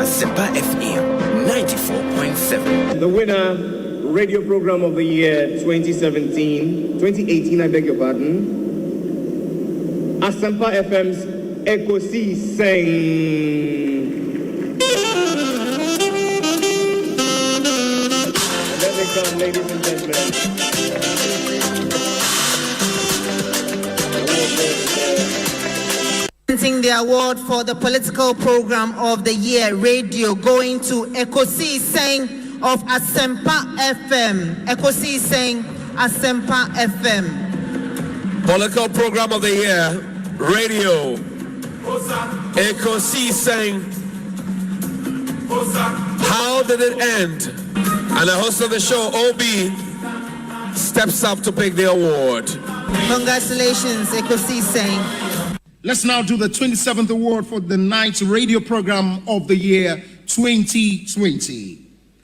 Asempa FM 94.7. The winner, radio program of the year 2018, I beg your pardon. Asempa FM's Ekosiisen. Let me come, ladies and gentlemen. The award for the political program of the year radio going to Ekosiisen of Asempa FM. Ekosiisen Asempa FM. Political program of the year radio Ekosiisen. How did it end? And the host of the show, OB, steps up to pick the award. Congratulations, Ekosiisen. Let's now do the 27th award for the night's radio program of the year 2020.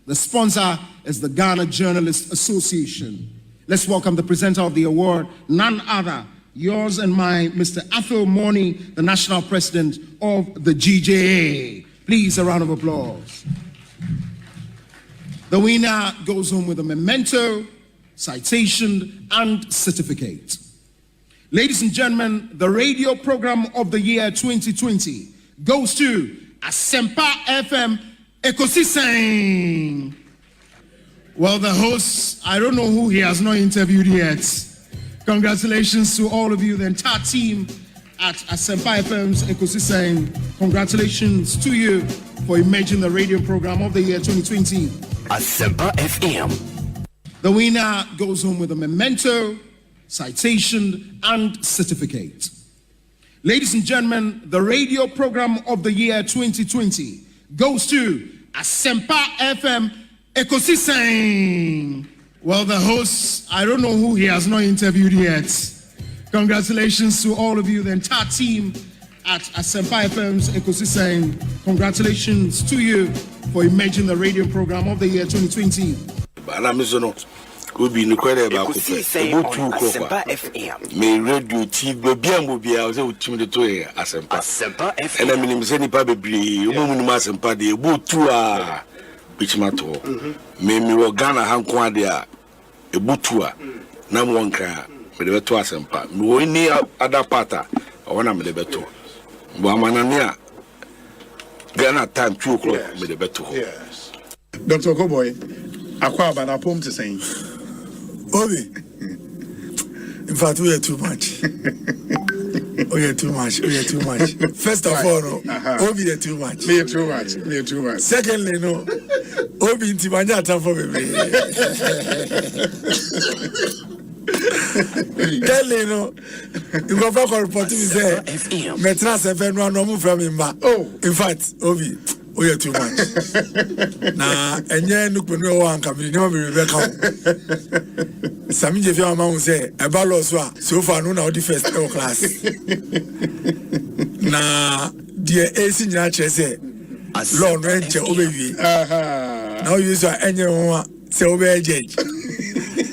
The sponsor is the Ghana Journalists Association. Let's welcome the presenter of the award, none other, yours and mine, Mr. Athol Morny, the national president of the GJA. Please, a round of applause. The winner goes home with a memento, citation, and certificate. Ladies and gentlemen, the radio program of the year 2020 goes to Asempa FM Ekosiisen. Well, the host, I don't know who he has not interviewed yet. Congratulations to all of you, the entire team at Asempa FM's Ekosiisen. Congratulations to you for emerging the radio program of the year 2020. Asempa FM. The winner goes home with a memento, citation, and certificate. Ladies and gentlemen, the radio program of the year 2020 goes to Asempa FM Ekosiisen. Well, the host, I don't know who he has not interviewed yet. Congratulations to all of you, the entire team at Asempa FM's Ekosiisen. Congratulations to you for emerging the radio program of the year 2020. Obi no kwere ba ko fe obutu ko Asempa FM. Me radio TV bia mo bia o se utimi de to Asempa FM. Ena minim se nipa bebre o mu no Asempa de obutu a bichimato me wo Ghana hanko ade a ebutu a na mo nka me de beto Asempa me wo ni ada pata o na me de beto bo amanane a Ghana time 2 o'clock me de beto. Yes. Dr. Koboy, akwa ba na pom to saying Obi, in fact, we are too much. We are too much. First of all, Obi are too much. Me too much. Secondly, no, Obi in Timanya time for me. Thirdly, no, you go back and report to me say, Metras FM no move from him. Oh, in fact, Obi. We are too much. Nah, and then look when we want to be never be back. Some of your mom say, a baloswa, so far, no, the first class. Nah, dear AC Nature say, Lord Ranger, obey. Now you saw anyone say, obey judge.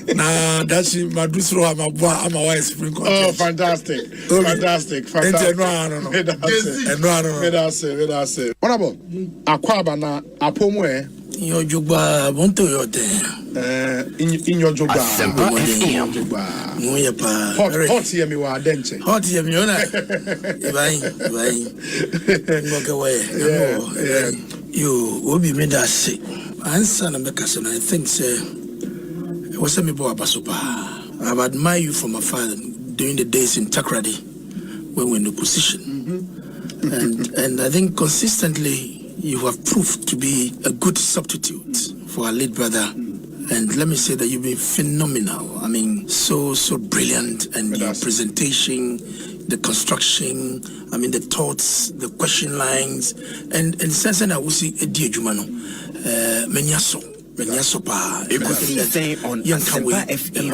Nah, that's my dusro, I'm a wife spring. Oh, fantastic. And say. What about Aquaba na Apomwe? In your juba, Bonto yote. In your juba. Asempa FM. Hot here, me wa denche. Hot here, me ona. Walk away. You will be made us sick. Answer na mekaso na I think say. I've admired you from afar during the days in Takrady when we were in opposition. And I think consistently you have proved to be a good substitute for our late brother. And let me say that you've been phenomenal. I mean, so brilliant. And your presentation, the construction, I mean, the thoughts, the question lines. And since then I will see a dear Jumano, Menyaso. Ekosiisen On Asempa FM.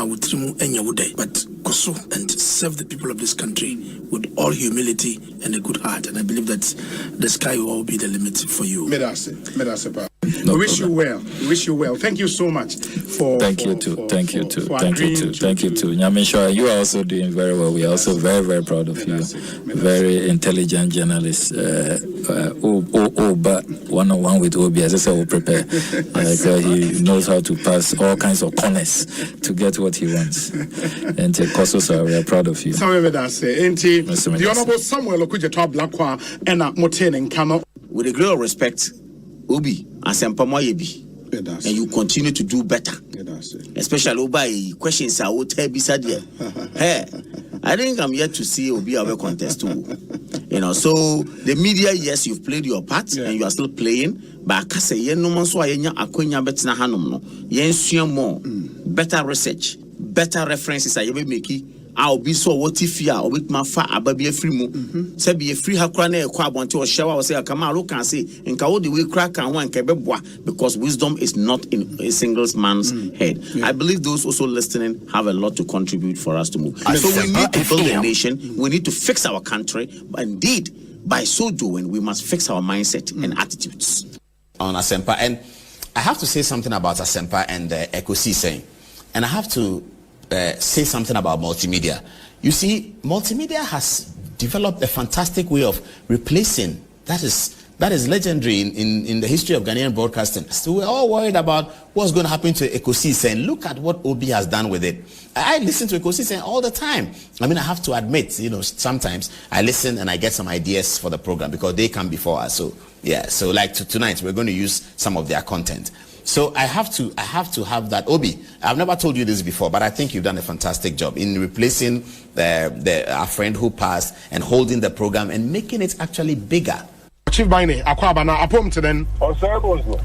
But Koso and serve the people of this country with all humility and a good heart. And I believe that the sky will all be the limit for you. Medase. We wish you well. Thank you so much for. Thank you too. Thank you too. Nyamisha, you are also doing very well. We are also very, very proud of you. Very intelligent journalist. but one-on-one with Obi, as I said, will prepare. He knows how to pass all kinds of corners to get what he wants. And Kososo, we are proud of you. The Honorable Samuel Okujeto Blackwa and Moten and Kano. With a great respect, Obi, Asempa Moyebi. And you continue to do better. Especially Obi questions I will tell beside you. Hey, I think I'm yet to see Obi our contest too. So the media, yes, you've played your part and you are still playing. But I can say no man so I better hanum no. Yen more better research, better references I will make. I'll be so what if you are with my fat ababi free mo. Say be a free hakwane kwa bonte or shower or say come look and say and ka the way crack and one because wisdom is not in a single man's head. I believe those also listening have a lot to contribute for us to move. So we need to build a nation, we need to fix our country, but indeed by so doing we must fix our mindset and attitudes. On Asempa, and I have to say something about Asempa and Ekosiisen, and I have to say something about multimedia. You see, multimedia has developed a fantastic way of replacing. That is legendary in the history of Ghanaian broadcasting. So we're all worried about what's going to happen to Ekosiisen. Look at what Obi has done with it. I listen to Ekosiisen all the time. I mean, I have to admit, sometimes I listen and I get some ideas for the program because they come before us. So yeah, so like tonight we're going to use some of their content. So I have to have that. Obi, I've never told you this before, but I think you've done a fantastic job in replacing our friend who passed and holding the program and making it actually bigger. Chief Bine, Akwabana, Apom to then. Bonsu.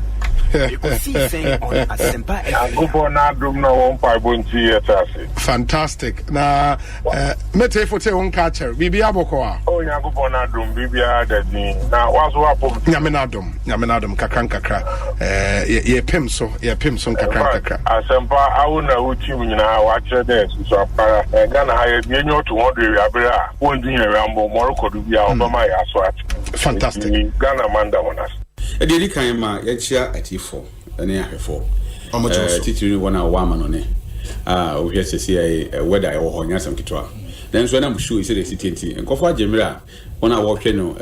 Ekosiisen On Asempa FM. Fantastic. Na mete fote on catcher. Bibi abokoa. Oh, Yankupon Adum, Bibia Dadni. Now, what's what Apom? Yaminadum, Kakran. Ye Pimso Kakran. Asempa, I will know what you now watch this. So, and then I had you to wonder, Abra, one dinner Rambo, Morocco to be out of my aswat. Fantastic. Ghana Manda on us. Edidi kan ma ya chia atifo ene ahwefo titiri wona wama no ne o hwe sesi weather e wo ho nyasam kitwa then so na mshu ise de sitenti enkofo agemira wona wo hwe no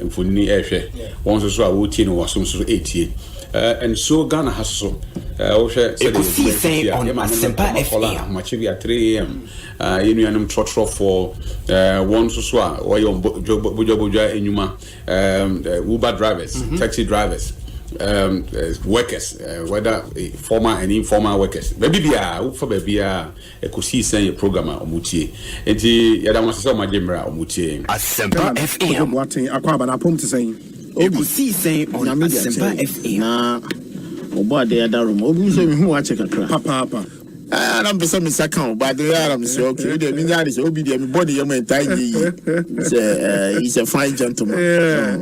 mfonni ehwe won so a wo tie no wo so etie and so Ghana has so o hwe Ekosiisen On Asempa FM machivi at 3 am yenu anum trotro for one so a wo yo bojoboja enyuma Uber drivers, taxi drivers, workers, whether formal and informal workers. Baby for baby Ekosiisen programmer omutie. Enti yada won so ma gemra omutie. Asempa FM. Akwaba na pom to say. Ekosiisen On Asempa FM. Na obo ade yada room. Obi so me hu wa check akra. Papa. I'm the same second, but I'm so okay. The meaning is Obi, the body, your mentality. He's a fine gentleman. Yeah.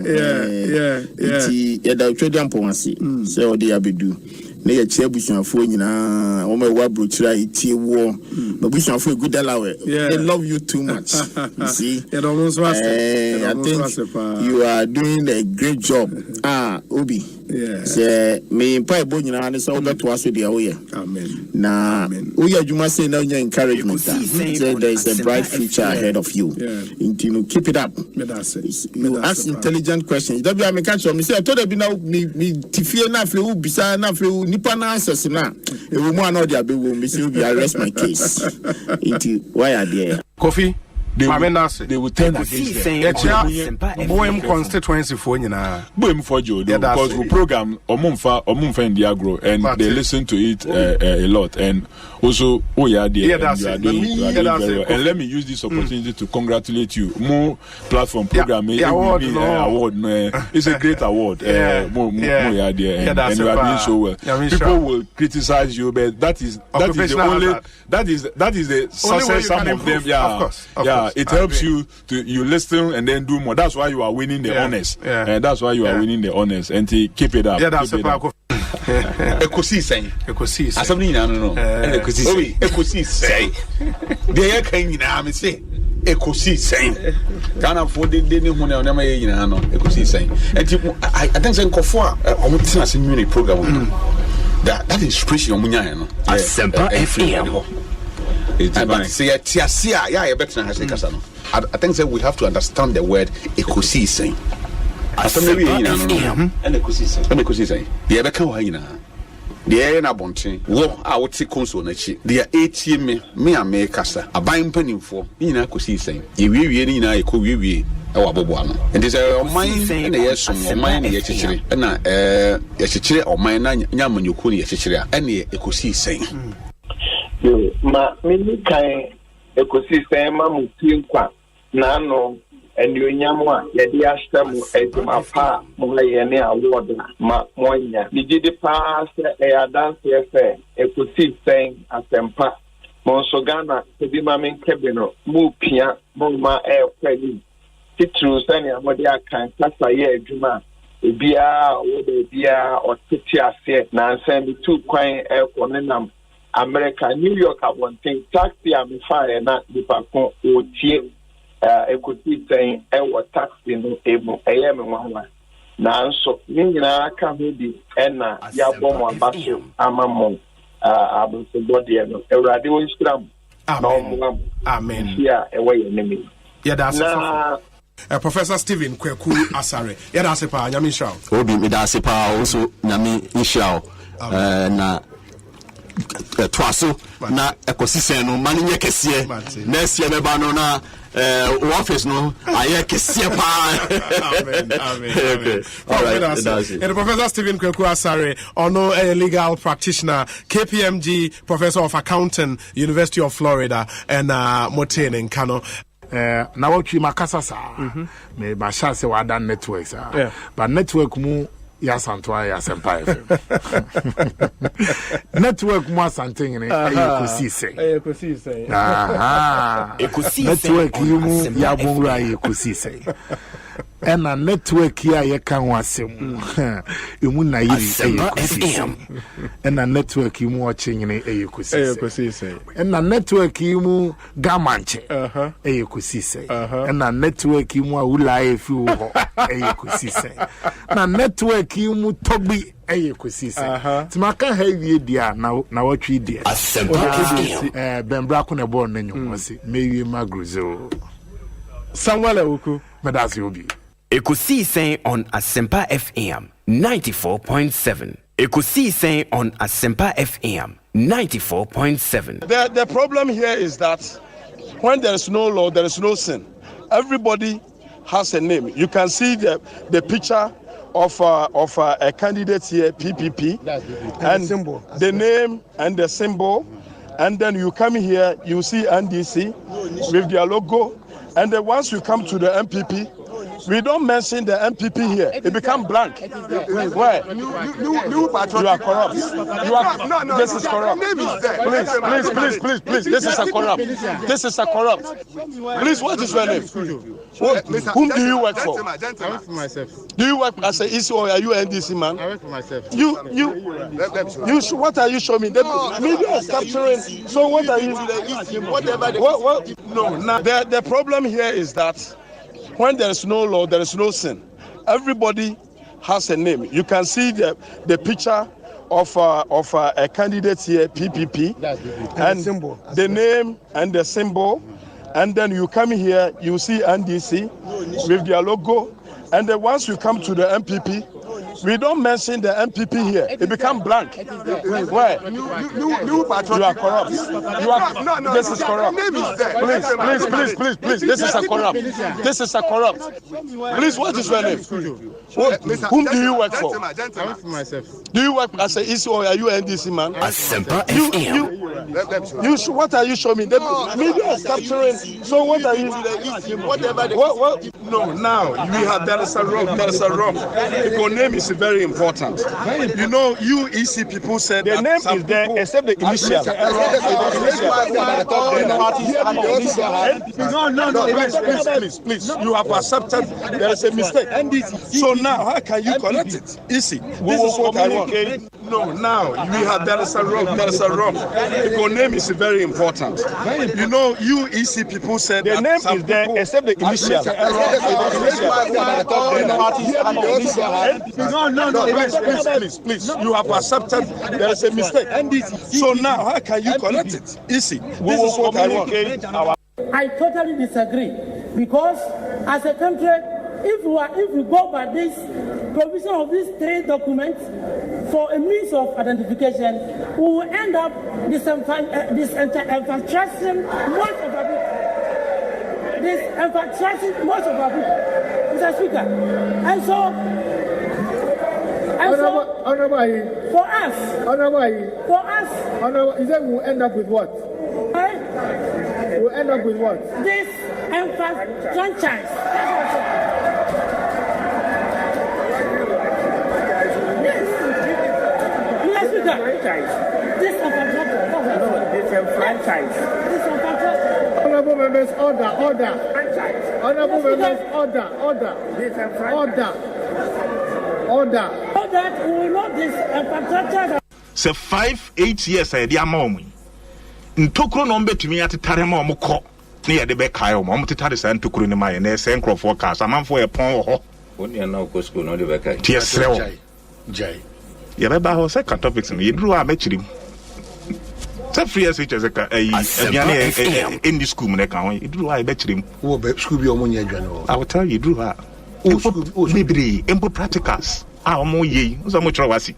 The trading policy. So they have do. They are chairbush for you now. Oh my, what brought you war? But we shall feel good. They love you too much. You see, I think you are doing a great job. Obi. Yeah. Say me pay boy na and so that was with the way. Amen. Na we you must say no encouragement. Say there is a bright future ahead of you. Yeah. Keep it up. You ask intelligent questions. That be I catch me say I told you now me tifie na fle bisa na fle nipa na answers na. E wo mo na dey abewo me say you arrest my case. Why are there? Coffee. They will turn against them. Boem constituency for you now. Boem for you because we program Omumfa in the agro and they listen to it a lot. And also, you are doing very well. And let me use this opportunity to congratulate you. More platform program award. It's a great award. More you are there and you are doing so well. People will criticize you, but that is the only that is the success some of them. Of course. It helps you to listen and then do more. That's why you are winning the honors. And that's why you are winning the honors. And keep it up. Yeah, that's Ekosiisen. Asabni na no. Ekosiisen. Ekosiisen. They can na me say Ekosiisen. Ghana for the day hu na na ye nyina no Ekosiisen. And I think say nkofo a omutina se muni program. That inspiration omunya no. Asempa FM. I think that we have to understand the word Ekosiisen. Asempa FM. And Ekosiisen. The other Kawaina. The air in a bonte, wo a would see console nachi. The 8 me a make casa. A buying penny for in Ekosiisen. You will be in a could our Bobuano. And this are mine and a yes, or mine, a chichiri, and a chichiri or mine, Yaman Yukuni, a chichiri, and the Ekosiisen. Ma mini kai Ekosiisen, Mamutinqua, Nano. And you nyamwa yedi ashtamu ezima pa mwa yene award ma mwanya nijidi pa se dance efe Ekosiisen Asempa monsogana tebima menkebeno mu pia ma kweli titru sani amode akan kasa ye adwuma ebia wode bia otiti ase na nsem tu kwan ekonenam America New York abonten taxi am fire na dipakon otie Ekosiisen taxi no emu me nwa na nso nyina aka ho di na ya bomo abaso amamon abonso body no Ewurade wo nshram amen ya ewe yenemi ya da so Professor Stephen Kweku Asare ya da se pa nyame nshao obi me da se pa also nyame nshao na twaso na Ekosiisen no mani nye kese na esie beba no na office no aye kese pa amen all right and Professor Stephen Kweku Asare ono a legal practitioner KPMG professor of accounting University of Florida and Motene in Kano na watchi makasa sa me ba sha se wada networks but network mu ya santwa ya Asempa FM network mu asanting ni Ekosiisen network mu ya bonra Ekosiisen ena network ya ye kan wasem emu na yiri Ekosiisen ena network mu ochenye Ekosiisen ena network mu gamanche Ekosiisen ena network mu awula efu ho Ekosiisen na network mu togbi Ekosiisen timaka ha wie dia na watwi dia bembra ko ne bon nanyu wose mewie magruzo Samuel Ewuku medasi obi Ekosiisen on Asempa FM 94.7. Ekosiisen on Asempa FM 94.7. The problem here is that when there is no law, there is no sin. Everybody has a name. You can see the picture of a candidate here, PPP, and the name and the symbol. And then you come here, you see NDC with their logo. And then once you come to the MPP, we don't mention the MPP here. It becomes blank. Why? You are corrupt. This is corrupt. Please. This is a corrupt. Please, what is your name? Whom do you work for? I work for myself. Do you work as a EC or are you an NDC man? I work for myself. What are you showing me? The media is capturing. So what are you? No. Now the problem here is that when there is no law, there is no sin. Everybody has a name. You can see the picture of a candidate here, PPP, and the name and the symbol. And then you come here, you see NDC with their logo. And then once you come to the MPP, we don't mention the MPP here. It becomes blank. Why? You are corrupt. This is corrupt. Please. This is a corrupt. Please, what is your name? Whom do you work for? I work for myself. Do you work as a EC or are you an NDC man? Asempa FM. What are you showing me? The media is capturing. So what are you? No, now there is a wrong. Your name is very important. You know, you EC people said the name is there except the initial. No. Please. You have accepted there is a mistake. So now, how can you correct it? EC, this is what I want. No, now there is a wrong. Your name is very important. You know, you EC people said the name is there except the initial. No. Please. You have accepted there is a mistake. So now, how can you correct it? Easy. This is what I want. I totally disagree because as a country, if we go by this provision of these 3 documents for a means of identification, we will end up disenfranchising most of our people. Disenfranchising most of our people, Mr. Speaker. And so for us, you said we'll end up with what? We'll end up with what? This franchise. Yes, Mr. Speaker. This franchise. Honorable members, order. Honorable members, order. So that we will not disenfranchise. So 5-8 years I dia ma omu. Ntokro no mbetumi atetare ma omukọ na ye de be kai omu. Omu tetare sa ntokro ni ma ye na se nkrofo ka so amanfo ye pon ho. Oni na go school no de be kai. Tiesrew. Jai. Ye be ba ho se ka topics no ye duru a mechirim. Se free as which as ka aduane in the school na ka ho. Ye duru a ye bechirim. Wo be school bi omo nya aduane ho. I will tell you duru ha. Bibiri empo practicals. Omo ye. Uzo mo chro wasi.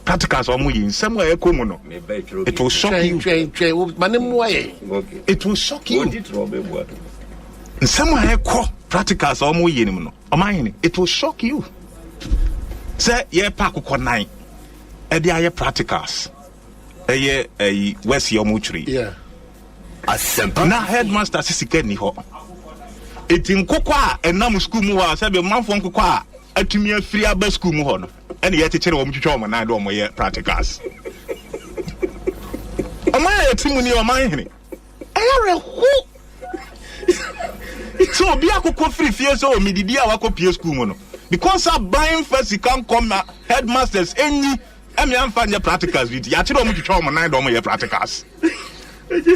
Practicals omo yin somewhere ekomu no. It will shock you. It will shock you. Somewhere eko practicals omo yin no. Oman it will shock you. Say ye pa akoko 9. E dey aye practicals. Eye wesi omo churi. Yeah. Asempa. Na headmaster sisike ni ho. Eti nkoko a enam school mu wa say be manfo nkoko a atumi afiri aba school mu ho no. And yet it's a woman na do mo ye practicals. Am I a timuni o man hini? Ayare who? So be akoko free fie so me didi a wako pie school mu no. Because I'm buying first you can come headmasters any am yan fan your practicals with ya tiro mo twitwa mo na do mo ye practicals.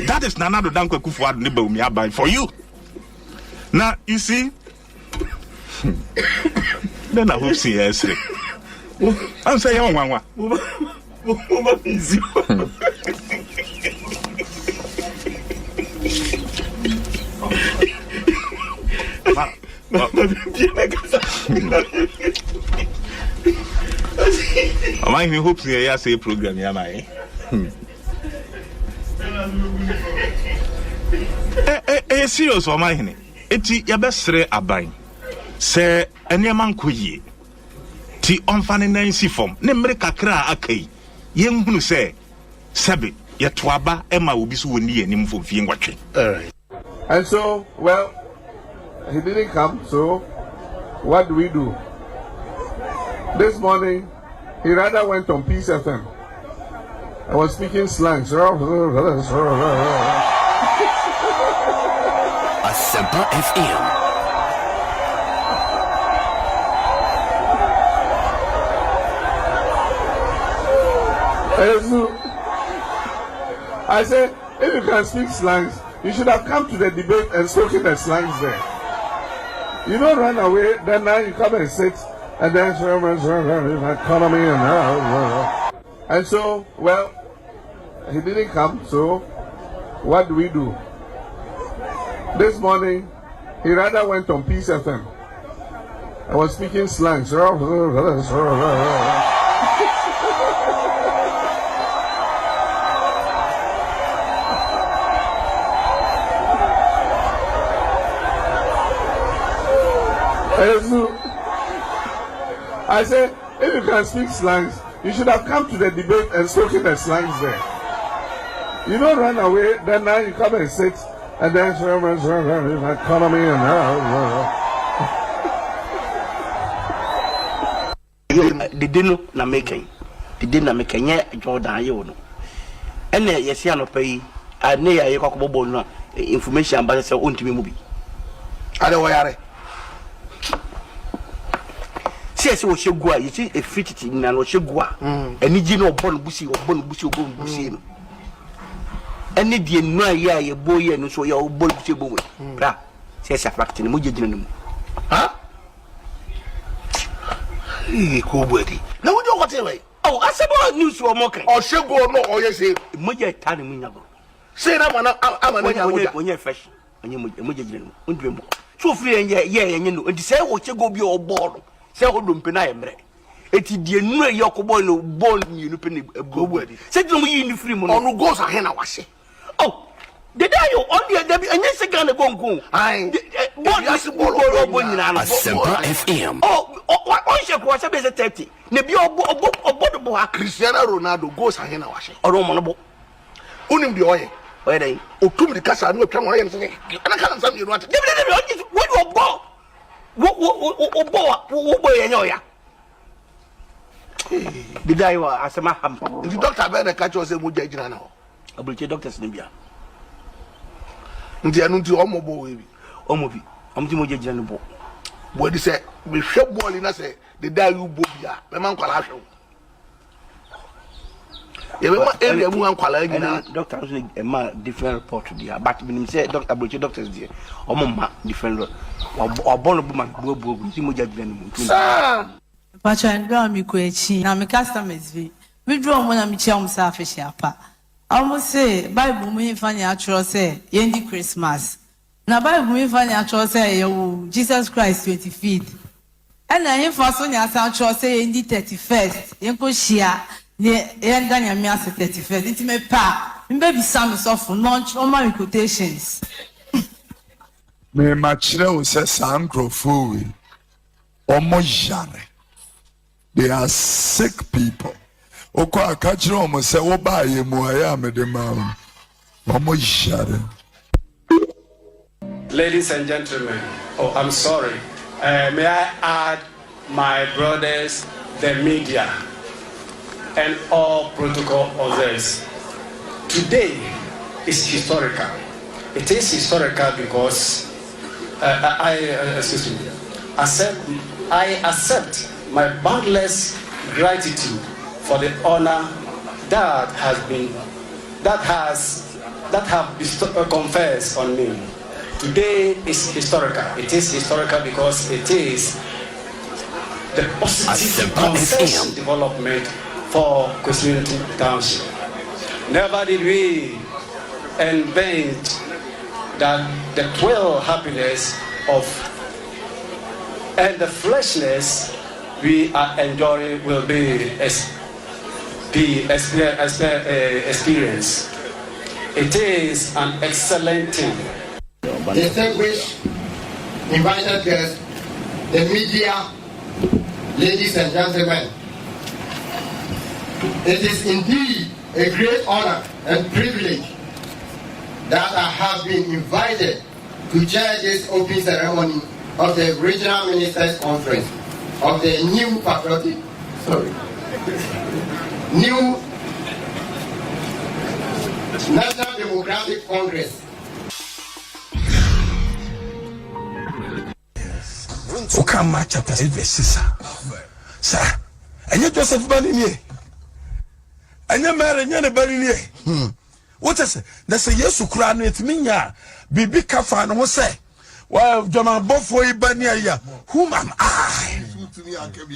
That is Nana do danko kufu ad ne ba umi abai for you. Now you see then I hope see yes. I'm saying one. Easy. I hope you say program ya mai. Serious for my hini. Eti ya besre aban. Se enyeman koyi. Ti onfane nansi form ne mmere kakra akai yenhunu se sebe yetoaba ema obi so woni anim fo fie ngwatwe. All right. And so, well, he didn't come, so what do we do? This morning, he rather went on Peace FM. I was speaking slang. Asempa FM. I said, if you can speak slangs, you should have come to the debate and spoken the slangs there. You don't run away, then now you come and sit, and then economy and so, well, he didn't come, so what do we do? This morning, he rather went on Peace FM. I was speaking slangs. I said, if you can speak slangs, you should have come to the debate and spoken the slangs there. You don't run away, then now you come and sit, and then economy and the dinner na making. The dinner making Jordan you know. And yes, you know, pay a near a cockable information about the own to me movie. I don't worry. Yes, we should go. You see, a fitty in an Oshagua, and you know, Bon Bussy or Bon Bussy or Bon Bussy. And if you know, a boy and so your Bon Bussy boy. Says a fact in the Mujin. Huh? Cool wordy. No, we don't whatever. Oh, I said, what news you are mocking. Or should go no, or you say, Muja telling me. Say, I'm an when you're fresh, and you Mujin. so free and yeah no and say o che go bi o ball say o do mpe na emre eti die nu e yokobo no ball ni nu pe ne ebo say do yi ni free mo no goals ahe na wahye oh the day you on the any second go nko ball nyina na Asempa FM oh she ko say be 30 na bi obo do ha Cristiano Ronaldo goals ahe na wahye oro mo no bo unim di oye dey otum di kasa no atwa mo ye no say ana kana sam ye no ate what you go wo ye nyoya the day wa asema ham the doctor be na catch us say mo jagina na ho abulche doctors ni bia ndi anu ndi omo bo we bi amti mo jagina no bo bo di say me hwe ball na say the day you bo bia me man kwala hwe yeah, area mu ankwala nyina doctors a ma different report dia but when him say doctor abroach doctors dia omo ma different obono bu man bu ti mo jagina no mu sir pacha ndo mi ko echi na me customers vi we draw mo na mi chia umsa afeshi apa almost say bible mu ifanya atro say yendi Christmas na bible mu ifanya atro say you Jesus Christ 25th and na him for so nya atro say yendi 31st yenko shia ne yenda nya mi as 31st it me pa mbe sam so for launch on my quotations me machire o say sankrofo we omo yare. They are sick people. Oko akachire omo say wo ba ye mu aya me de ma omo yare. Ladies and gentlemen, I'm sorry. May I add my brothers, the media, and all protocol others. Today is historical. It is historical because I accept my boundless gratitude for the honor that have conferred on me. Today is historical. It is historical because it is the positive conscious development for Kyerematen Township. Never did we invent that the 12 happiness of and the fleshness we are enjoying will be experience. It is an excellent thing. Distinguished invited guests, the media, ladies and gentlemen, it is indeed a great honor and privilege that I have been invited to chair this opening ceremony of the Regional Ministers Conference of the new National Democratic Congress. Okama chapter 8 verse 6. Sir, and you Joseph Banini. And you marry any Banini. What is it? That's a yes to crown it minya. Bibi Kafan was say. Well, Jama Bofo Ibania, whom am I?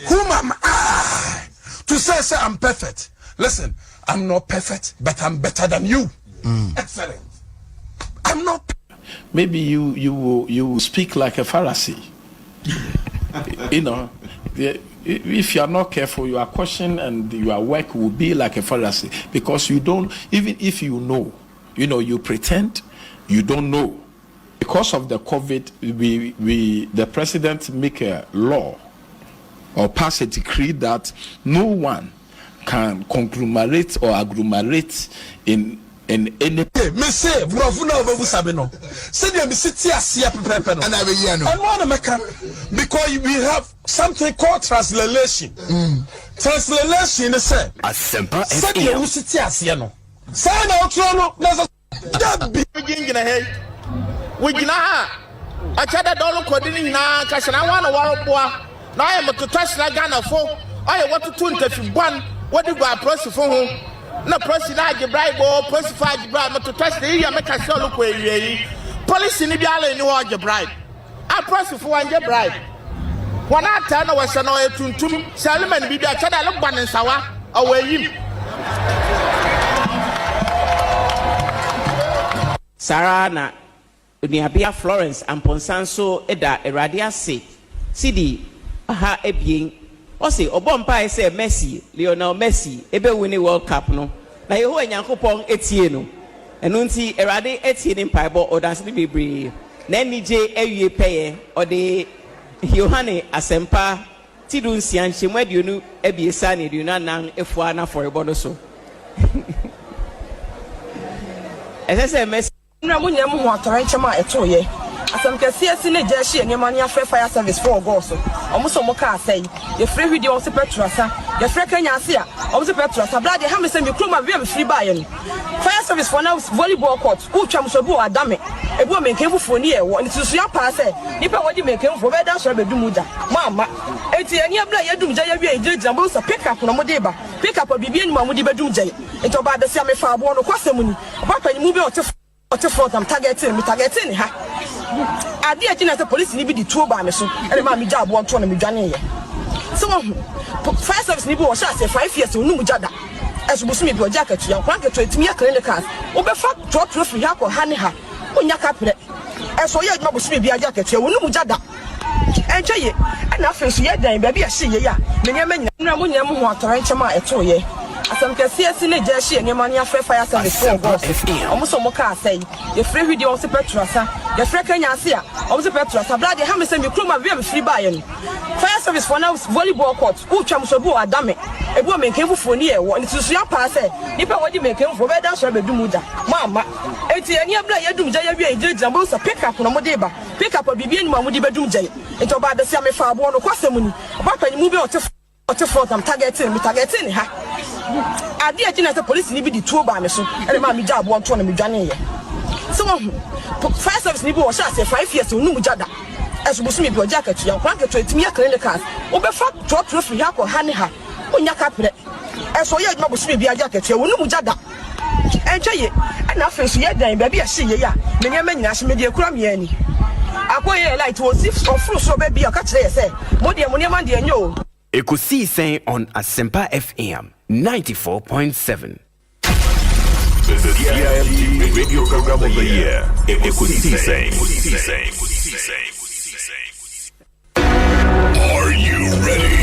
Whom am I? To say I'm perfect. Listen, I'm not perfect, but I'm better than you. Excellent. I'm not. Maybe you will speak like a Pharisee. You know, if you are not careful, your question and your work will be like a Pharisee, because you don't, even if you know, you pretend you don't know. Because of the COVID, the president make a law or pass a decree that no one can conglomerate or agglomerate in any. Me say, because we have something called translation. Translation is say Asempa FM. Say na otrono na we gina a chada dolo kodini na kashana wana warboa na I am to touch na Ghana for I want to tune to one what do I press for home na press na bribe or press 5 bribe to touch the area make a show look where policy ni biala ni wa bribe I press for one bribe one ata na was no tuntum salman bibia chada look ban sawa away him Sarana Oniabia Florence and Ponsanso Eda Eradia se Sidi aha ebien Osei obompa say Messi Lionel Messi ebe winning World Cup no na yeho enyankopon etie no eno nti Erade etie ni mpaibo odanse ni bebre na nije ewie peye ode Yohane Asempa tidun sianche mwaduonu ebiesa ne duonu nan efua na forebo no so Ese Messi na munya mu ho atɔre ma ɛto ye asam kɛse si ne gya hye nneɛma ne afɛ fire service for go so ɔmo so mo ka asɛe ye frɛ video ɔmo se petrasa ye frɛ kanya ase a ɔmo se petrasa blade ha me se me kroma bi am free buy no fire service for now volleyball court utwa so bi o adame ebu me nkan fufuo ni ɛwɔ ne tusu ya pa sɛ nipa wɔdi me nkan fufuo bɛda so bɛdu mu da mama enti ani abla ye dum gya ye wi egyina bo so pick up no mo de ba pick up bibi ani ma mo de bɛdum gya enti oba da sia me fa abo no kwasɛm ni oba pani mu bi ɔte front am targeting ha ade agina se police ni bi di tuo ba me so ene ma me gya abo nto na me dwane ye so fire service ni bi wo sha se 5 years onu mu jada esu busu me bi oja katu ya kwan katu etimi ya clinicals wo be fa trophy ha ko ha ne ha onya kapre eso ye aduma busu me bi aja katu ya onu mu jada enche ye na afi so ye dan ba bi a hye ye ya me nyama nyina mo nyam ho atɔre nkyema ɛto ye asam kɛse si ne gya hye nneɛma ne afɛ fire service for go ɔmo so mo ka asɛe ye frɛ video ɔmo se petrasa ye frɛ kanya ase a ɔmo se petrasa blade ha me se me kroma bi am free buy no fire service for now volleyball court utwa so bi o adame ebu me nkan fufuo ni ɛwɔ ne tusu ya pa sɛ nipa wɔdi me nkan fufuo bɛda so bɛdu mu da mama enti ani abla ye dum gya ye wi egyina bo so pick up no mo de ba pick up bibi ani ma mo de bɛdum gya enti oba da sia me fa abo no kwasɛm ni oba pani mu bi ɔte front am targeting ha ade agina se police ni bi di tuo ba me so ene ma me gya abo nto na me dwane ye so fire service ni bi wo sha se 5 years onu mu jada esu busu me bi oja katu ya kwan katu etimi ya clinicals wo be fa trophy ha ko ha ne ha onya kapre eso ye aduma busu me bi aja katu ya onu mu jada enche ye na afi so ye dan ba bi a hye ye ya me nyama nyina hye me de ekura me ani akoye light wo si ofuru so be bi o ka kire ye se mo de mo nyama de enyo Ekosiisen on Asempa FM 94.7. The CIMT Radio Program of the Year, Ekosiisen. Are you ready?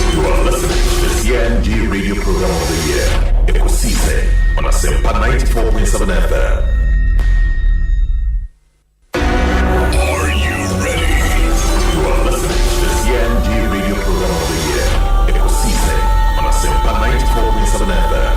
You are listening to the CIMT Radio Program of the Year, Ekosiisen on Asempa 94.7 FM. Are you ready? You are listening to the CIMT Radio Program of the Year, Ekosiisen on Asempa 94.7 FM.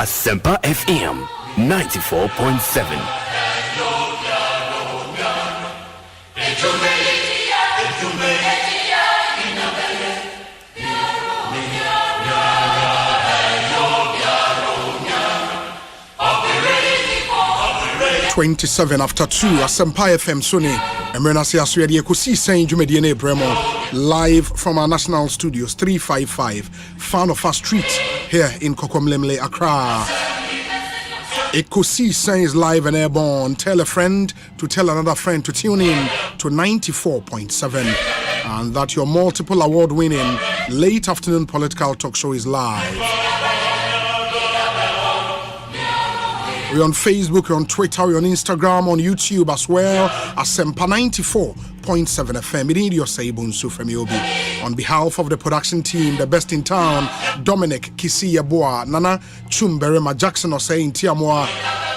Asempa FM 94.7. 27 after 2 Asempa FM Sony Emergency Aswedi Ekosiisen Jumedie ne Bremo live from our national studios 355 Fan of our Street here in Kokomlemle, Accra. Ekosiisen is live and airborne. Tell a friend to tell another friend to tune in to 94.7. And that your multiple award-winning late afternoon political talk show is live. We're on Facebook, we're on Twitter, we're on Instagram, on YouTube as well. Asempa 94.7 FM. It is Osei Bonsu from Yobi. On behalf of the production team, the best in town, Dominic Kisi Yabua, Nana Chumberema, Jackson Osei Tiamwa,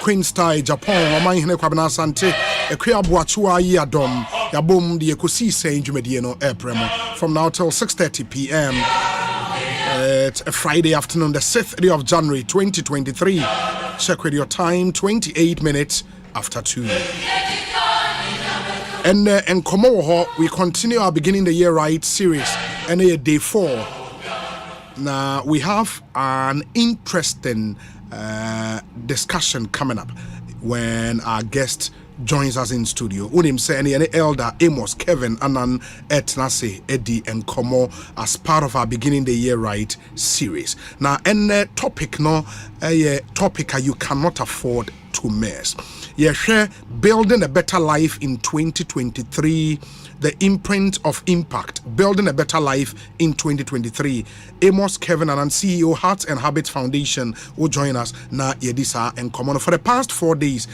Queen Style, Japan, Omaihene Kwabena Sante, Ekuyabua Chua Yadom, Yabum, the Ekosiisen Jumedieno Airpremo. From now till 6:30 p.m. It's a Friday afternoon, the 6th day of January 2023. Check with your time, 28 minutes after 2. And Composure, we continue our Beginning the Year Right series, and day 4. Now, we have an interesting discussion coming up when our guest joins us in studio. Unim say any elder Amos, Kevin, Anan, Etnase, Eddie, and Komo as part of our Beginning the Year Right series. Now, any topic a topic you cannot afford to miss. Share building a better life in 2023. The imprint of impact, building a better life in 2023. Amos, Kevin, and CEO Hearts and Habits Foundation will join us na Yedisa and Common. For the past 4 days,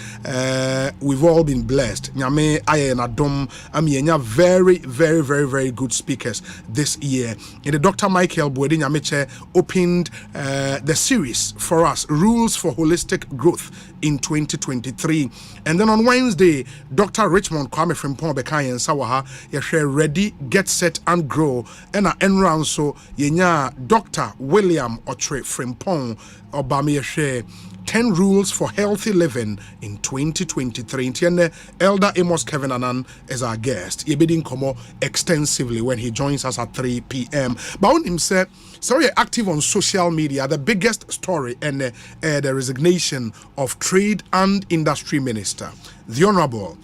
we've all been blessed. Nyame aye na dom amienya very, very, very, very good speakers this year. And the Dr. Michael Boedi Nyameche opened the series for us, Rules for Holistic Growth in 2023. And then on Wednesday, Dr. Richmond Kwame Frimpong Bekai and Sawaha, share ready, get set and grow. And enround so yenya Dr. William Otre Frimpong Obama share 10 rules for healthy living in 2023. Tiene Elder Amos Kevin Anan is our guest. He been come extensively when he joins us at 3 p.m. But on him said, so you're active on social media. The biggest story and the resignation of Trade and Industry Minister, the Honorable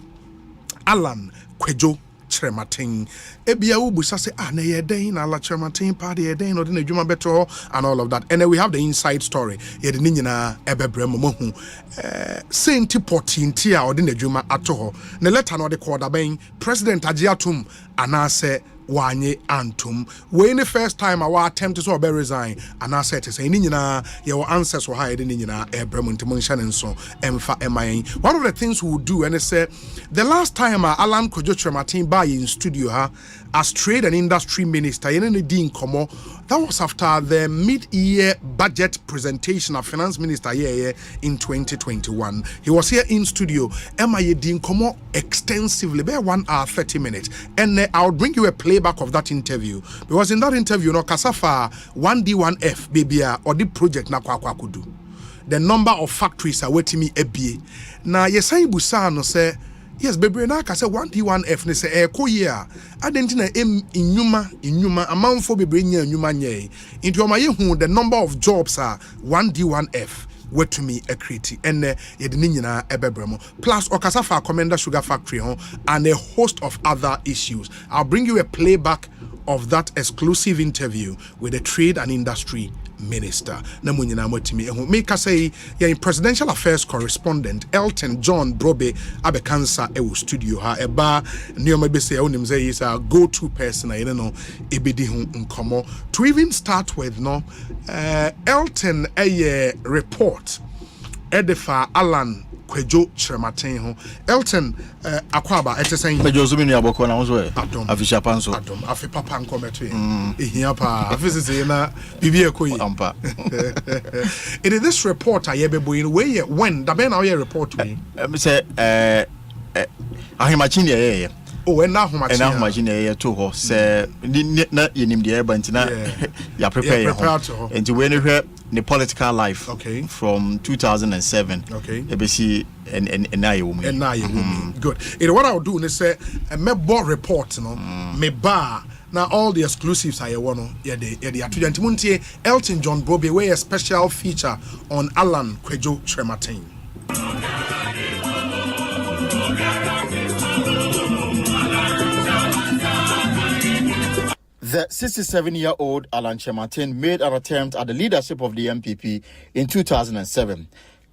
Alan Kwejo Kyerematen. Ebia ubusa say na ye den na la Kyerematen party ye den no de adwuma beto and all of that. And then we have the inside story. Ye de nyina ebebrem mo hu. Senti potinti a ode adwuma ato ho. Na letter no de call da ben President Agiatum anase wanye antum. We the first time our attempt to be resign and I said to say nyina your answers were higher than nyina ebrem ntimonhya nso emfa emayen. One of the things we would do and say the last time Alan Kwejo Kyerematen by in studio as Trade and Industry Minister that was after the mid-year budget presentation of Finance Minister in 2021. He was here in studio extensively, about 1 hour 30 minutes, and I'll bring you a playback of that interview because in that interview Kasafa 1D1F baby or the project na kwa kudu the number of factories are waiting me ebie na yesai busa no say yes, baby, na ka say 1D1F ne say eko year. Adentina inyuma amount for baby nya inyuma nye. Into omaye hu the number of jobs are 1D1F were to me a create and ye de nyina ebebremo. Plus Okasafa Commander Sugar Factory and a host of other issues. I'll bring you a playback of that exclusive interview with the Trade and Industry Minister. Namunyina motimi ehu make say ya presidential affairs correspondent Elton John Brobe abekansa ewo studio ha eba nioma be say onim say is a go-to person you know ebedi hu nkomo to even start with no Elton report edefa Alan Kwejo Kyerematen ho Elton akwaba etesen Bejozu minu aboko na unzo afisha panso adom afi papa nkometo ehia pa afisi na bibi ekoyi ampa it is this report ayebebo in way when da ben na we report me say ahimachini ye oh and now machine ye to ho say na yenim de eba ntina ya prepare ye ho enti we no hwe the political life from 2007 ebesi and now you good what I'll do is say a mebo report me bar now all the exclusives I want the Elton John Brobe way a special feature on Alan Kwejo Kyerematen. The 67-year-old Alan Kyerematen made an attempt at the leadership of the MPP in 2007.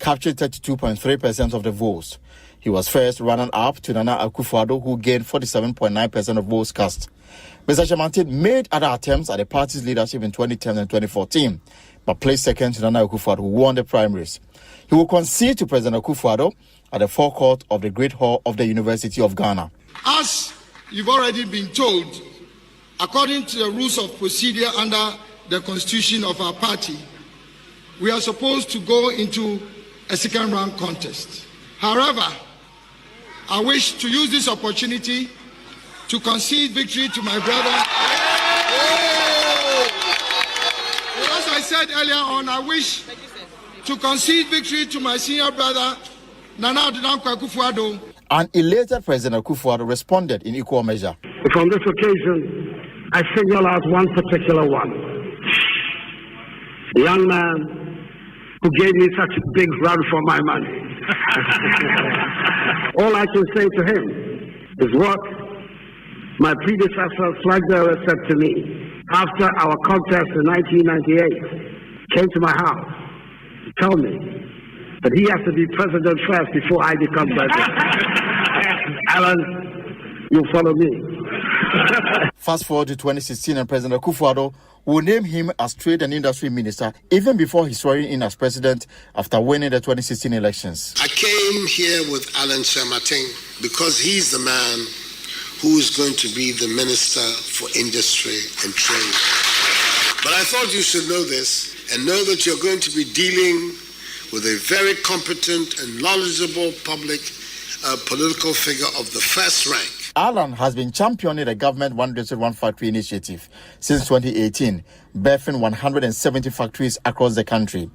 captured 32.3% of the votes. He was first runner-up to Nana Akufo-Addo, who gained 47.9% of votes cast. Mr. Kyerematen made other attempts at the party's leadership in 2010 and 2014, but placed second to Nana Akufo-Addo, who won the primaries. He will concede to President Akufo-Addo at the forecourt of the Great Hall of the University of Ghana. As you've already been told, according to the rules of procedure under the constitution of our party, we are supposed to go into a second round contest. However, I wish to use this opportunity to concede victory to my brother. As I said earlier on, I wish to concede victory to my senior brother, Nana Akufo-Addo. An elated President Akufo-Addo responded in equal measure. On this occasion, I single out one particular one. The young man who gave me such a big run for my money. All I can say to him is what my predecessor, flag bearer, said to me after our contest in 1998. Came to my house to tell me that he has to be president first before I become president. Alan, you follow me. Fast forward to 2016, and President Akufo-Addo will name him as Trade and Industry Minister even before he's swearing in as president after winning the 2016 elections. I came here with Alan Kyerematen because he's the man who is going to be the Minister for Industry and Trade. But I thought you should know this and know that you're going to be dealing with a very competent and knowledgeable public political figure of the first rank. Alan has been championing the government One District One Factory initiative since 2018, birthing 170 factories across the country.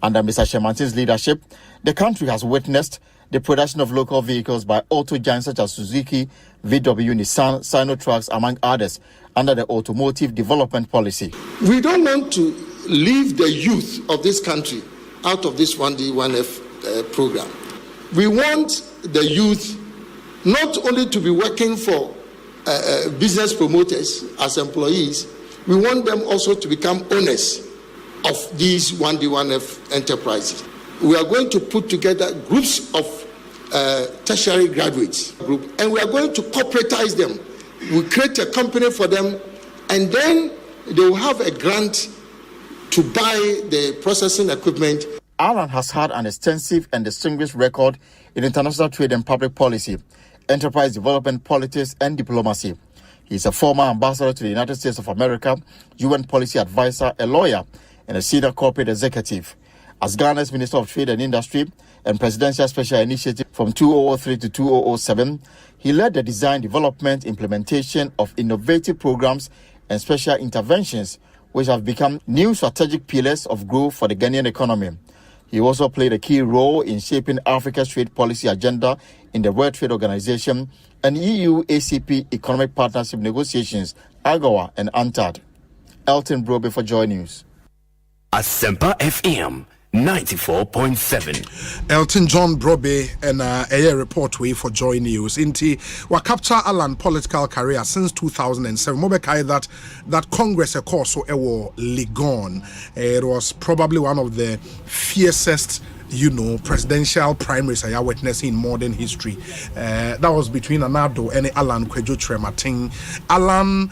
Under Mr. Kyerematen's leadership, the country has witnessed the production of local vehicles by auto giants such as Suzuki, VW, Nissan, Sinotraks, among others, under the automotive development policy. We don't want to leave the youth of this country out of this 1D, 1F program. We want the youth not only to be working for business promoters as employees, we want them also to become owners of these 1D, 1F enterprises. We are going to put together groups of tertiary graduates group, and we are going to corporatize them. We create a company for them, and then they will have a grant to buy the processing equipment. Alan has had an extensive and distinguished record in international trade and public policy, enterprise development, politics, and diplomacy. He is a former ambassador to the United States of America, UN policy advisor, a lawyer, and a senior corporate executive. As Ghana's Minister of Trade and Industry and Presidential Special Initiative from 2003 to 2007, he led the design, development, implementation of innovative programs and special interventions, which have become new strategic pillars of growth for the Ghanaian economy. He also played a key role in shaping Africa's trade policy agenda in the World Trade Organization and EU-ACP economic partnership negotiations, AGOA and UNCTAD. Elton Brobe for Joy News. Asempa FM 94.7. Elton John Brobe and a report way for Joy News. Inti wa capture Alan political career since 2007. Mobekai that Congress of course so ewo Ligon. It was probably one of the fiercest presidential primaries I witnessed in modern history. That was between Anado and Alan Kyerematen. Alan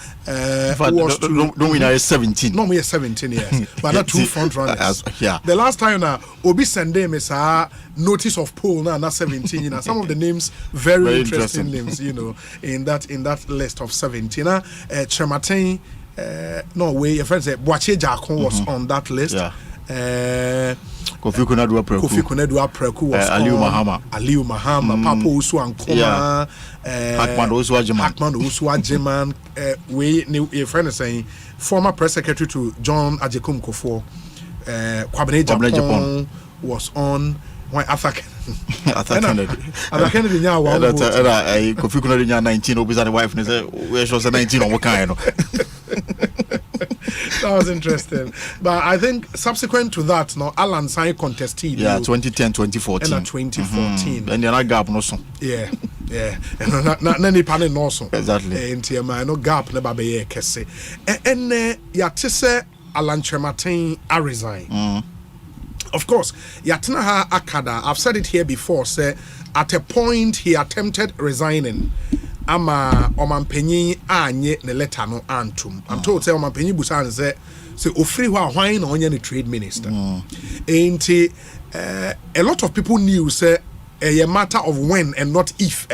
was no winner is 17. No, we are 17 years. But not two front runners. Yeah. The last time Obi sende me sa notice of poll na 17. Some of the names very interesting names. In that list of 17. Kyerematen. No way. Your friend said Boache Jakon was on that list. Yeah. Kofi Konadu Apreku was Aliu Mahama, Papa Usu Ankoma, Hakman Usu Ajiman. Your friend is saying former press secretary to John Ajekum Kofo, Kwabene Japan was on. Why Arthur Kennedy? Kofi Konadu 19. Obviously, the wife where she was 19 or what kind. That was interesting. But I think subsequent to that, Alan signed contested. Yeah, 2010, 2014. And 2014. And then I gap no so. Yeah. And any panel no so. Exactly. And no gap never be kese. And ya tise Alan Kyerematen a resign. of course, Yatnaha Akada, I've said it here before, say, at a point he attempted resigning. Ama Omanpenyi anye ne letter no antum. I'm told say Omanpenyi busan say ofri why na onye the trade minister. Ain't a lot of people knew say a matter of when and not if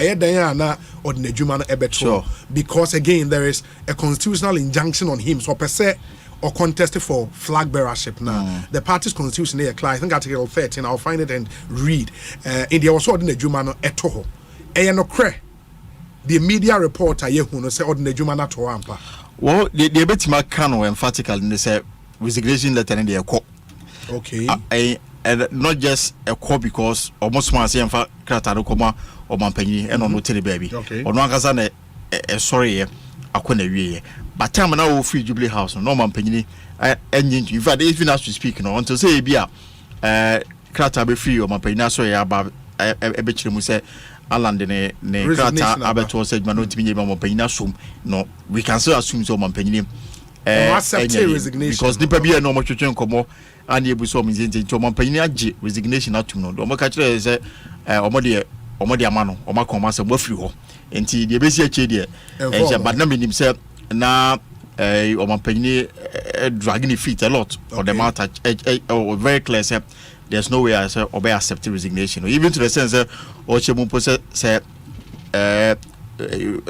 sure. Because again there is a constitutional injunction on him so per se or contested for flag bearership now. The party's constitution here, I think Article 13, I'll find it and read. In the also ordinary Jumano etoho. The media reporter yehuno say ordinary Jumana to ampa. Well, the bit Macano emphatically in the resignation letter in the court. Okay. And not just a call because almost my same Krataro Koma or Mampenny and on Hotel Baby. Okay. Or no Gazane sorry, I couldn't be. But time now free Jubilee House, no Mampenny, and in fact, even as we speak, no, until say, Bia, Krata be free or Mampenny, sorry about a bitch who say, Alan de Krata, Abeto said, Manoti Mampenny, sum. No, we can still assume so Mampenny. Resignation because the Pabia no much come and you saw me into Mampenny resignation at no. The Mocatcher is a Omodia Mano, or Macoma, and Wofrio. And the Bessia Chedia, but not himself now. Mampenny dragging feet a lot or the matter very clear. There's no way I say obey accept resignation, even to the sense that Ochemupo said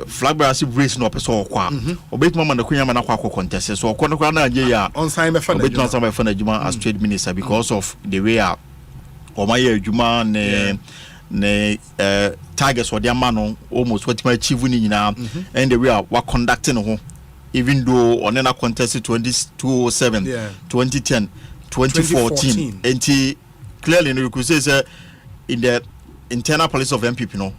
flag bearership race no person kwa obet mama na kunya na kwa contest so kono kwa na je ya on sign me obet no sign me for Najuma as trade minister because of the way a omaye adwuma ne targets or the man almost what my achieve ni nyina and the way we conducting ho even though on na contest 2007 2010 2014 and clearly you could say in the internal policy of MPP no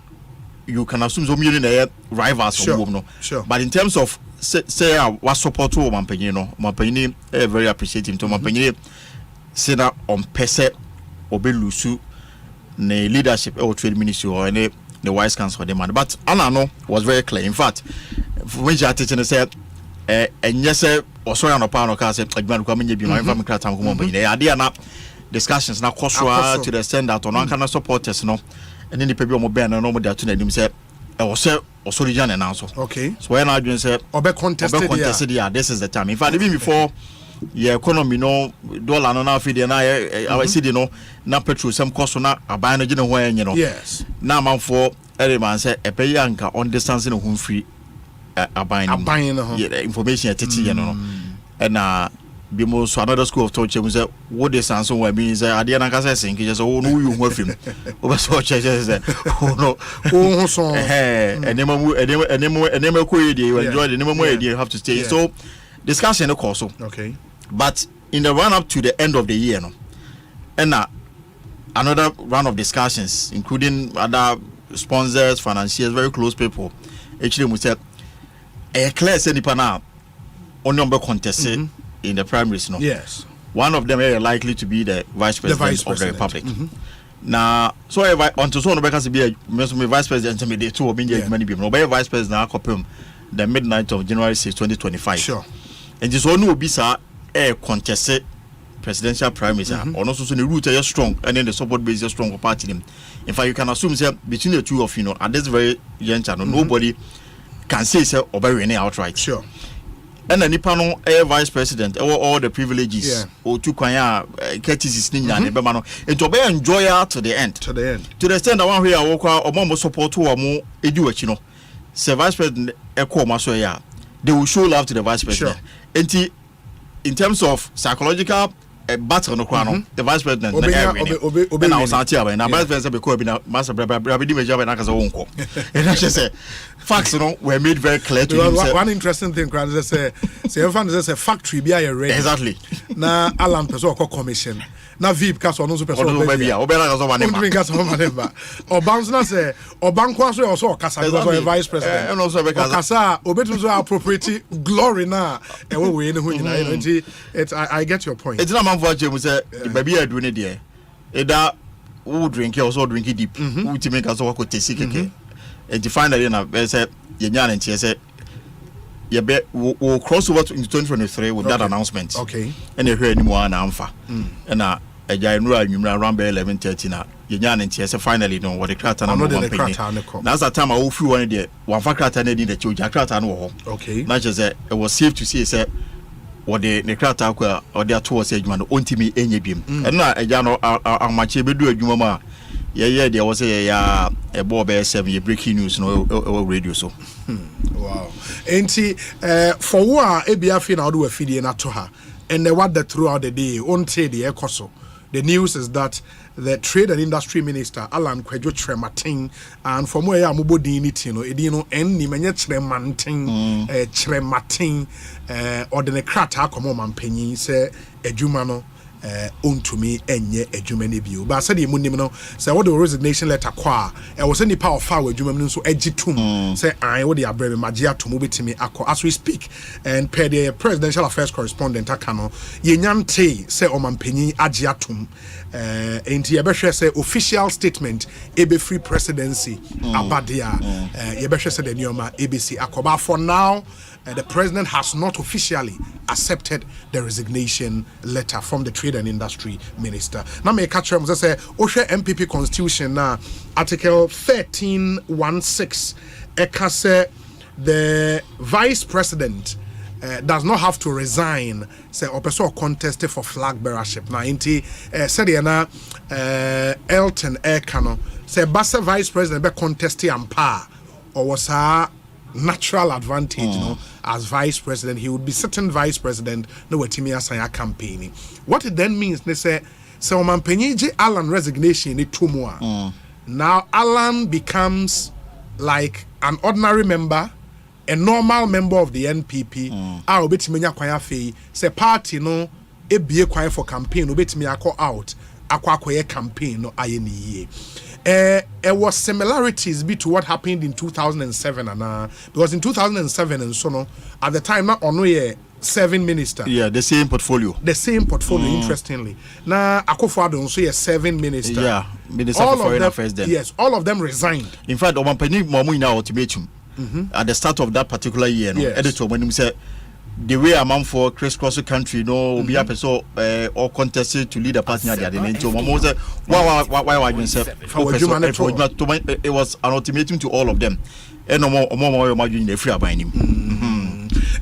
you can assume so many rivals sure. But in terms of say what support to Mampenny no Mampenny very appreciative to Mampenny say that on pese obelusu ne leadership or trade ministry or any the wise council demand but Anano was very clear in fact when you are teaching said and yes also on a panel cast agreement coming you know from Kratam Mampenny idea na discussions na to the extent that on kind of supporters no and then the people mo ben no mo da to na dim say also region and also okay so when I doing say obe contested this is the time in fact even before your economy no dollar no na feed na our city no na petrol some cost na aban no gina ho enye no yes na man for every man say e pay anka on distance no ho free aban no information tete ye no and be most another school of thought say what this answer will be is I didn't say saying just oh no you want film over so churches oh no oh so and then you enjoy the name you have to stay so discussion of course okay but in the run up to the end of the year no and another round of discussions including other sponsors financiers very close people actually we said a clear senior now on number contest in the primaries no yes one of them are likely to be the vice president of the republic now so until so no because be a vice president me dey to be many people no be vice president akopem the midnight of January 6 2025 sure and this one will be sir contest presidential primaries or also so the root is strong and then the support base is strong for party them in fact you can assume say between the two of you know at this very young channel nobody can say obey any outright sure and any panel vice president all the privileges or two kwanya courtesies ni nyane be ma no it obey enjoy to the end to the extent that one way I walk omo support to omo edu achi no say vice president ekoma so ya they will show love to the vice president in terms of psychological battle no kwano the vice president na was out here na vice president be ko be na master brabidi meja be na kaza wonko and I just say facts no were made very clear to him. One interesting thing crowd say everyone say factory be ready exactly na Alan person ko commission na VIP cast on so person be ya obera kaza one member or bounce na say or banko so also kasa because vice president and also be kasa obetu so appropriate glory na e we ne ho nyina it I get your point. It's not man for James say baby adu ne there either who drink also drink deep who to make us work with keke and finally na say yenya ntie say you will cross over to 2023 with that announcement okay and you hear anymore na amfa and January around 11:30 na yenya ntia say finally no what the krata na mo na that time I will feel one day one fa krata na di the choja krata no ho okay na just say it was safe to say what the krata kwa or there towards adwuma no ontimi enye biem na eja no amache bedu adwuma ma yeah there was a bob 7 breaking news no radio so wow enti for wa ebia fi na do afidie na to ha and what the throughout the day on say the Ekoso. The news is that the Trade and Industry Minister Alan Kyerematen and from where I'm bodinity no edino en ni menye Kyerematen or the krata komo mampanyin say adwuma no untumi enye adwuma ne bio ba say the munim no say what the resignation letter kwa e was any power file adwuma no so agitum say I what the abreme magia to mobetimi akọ as we speak and per the presidential affairs correspondent akano yenyante say omampanyin agiatum enti yebehwe say official statement ebe free presidency abadia yebehwe say the nioma ABC akoba for now. The president has not officially accepted the resignation letter from the Trade and Industry Minister. Now, me catch them say, Oshe MPP Constitution now, Article 13:16, say the Vice President does not have to resign. Say, or contest for flag bearership. Now, inti said Elton Ekano say, Bassa Vice President be contesting ampa or was natural advantage, you know, as vice president. He would be certain vice president, no wetimi asaya campaigning. What it then means, they say, so Mampenyeji Alan resignation in Tumwa. Now Alan becomes like an ordinary member, a normal member of the NPP. Ah, obetimenya kwaya fei, say party no ebie kwaya for campaign, obetimi akọ out, akwa kwaya campaign no ayeniye. There was similarities to what happened in 2007 because in 2007 and so on at the time not only 7 minister. Yeah, the same portfolio. Interestingly. Now Akufo-Addo also 7 minister. Yeah, Minister for Foreign Affairs then. Yes, all of them resigned. In fact, Omampeni Momu in our ultimatum at the start of that particular year, no, editor when he said the way a man for crisscross country no be a person or contested to lead a party at the end. Why you say it was an ultimatum to all of them. And no more imagine the free about him.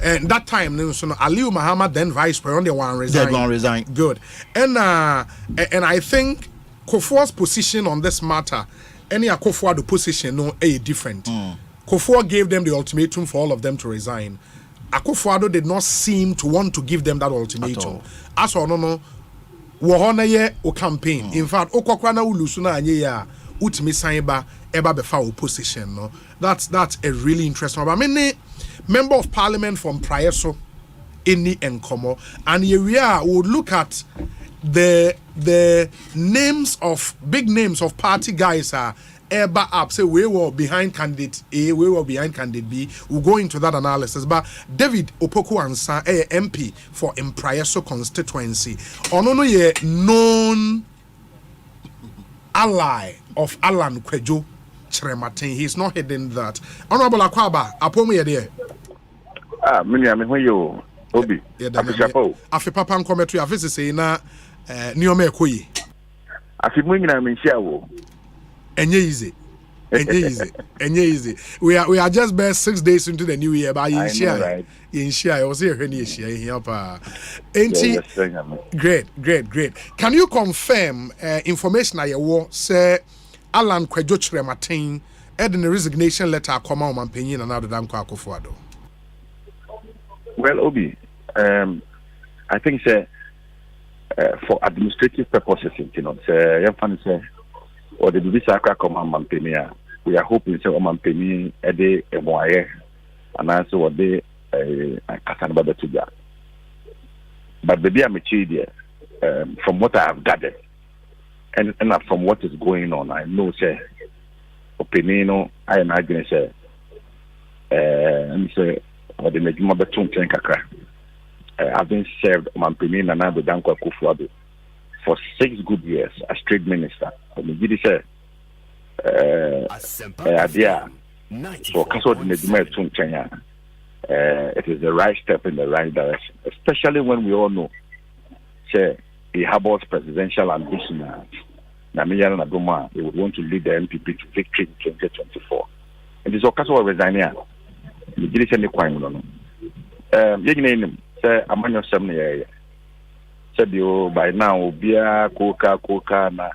And that time, so Aliu Muhammad, then vice president, one resigned. Good. And I think Kofo's position on this matter, any Akufo-Addo position, no, different. Kofo gave them the ultimatum for all of them to resign. Akufo-Addo did not seem to want to give them that ultimatum. As or no, wohona ye o campaign. In fact, okokwa na ulusu na anye ya utimi saiba eba befa opposition. No, that's a really interesting. But many member of parliament from Prayeso, Inni and Komo, and here we would look at the names of big names of party guys are. Eba up say we were behind candidate A, we were behind candidate B. We'll go into that analysis. But David Opoku-Ansah, MP for Prayeso constituency, onono ye known ally of Alan Kyerematen. He's not hidden that. Honorable Akwaba, apomu ye there. Me when you Obi. Afi papa nkometu ya visi say na niome ekoyi. Afi mu nyina me nsia wo. Easy. We are just bare 6 days into the new year, but you share. I was here when you share. Great. Can you confirm information I say Alan Kyerematen had the resignation letter come out and penny and other than Akufo-Addo? Well, Obi, I think for administrative purposes, you know, say or the visa come Mampenia. We are hoping so Mampeni a day a moye and also what they Casanaba Tuga. But the dear from what I have gathered and from what is going on, I know say Opinino, I imagine say and say or the Majuma Betum Kakra. Having served Mampeni and another Danko Akufo-Addo for 6 good years as trade minister. Say, idea for Castle in the it is the right step in the right direction, especially when we all know, say, he harbors presidential ambition. He would want to lead the MPP to victory in 2024. And this occasion of resigning. The British and the Queen, no. Say Amanyo Semne. Said you by now, Bia, Coca, na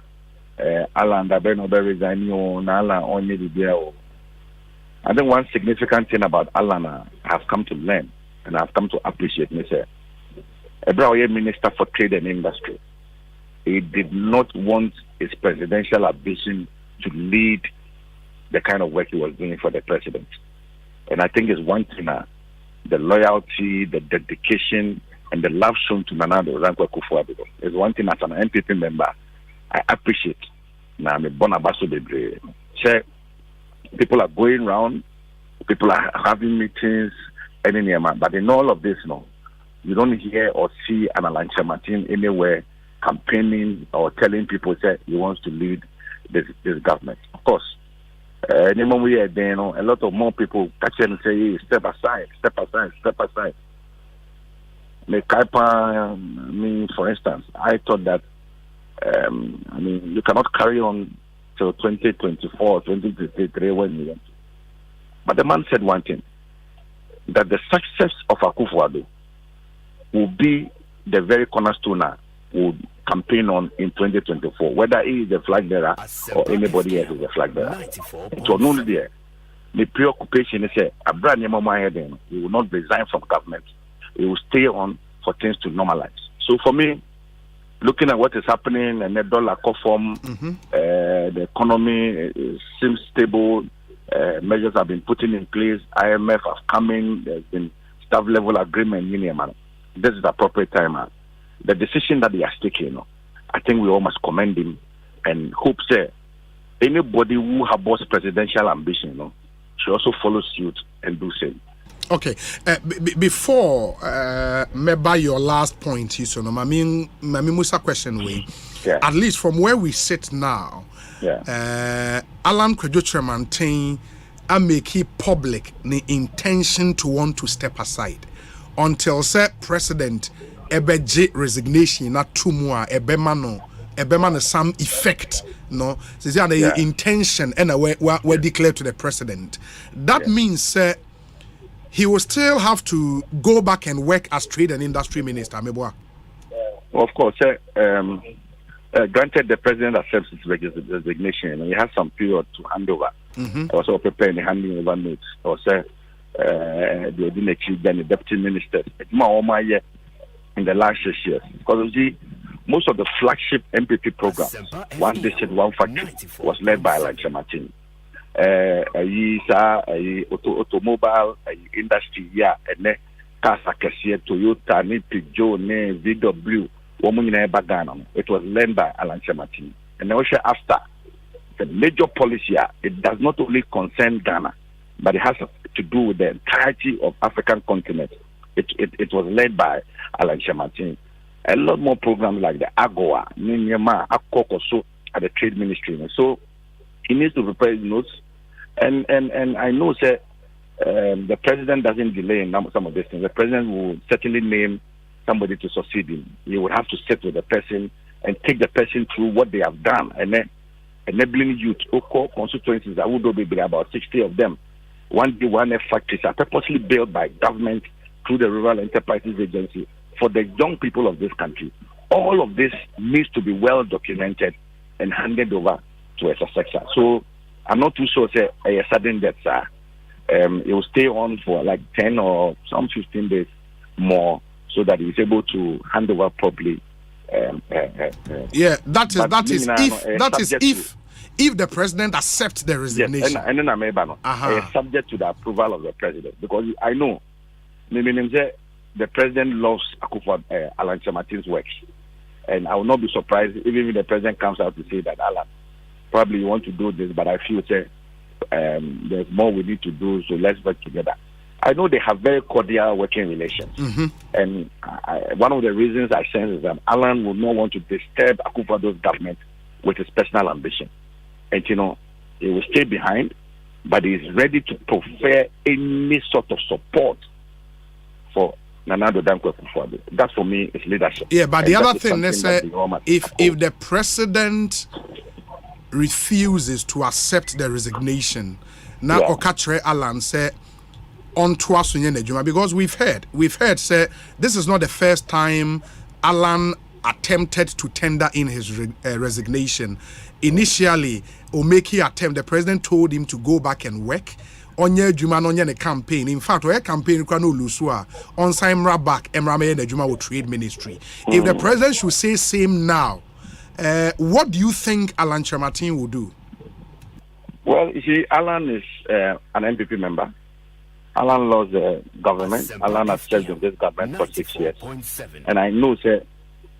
Alan Dabeno resigning, Alan only the Bia. I think one significant thing about Alan I have come to learn and I've come to appreciate. Me say, Ebra Minister for Trade and Industry. He did not want his presidential ambition to lead the kind of work he was doing for the president. And I think it's one thing, the loyalty, the dedication, and the love shown to Nana Dankwa Akufo-Addo is one thing as an MPP member I appreciate. Now I'm a Bonabaso Debre. People are going around, people are having meetings, but in all of this, no, you don't hear or see an Alan Kyerematen anywhere campaigning or telling people that he wants to lead this government. Of course, anymore we are there, a lot of more people catch and say, hey, step aside. For instance, I thought that you cannot carry on till 2024, 2023 when you want to. But the man said one thing, that the success of Akufo-Addo will be the very cornerstone will campaign on in 2024, whether he is the flag bearer or anybody else is the flag bearer. So no there. The preoccupation is a brand new moment. He will not resign from government. He will stay on for things to normalize. So for me, looking at what is happening and the dollar form, the economy seems stable. Measures have been put in place. IMF have come in. There's been staff level agreement. This is the appropriate time. The decision that he has taken, I think we all must commend him and hope that anybody who has presidential ambition, should also follow suit and do same. Okay, before maybe your last point, my Musa question at least from where we sit now, Alan Kyerematen I make it public the intention to want to step aside until said president ebeje resignation na tumwa ebema some effect no so the intention and we declare to the president that means he will still have to go back and work as trade and industry minister. Of course, granted the president accepts his resignation, he has some period to hand over. Also preparing the handing over notes. Also, the deputy ministers. In the last 6 years, because you see, most of the flagship MPP programs, one district, one factory, was led by Alan Kyerematen. Automobile industry, and Casa Cassia, Toyota, Peugeot, VW, it was led by Alan Kyerematen. And also after the major policy, it does not only concern Ghana, but it has to do with the entirety of African continent. It was led by Alan Kyerematen. A lot more programs like the AGOA, Ninyama, Akokoso at the Trade Ministry. So he needs to prepare his notes. And I know that the president doesn't delay in some of these things. The president will certainly name somebody to succeed him. He would have to sit with the person and take the person through what they have done. And then enabling youth, Oko constituencies, I would be about 60 of them. One factories are purposely built by government through the Rural Enterprises Agency for the young people of this country. All of this needs to be well documented and handed over to a successor. So I'm not too sure a sudden death, sir. It will stay on for like 10 or some 15 days more so that he's able to hand over properly. That is if the president accepts the resignation. Yes, and then I'm subject to the approval of the president, because I know the president loves Alan Kyerematen's work, and I will not be surprised even if the president comes out to say that Alan, probably you want to do this, but I feel there's more we need to do, so let's work together. I know they have very cordial working relations, and one of the reasons I sense is that Alan will not want to disturb Akufo-Addo's government with his personal ambition, and he will stay behind, but he is ready to prefer any sort of support for Nana Addo Dankwa Akufo-Addo. That for me is leadership. Yeah, but the other thing is if the president refuses to accept the resignation, now Okachre Alan said on Tuasunye, because we've heard say this is not the first time Alan attempted to tender in his resignation. Initially, Omeki attempt, the president told him to go back and work. Onye Juma onye ne campaign. In fact, where campaign kwa no lusua on Simra back Emrame ne Juma will trade ministry. If the president should say same now, what do you think Alan Kyerematen will do? Well, you see, Alan is an MPP member. Alan loves the government. Alan has served in this government for 6 years, and I know that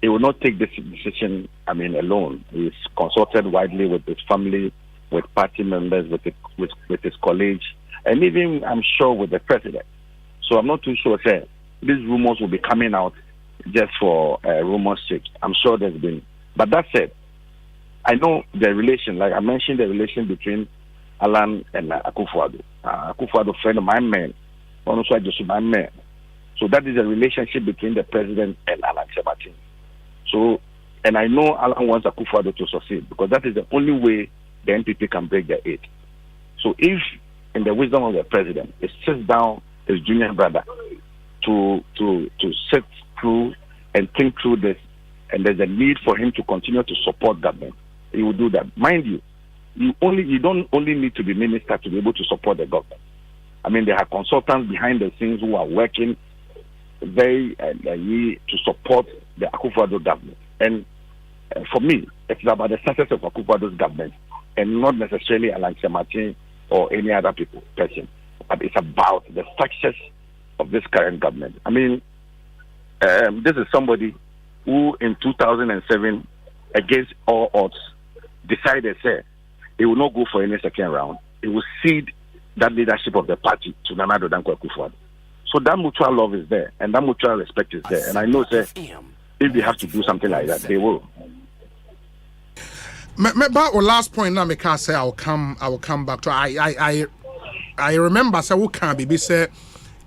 he will not take this decision. Alone. He's consulted widely with his family, with party members, with his colleagues, and even, I'm sure, with the president. So I'm not too sure that these rumors will be coming out just for rumors' sake. I'm sure there's been. But that said, I know the relation, like I mentioned, the relation between Alan and Akufo-Addo. Akufo-Addo, friend of my man, also just my man. So that is a relationship between the president and Alan Kyerematen. So, and I know Alan wants Akufo-Addo to succeed because that is the only way the NPP can break their aid. So if, in the wisdom of the president, he sits down his junior brother to sit through and think through this, and there's a need for him to continue to support government, he will do that. Mind you, you don't only need to be minister to be able to support the government. There are consultants behind the scenes who are working very to support the Akufo-Addo government. And for me, it's about the success of Akufo-Addo's government and not necessarily Alan Kyerematen or any other person. But it's about the success of this current government. This is somebody who in 2007, against all odds, decided he will not go for any second round. He will cede that leadership of the party to Nana Addo Dankwa Akufo-Addo. So that mutual love is there, and that mutual respect is there. And I know if they have to do something like that, they will. But last point now, because say I will come back to. I remember say we can be say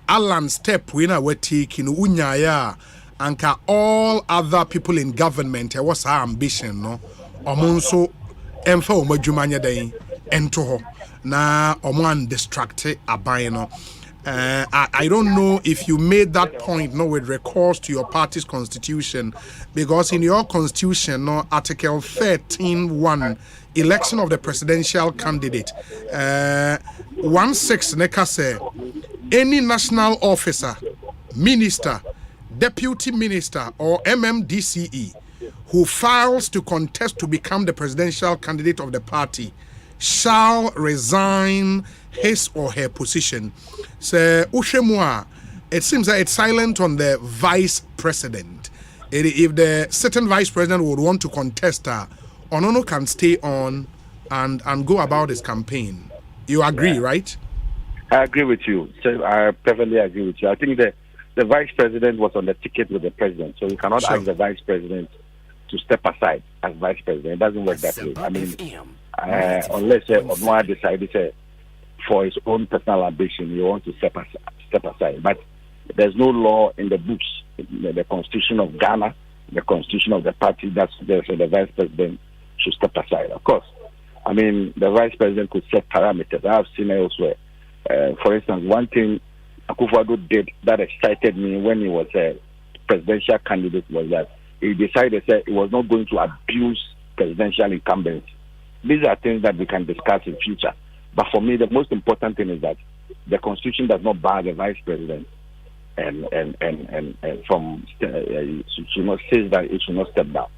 Alan step we na we taking unyaya anka all other people in government. What's our ambition no? Omonso emfa omajumanya den ento ho na oman distracted aban no. I don't know if you made that point with recourse to your party's constitution, because in your constitution, Article 13(1), election of the presidential candidate, 1(6) neka say any national officer, minister, deputy minister, or MMDCE who files to contest to become the presidential candidate of the party shall resign his or her position. So, Ushemwa, it seems that it's silent on the vice president. If the certain vice president would want to contest, Onono can stay on and go about his campaign. You agree, right? I agree with you. So I perfectly agree with you. I think the vice president was on the ticket with the president, so you cannot ask the vice president to step aside as vice president. It doesn't work that way. Unless Onoa decided for his own personal ambition, he wants to step aside. But there's no law in the books, the constitution of Ghana, the constitution of the party, that's there, so the vice president should step aside. Of course, the vice president could set parameters. I have seen it elsewhere. For instance, one thing Akufo-Addo did that excited me when he was a presidential candidate was that he decided that he was not going to abuse presidential incumbency. These are things that we can discuss in future. But for me, the most important thing is that the constitution does not bar the vice president and from should not say that it should not step down.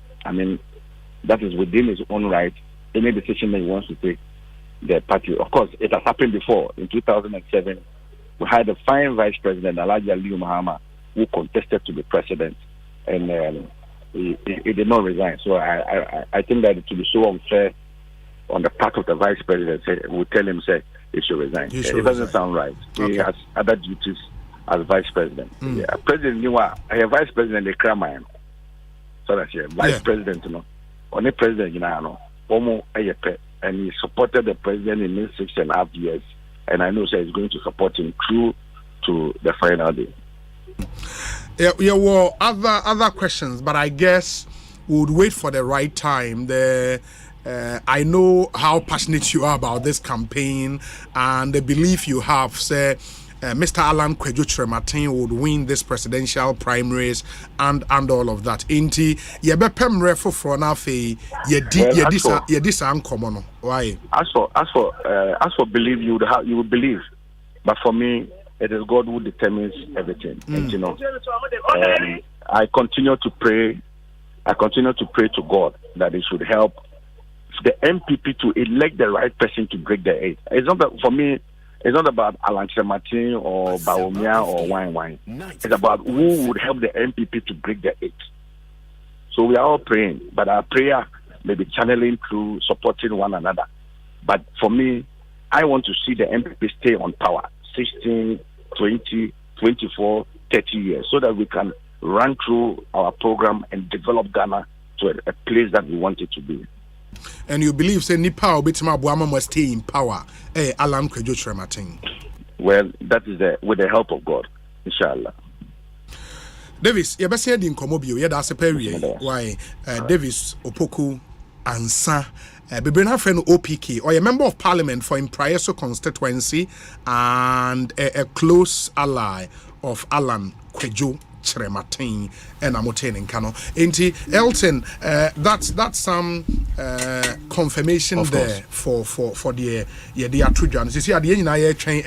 That is within his own right. Any decision that he wants to take, the party. Of course, it has happened before. In 2007, we had a fine vice president, Alhaji Aliyu Mahama, who contested to be president, and he did not resign. So I think that it would be so unfair on the part of the vice president. We tell him he should resign. It doesn't sound right. Okay. He has other duties as vice president. President Niwa, vice president the Kyerematen. So that's vice president, only president, and he supported the president in 6.5 years. And I know he's going to support him through to the final day. Yeah, well, other questions, but I guess we would wait for the right time. I know how passionate you are about this campaign and the belief you have, say, Mr. Alan Kyerematen would win this presidential primaries and all of that. Inti yebepem refo for na fe yedisa uncommon. Why? As for believe, you would believe, but for me, it is God who determines everything. And I continue to pray. I continue to pray to God that He should help the MPP to elect the right person to break the eight. It's not that, for me. It's not about Alan Kyerematen or Baumia or Wine. It's about who would help the MPP to break the eight. So we are all praying, but our prayer may be channeling through supporting one another. But for me, I want to see the MPP stay on power 16, 20, 24, 30 years so that we can run through our program and develop Ghana to a place that we want it to be. And you believe say Nipa Obitima Buama must stay in power, Alan Kyerematen? Well, that is with the help of God, inshallah. Davis, you best heard in Comobio, yeah, that's a period. Why, Davis Opoku Ansa, Bebrena friend OPK, or a member of parliament for Imprieso constituency and a close ally of Alan Kyerematen and Amoten in Kano. Inti Elton, that's some confirmation of there for the Atrujan. You see at the end I train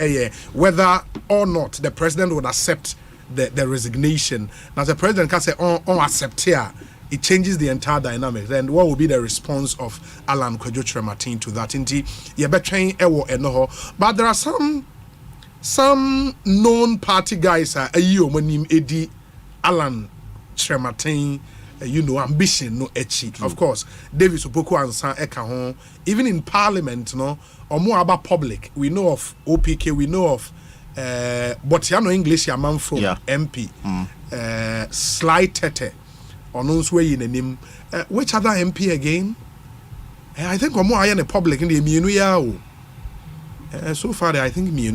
whether or not the president would accept the resignation. Now the president can say on accept here, it changes the entire dynamics. And what will be the response of Alan Kyerematen to that? Inti train but there are some known party guys are Edi Alan Kyerematen, ambition no echi. Of course, Davis Opoku Ansa eka ho. Even in parliament, no, or more about public. We know of OPK, we know of but you know English ya man from MP. Sly Tete. Or no way in the name. Which other MP again? I think or more I in the public in the Minu. So far, I think me,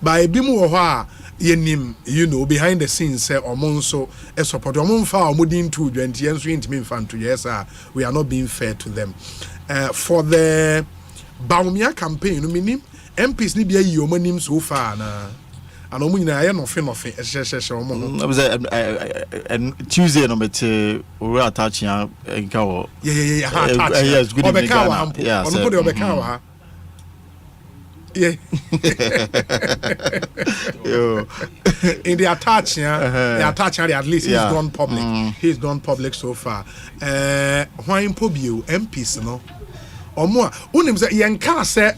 by Bimu yenim, behind the scenes, say or monso, a support or monfa or mudin 20 years into me fan to yes, we are not being fair to them. For the Baumia campaign, meaning MPs need be a yomanim so far. And I am nothing. And Tuesday, number 2, we are touching. Yes, good evening. Yeah, yeah. In the attach, at least he's gone public. He's gone public so far. Why in Pobio, MPs, no? Or more. Unim say, Yanka say,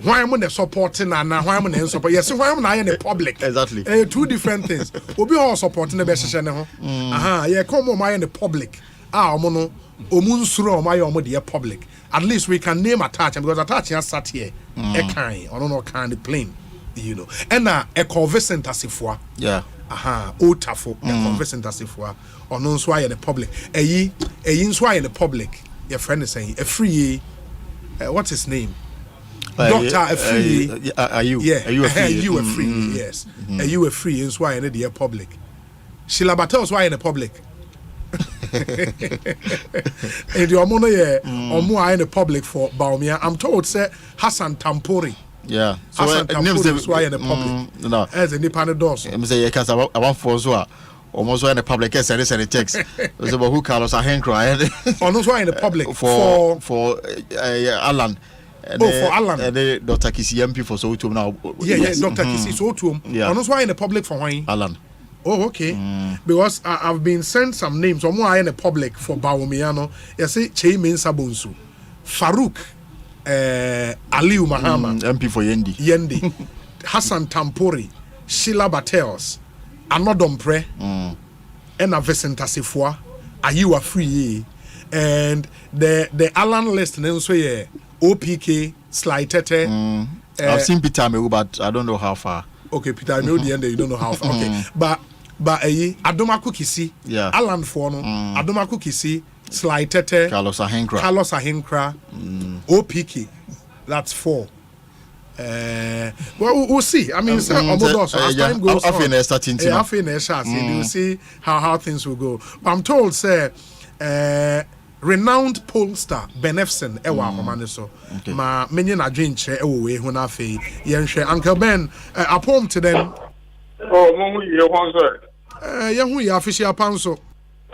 why am I supporting and why am I support? Yes, why am I in the public? Exactly. Two different things. We'll be all supporting the best channel. Yeah, come on, my in the public. Mono, Omunsuro, my omodia public. At least we can name attachment because attachment sat here. A kind, or no kind of plane, And a conversant as if for Otafo, a conversant as if for or non swire in the public. A yin swire in the public. Your friend is saying a free. What's his name? Doctor a free. Are you? Yeah, are you a free? You a free? Yes. Are you a free in swire in the public? Sheila Battles swire in the public. And your money or more in the public for Baumia. I'm told say Hassan Tampori. Yeah. So Hassan Tampori is why in the public. No. As an independent doors. I'm saying because I want for so almost in the public as I send a text. It's about who Carlos Ahenkra. Almost why in the public for Alan. For Alan. And Dr. Kisi MP for Sotum now. Yeah, Dr. Kisi Sotum. Yeah. Almost why in the public for why? Alan. Oh, okay. Because I've been sent some names. Or more in the public for Baumiano. You say Cheimin Bonsu, Farouk, Aliu Mahama, MP for Yendi, Hassan Tampori, Sheila Battles, Anodompre, and a Vicente Sifwa. Are you a free? And the Alan list name so yeah, OPK, Sly Tete. I've seen Peter Meru, but I don't know how far. Okay, Peter, I know the end. You don't know how far. Okay, but Adomaku Kisi, Alan Fono, Adomaku Kisi, Sly Tete, Carlos Ahenkra, OPK. That's 4. Well, we'll see. I mean, as time goes on, we'll see how things will go. But I'm told, sir, renowned pollster Benefson Ewa Homaniso, ma menye na dwenche ewe hu na fe yenhwe Uncle Ben apom to them. Oh, mo ye hon sir. Yehu ya official panso.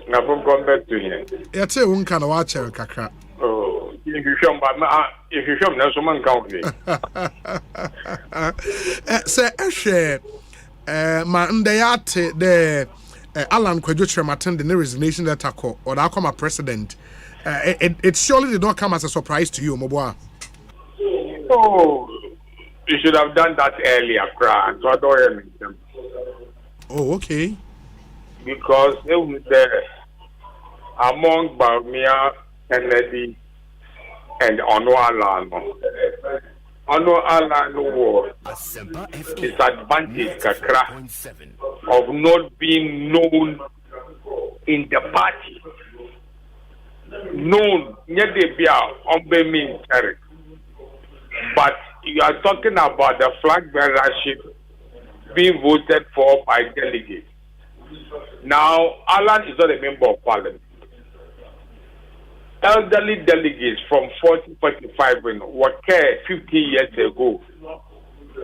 Na from come back to here. Yete won kana wa chere kakra. Oh, if you show na so man count me. Say ehwe ma ndeyate the Alan Kyerematen the resignation letter call or that come a president. It surely did not come as a surprise to you, Moboa. Oh, you should have done that earlier, Kra. So I don't hear them. Oh, okay. Because it was there among Bawumia, Kennedy, and Ono Alano. Ono Alano was disadvantage, Kakra, of not being known in the party. Known, but you are talking about the flag bearership being voted for by delegates. Now, Alan is not a member of parliament. Elderly delegates from 40-45 were care 50 years ago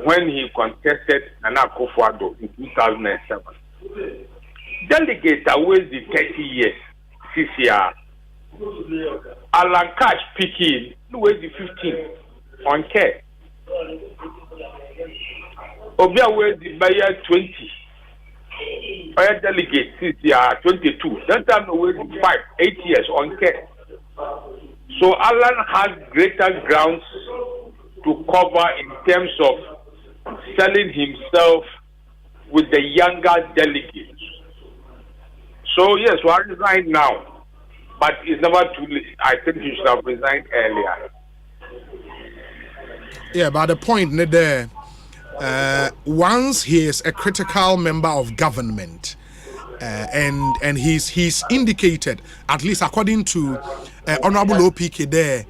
when he contested Nana Akufo-Addo in 2007. Delegates are waiting 30 years, CCR. Alan Cash picking, where's the 15 on care? Obia where's the buyer 20? Fire delegate CCR 22. That time where's the 8 years on care. So Alan has greater grounds to cover in terms of selling himself with the younger delegates. So yes, we are resigned now. But it's never too late. I think he should have resigned earlier. Yeah, but the point there, once he is a critical member of government, and he's indicated, at least according to Honorable OPK there,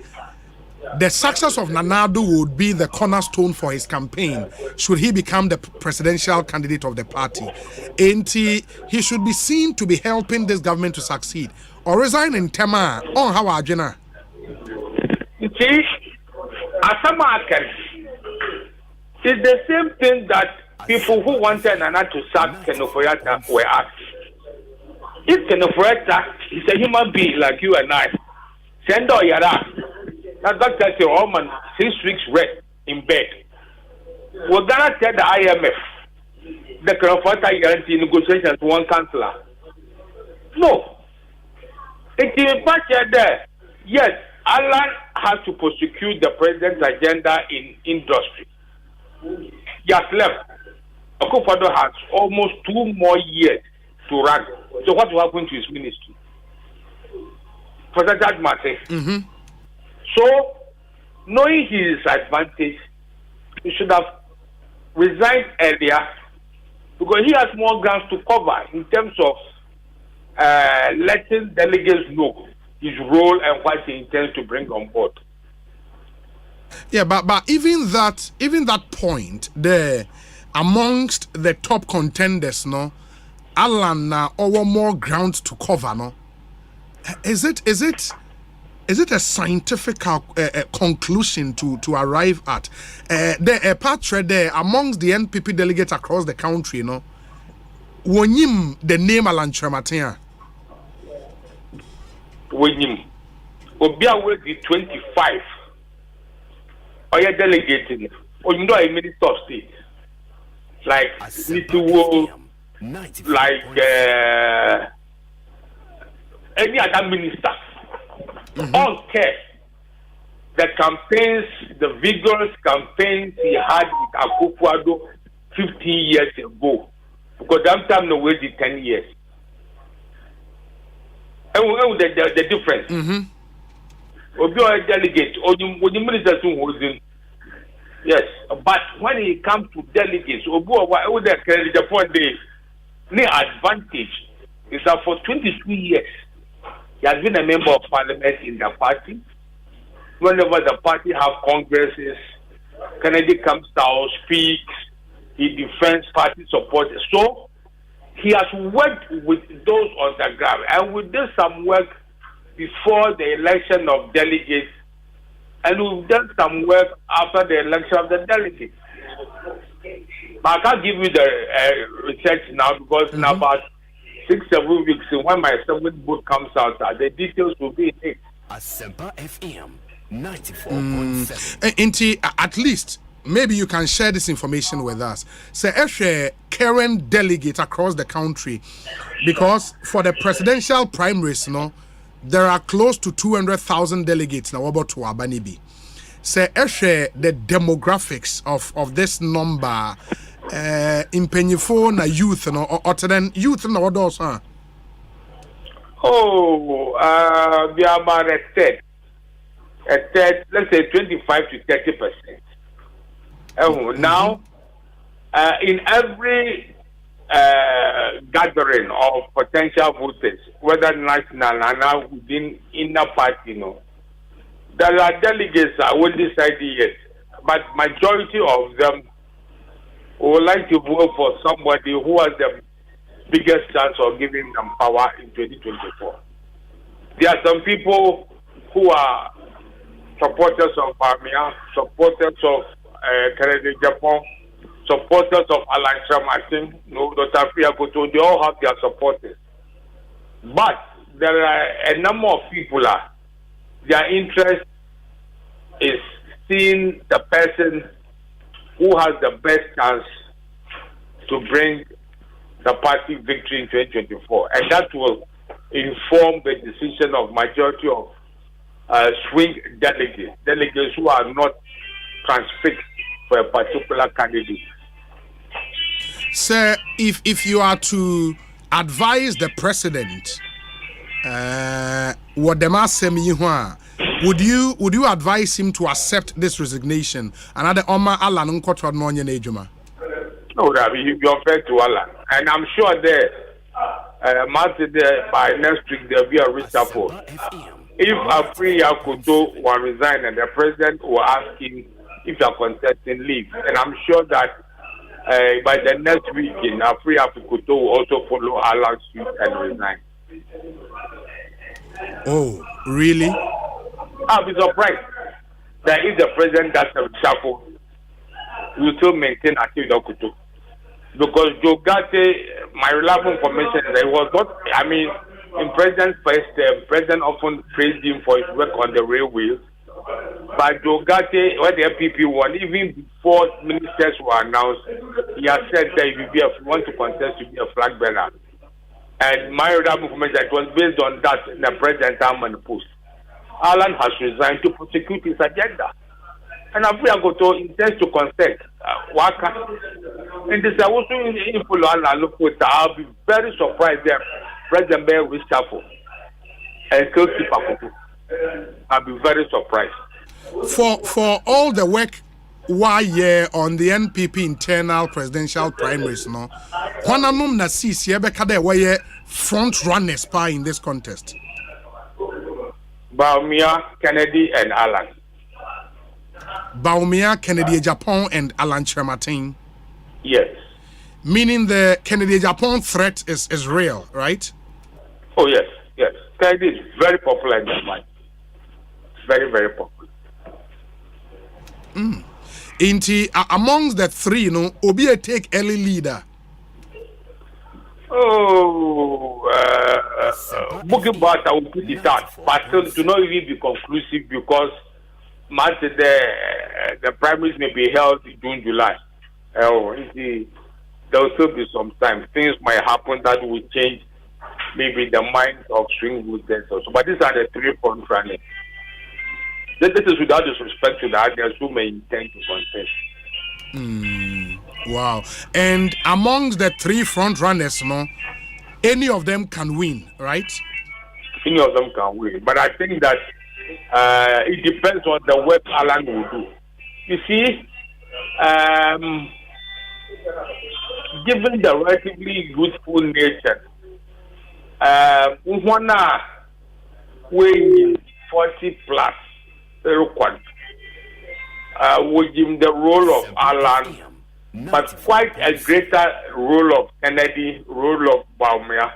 the success of Nanado would be the cornerstone for his campaign should he become the presidential candidate of the party. And he should be seen to be helping this government to succeed. Or resign in Tema on how Arjuna. You see, Asama it's the same thing that people who wanted Nana to sack Kenofoyata were asked. If Kenofoyata is a human being like you and I, send all your ass. That doctor said, oh man, 6 weeks rest in bed. We're gonna tell the IMF the Kenofoyata guarantee negotiations to one councillor. No. It is much there. Yes, Alan has to prosecute the president's agenda in industry. He has left. Akufo-Addo has almost 2 more years to run. So what will happen to his ministry? For that matter. So, knowing his advantage, he should have resigned earlier because he has more grounds to cover in terms of letting delegates know his role and what he intends to bring on board. Yeah, but even that point there, amongst the top contenders, no, Alan over more ground to cover, no. Is it a scientific conclusion to arrive at? The part there amongst the NPP delegates across the country, no. Wonyim the name Alan Kyerematen. Wonyim. Obia will be 25. Or you're delegating. Or you know a minister of state. Like Nitiwo, like any other minister. All care. The campaigns, the vigorous campaigns he had with Akufo-Addo 15 years ago. Because that time no wait 10 years. And the difference. Obi or delegate, or the ministers who was in. Yes, but when it comes to delegates, Obi or the point the advantage is that for 22 years he has been a member of parliament in the party. Whenever the party have congresses, Kennedy comes down, speaks, he defends party support. So he has worked with those on the ground, and we did some work before the election of delegates, and we've done some work after the election of the delegates. But I can't give you the research now because in about 6-7 weeks, when my 7th book comes out, the details will be in it. Asempa FM 94.7. Inti, at least, maybe you can share this information with us. Say, so, current delegate across the country, because for the presidential primaries, there are close to 200,000 delegates now about to Abanibi. Say, the demographics of this number, in Penyifo na youth, or then youth and all those, huh? Oh, they are about a third, let's say 25 to 30%. Oh, now, in every gathering of potential voters, whether national or now within inner party, there are delegates that won't decide yet, but majority of them would like to vote for somebody who has the biggest chance of giving them power in 2024. There are some people who are supporters of Bamia, supporters of Canada, Japan, supporters of Kyerematen, Dr. Fiakoto, they all have their supporters. But there are a number of people, their interest is seeing the person who has the best chance to bring the party victory in 2024. And that will inform the decision of majority of swing delegates who are not transfixed for a particular candidate. Sir, if you are to advise the president, what the master would you advise him to accept this resignation? Another Oma Alan Nkotwa Nonya Nejuma. No, you're fair to Alan, and I'm sure by next week there'll be a reshuffle. If Afriya Kuto will resign and the president will ask him if you're contesting leave, and I'm sure that by the next week, Afriya Kuto will also follow Alan's suit and resign. Oh, really? I'll be surprised that if the president does a reshuffle, we will still maintain Afriya Kuto. Because Joe Gate, my reliable information is that it was not, in President's first term, President often praised him for his work on the railways. But Joe Gate, when the MPP won, even before ministers were announced, he has said that if you want to contest, you be a flag bearer. And my reliable information, it was based on that in the President's and post. Alan has resigned to prosecute his agenda. And Afriya Goto intends to contest. And this also I'll be very surprised that President Bear will shuffle and still keep Akoto. I'll be very surprised. For all the work why on the NPP internal presidential primaries, Kwananum na sisi ebekade waye front runners in this contest. Baumia, Kennedy, and Alan. Baumia, Kennedy, Japan, and Alan Kyerematen. Yes. Meaning the Kennedy Japan threat is real, right? Oh yes. Kennedy is very popular in that mind. Very, very popular. Amongst the three, Obi take early leader. Booking Bata will put it out, but still to not even be conclusive because the primaries may be held in June, July. There will still be some time. Things might happen that will change maybe the minds of swing voters also. But these are the three front runners. This is without disrespect to the others who may intend to contest. Wow. And amongst the three front runners, any of them can win, right? Any of them can win. But I think that it depends on the work Alan will do. You see, given the relatively youthful nature, weighing 40 plus, would give him the role of Alan, but quite a greater role of Kennedy, role of Baumia.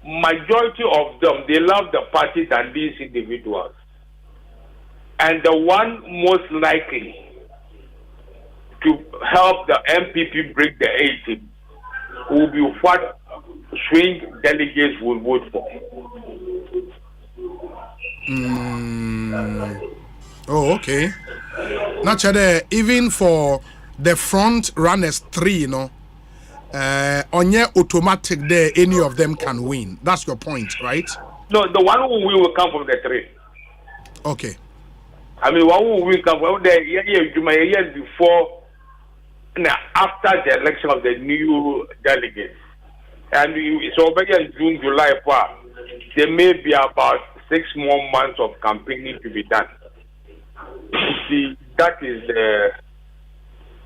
Majority of them, they love the party than these individuals. And the one most likely to help the MPP break the 80 will be what swing delegates will vote for. Oh, okay. Naturally, even for the front runners 3, you know, on your automatic there, any of them can win. That's your point, right? No, the one who will come from the 3. Okay. I mean, one who will come from the years before, after the election of the new delegates. And it's already in June, July, there may be about 6 more months of campaigning to be done. You see, that is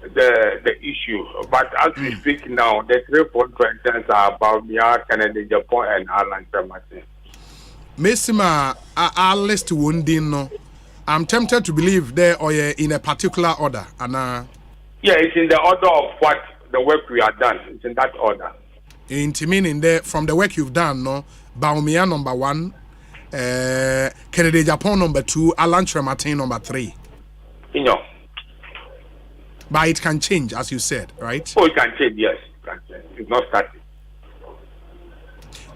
the issue. But as we speak now, the 3 contenders are about Mia, Kennedy, Japan, and Alan Kyerematen. Messima, our list wounding. I'm tempted to believe they are in a particular order. And yeah, it's in the order of what the work we have done. It's in that order. Into meaning there from the work you've done, no, Baumia number 1, Kennedy Japan number 2, Alan Kyerematen number 3. You know. But it can change, as you said, right? Oh, it can change, yes. It can change. It's not static.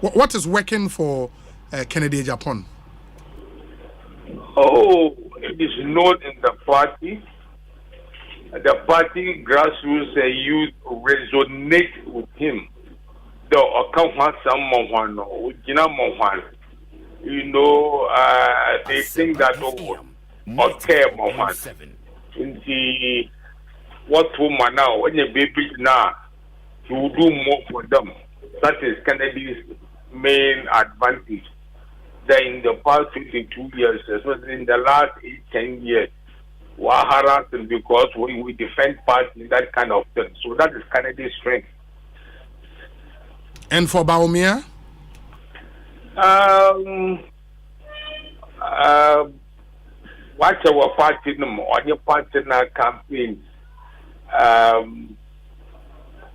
What is working for Kennedy Japan? Oh, it is known in the party. The party grassroots youth resonate with him. The account someone, you know, they think that okay, Mohan. In the what woman now, when a baby now, he will do more for them. That is Kennedy's main advantage. That in the past 52 years, especially in the last 8-10 years, we are harassed because we defend party, that kind of thing. So that is Kennedy's strength. And for Baumia? Watch our party on your partner campaign.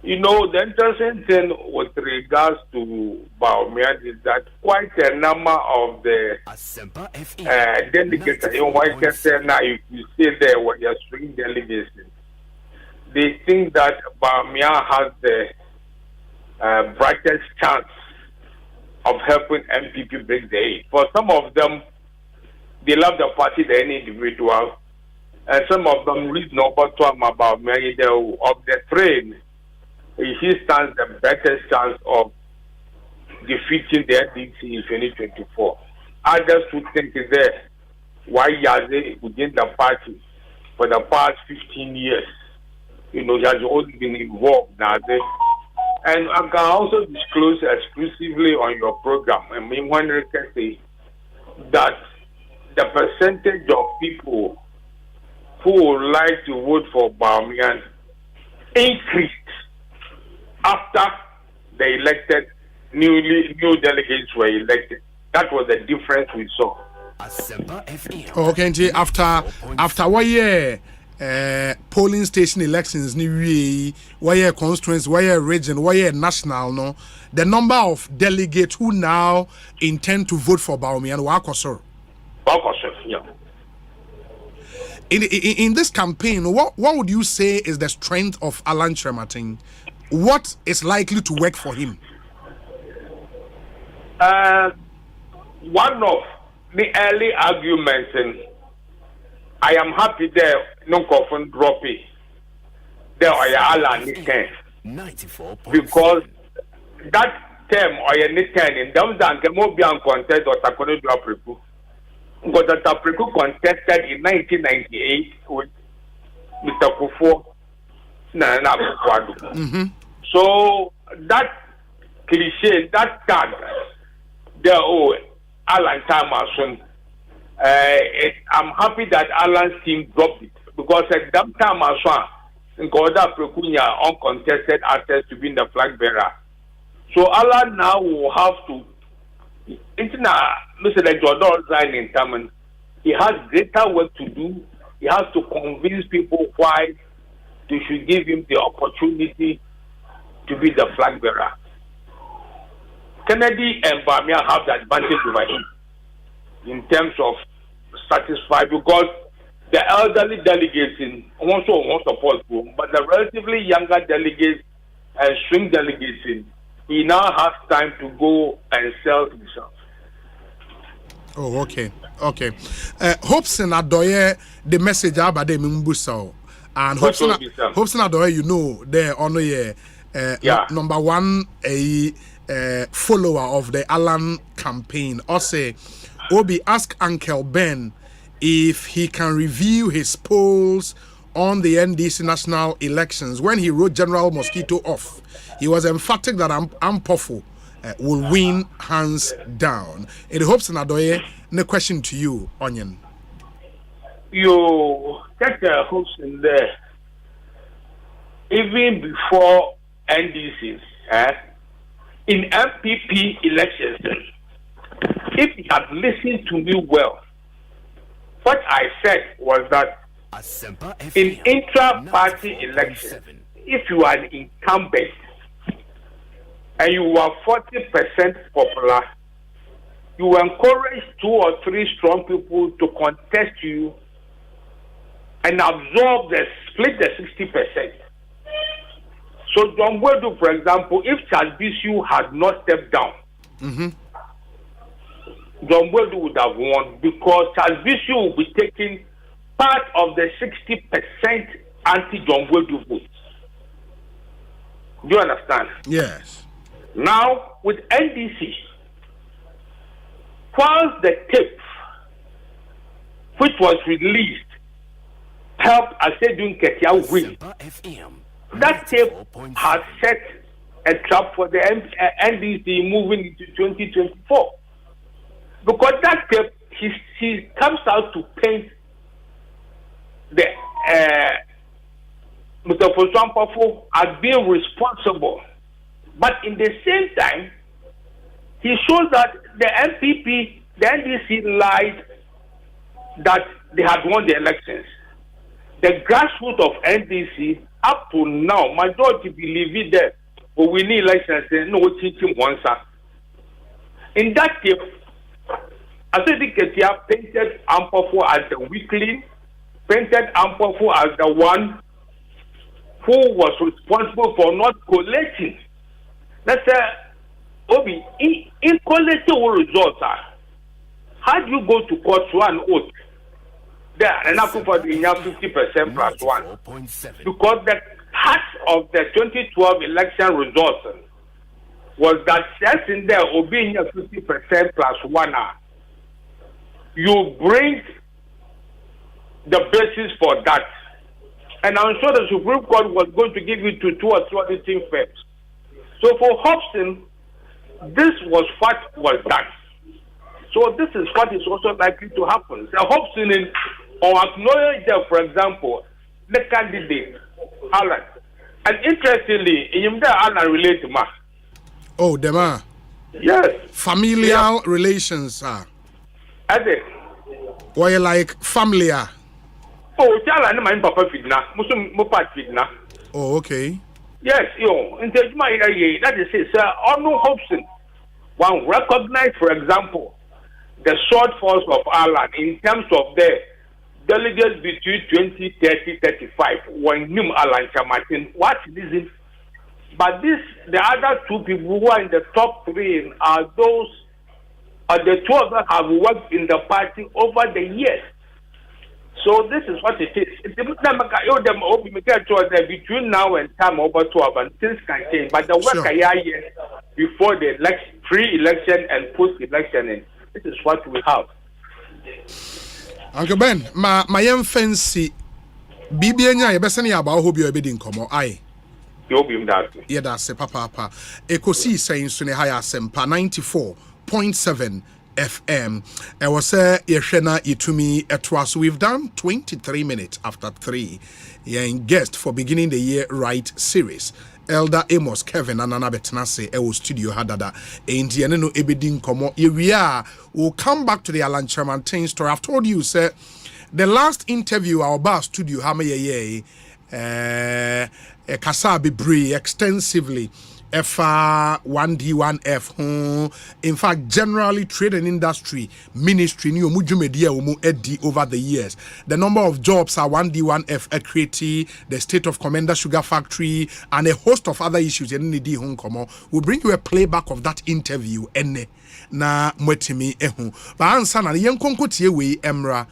You know, the interesting thing with regards to Baumia is that quite a number of the delegates in White now, if you stay there when you're swing delegates, they think that Baumia has the brightest chance of helping MPP break the 8. For some of them, they love the party than any individual, and some of them read no about many of the train. He stands the better chance of defeating the NDC in 2024. Others who think there, why are they within the party for the past 15 years? You know, he has always been involved now. And I can also disclose exclusively on your program, I mean, when I can say that the percentage of people who would like to vote for Baumia increased after the new delegates were elected. That was the difference we saw. Okay, after 1 year, polling station elections, one year constituency, 1 year region, 1 year national, no, the number of delegates who now intend to vote for Baumia and Wakosor. Yeah. In this campaign, what would you say is the strength of Alan Kyerematen? What is likely to work for him? One of the early arguments, and I am happy there, no coffin dropping. There are Alan Niken. Because that term or any term in terms of Mobian contest or Takono Duapreku. Because the Tapreku contested in 1998 with Mr. Kufo Nana Kwadu. So that cliche, that tag, the Alan Kyerematen, I'm happy that Alan's team dropped it because at that time as well, Ngoda Prekunya uncontested access to being the flag bearer. So Alan now will have to. It's not Mr. Jordan signing Taman. He has greater work to do he has to convince people why they should give him the opportunity to be the flag bearer. Kennedy and Bamia have the advantage over him in terms of satisfied, because the elderly delegates in also won't support him, but the relatively younger delegates and swing delegates in, he now has time to go and sell himself. Oh, okay. Hopes and Adoye, the message about them in Busau. And Hopes and Adoye, you know, they're on number one, a follower of the Alan campaign. Osei, Obi, ask Uncle Ben if he can review his polls on the NDC national elections. When he wrote General Mosquito off, he was emphatic that Ampofo will win hands down. In the Hopes and Adoye, no question to you, Onion. You take the hopes in there. Even before NDCs, in MPP elections, if you had listened to me well, what I said was that in intra-party elections, if you are an incumbent and you are 40% popular, you encourage 2 or 3 strong people to contest you and absorb split the 60%. So John Wedu, for example, if Charles Bisu had not stepped down, John Wedu would have won, because Charles Bisu will be taking part of the 60% anti-John Wedu votes. Do you understand? Yes. Now, with NDC, whilst the tape which was released helped Asedun Ketia win, that tape has set a trap for the NDC moving into 2024. Because that tape, he comes out to paint the Mr. Fosuampafo as being responsible. But in the same time, he shows that the NPP, the NDC lied that they had won the elections. The grassroots of NDC, up to now, majority believe it that we need elections, no teaching once. In that case, Asedi Ketia painted Ampofo as the weakling, painted Ampofo as the one who was responsible for not collating. That's Obi, in collecting results, how do you go to court to an oath? There, and I put for the 50% plus 1. Because the heart of the 2012 election results was that just in there, obeying 50% plus 1. You bring the basis for that. And I'm sure the Supreme Court was going to give it to 2 or 3 auditing firms. So for Hobson, this was what was done. So this is what is also likely to happen. So Hobson or acknowledge that, for example, the candidate, Alan. And interestingly, in that Alan relates to Ma. Oh, Dema. Yes. Familial relations, sir. Were you like familiar? Oh, Alan, my papa fidna. Musum mopat fidna. Oh, okay. Yes, in that is it, sir. Arnold Hobson, one recognize, for example, the shortfalls of Alan in terms of the delegates between 2030 35 when Nim Alan Chamatin. What is it? But the other 2 people who are in the top 3 are those, the 2 of them have worked in the party over the years. So this is what it is. Between now and time over 12 and things can change. But the work before the pre-election and post-election, this is what we have. Uncle Ben, my young fancy, Bibianya, you best about who be a bidding come I. Yeah, that's a papa. Ekosiisen On Asempa 94.7 FM. I was Yeshena Itumi Etwas. We've done 23 minutes after 3. Yeah, in guest for beginning the year right series. Elder Amos Kevin and Anabetanase studio hadada Indiana Ebedin Komo. Here we are. We'll come back to the Alan Kyerematen story. I've told you, sir, the last interview our bar studio kasa bebree extensively FR1D1F in fact generally trade and industry ministry ni omudwumedia omu edi over the years. The number of jobs are 1D1F created, the state of Commander Sugar Factory and a host of other issues. We'll bring you a playback of that interview na mwetimi ba ansa na yenkonkotie we emra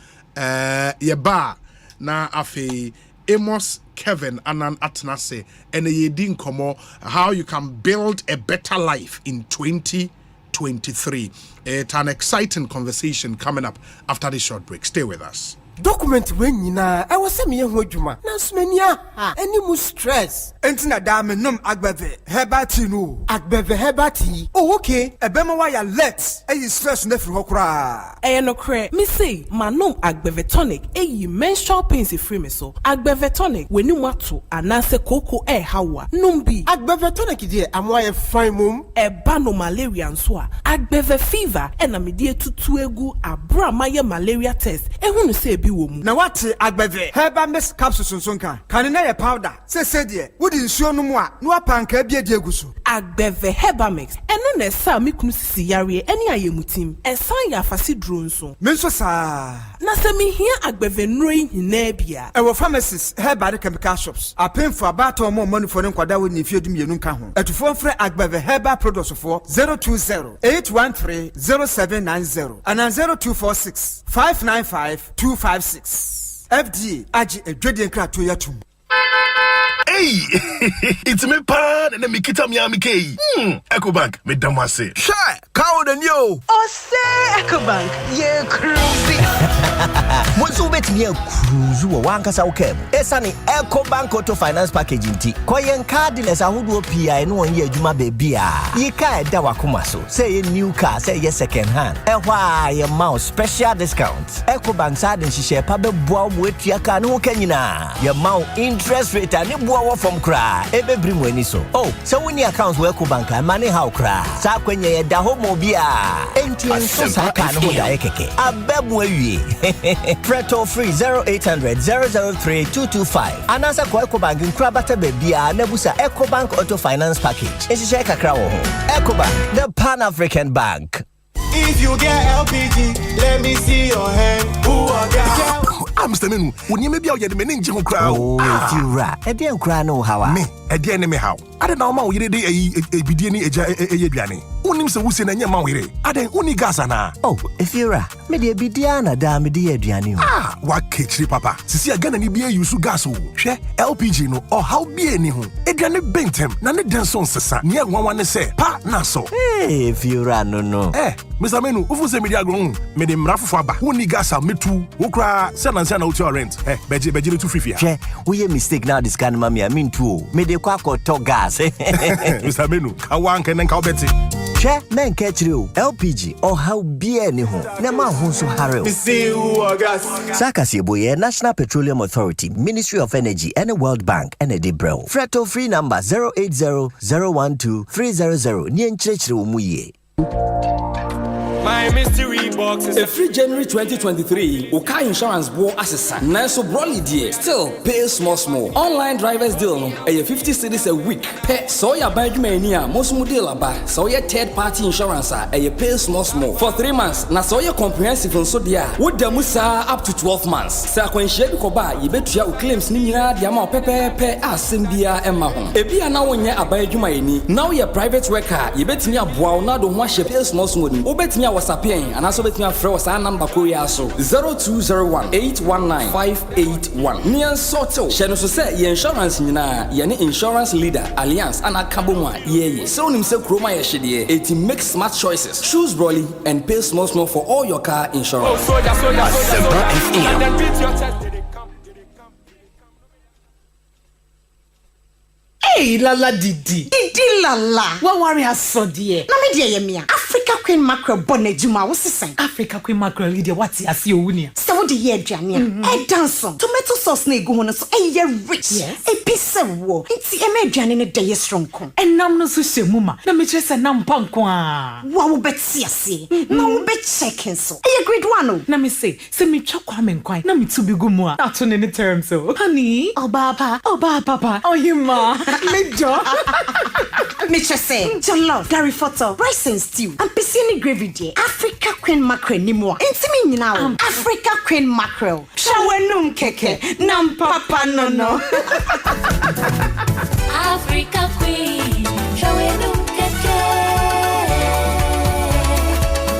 yeba na afi Amos Kevin Anan Atnase and Yedin Komo how you can build a better life in 2023. It's an exciting conversation coming up after this short break. Stay with us. Document when na I was me ho dwuma na smania any mu stress entina da me nom agbeve hebati no agbeve hebati oh okay ebema wa ya let stress na firi hokra no kre me say manom agbeve tonic menstrual pains free me so agbeve tonic weni mu ato anase koko hawa nom bi agbeve tonic die amwa ye fine mum eba no malaria nso a agbeve fever na me die tutu egu abra maye malaria test ehunu say na wate agbeve herbal mix capsules nsonka kan na ye powder se de wodi nsuo no mu a no apanka bia de aguso agbeve herbal mix eno na sa me kunu sisi yare eni ayemutim ensan ya afasi duro nso me nso sa na se me hia agbeve nroi hina bia ewo pharmacies herbal chemical shops apemfo abato mo manufo ne nkwada wo ni fiedum yenu nka ho etufo mfre agbeve herbal products for 020-813-0790 and 0246-595-256 FDA agi edwede nkrato yatum. Hey, it's me pan and me kita mi amike. Ecobank me damase. Shy, cow the new. Osei Ecobank, ye cruisy. Bonsu bet me cruise wo wankasa ukem. Esani Ecobank Auto Finance Package nti. Koyen cardless ahodo PI no won ye adwuma bebia. Ye ka eda wakoma so. Say ye new car, say ye second hand. Ehwa ye mouse special discounts. Ecobank sa den hihye pa beboa mo atua ka no kanyina. Ye mouse interest rate ani boa from cry. Ebe brim weni so. Oh, so when your accounts work bank money how cry. Sa kwenye ye da homo bia. Enti so sa ka no da ekeke. Abebu awie. Preto free 0800-003-225. Anasa kwa Ecobank nkra bata bebia na busa Ecobank Auto Finance Package. Enshishe kakra wo ho. Ecobank, the Pan-African Bank. If you get LPG, let me see your hand. Who are that? I'm standing. When you maybe I'll get the meaning to crowd. Oh, if you ra, I didn't cry no how. Me, I didn't me how. I don't know how you did a bidiani a biani. Unim se wusin and yamawire. I didn't uni gasana. Oh, if you ra, maybe a bidiana damn dear Diani. Ah, what kitchen papa? See again and be a use gaso. Share LPG no or how be any home. Ediane Bentham, none danson sasa. Near one say, pa naso. Hey, if you ra no. Eh, Mr. Menu, who was a media grown, made him Rafaba, who niggas me too, who cry, send and send out your rent. Eh, Beji to free. Che, we a mistake now this kind of mammy, I mean too. Made a quack or talk gas. Mr. Menu, Kawan can and cow Betty. Che, men catch you, LPG, or how be any home. Nema Hunsu Harrow. Sakasi Boye, National Petroleum Authority, Ministry of Energy, and the World Bank, and a Debro. Freto free number 080-012-300, Nien Churchill Muye. My mystery box is free January 2023. Uka insurance bo asesa. Nanso broly die. Still pay small. Online drivers deal no. 50 cedis a week. Pay so ya banjuma eni a most mu deal aba. So ya third party insurance a pay small for 3 months. Na so ya comprehensive nso dia. Wo da musa up to 12 months. Sa kwenhye bi koba ye betua u claims ni nyina dia ma pepepe asem bia ema ho. Ebi ana wonye abanjuma eni. Now your private worker ye betimi aboa na do ho ahye pay small ni. Wo betimi WhatsApp and also between our sa number Korea so 0201-819-581. Nian Soto. Shano so say ye insurance nyina ye ne insurance leader alliance and akabomwa ye. So nim se kroma ye hye it makes smart choices. Choose Broly and pay small for all your car insurance. Oh, soldier. And then beat your chest. Hey, lala didi lala. What worry has so dear? Na me dear Africa Queen Mackerel bonnet juma was the same. Africa Queen Mackerel, idiot, what's your unia? So how the year Jania. E dance tomato sauce na egu ho no so e rich. E pise wo. Nti e me aduane ne dey strong kon. Enam no so hye muma. Na me kyerese nam panko a. Wa wo beti ase. Na wo be checking so. E grade 1 o. Na me say me twa kwa me nkwan. Na me tu bi gu mu a. Ato ne term so. Honey, oba papa. Oh you ma. Me jo. Me kyerese jollof, Gary photo, rice and stew. And pisini gravy dey. Africa Queen mackerel ni mo. Nti me nyina o. Africa Queen mackerel. Shawenum keke. Nam papa no. Africa Queen. Shawenum keke.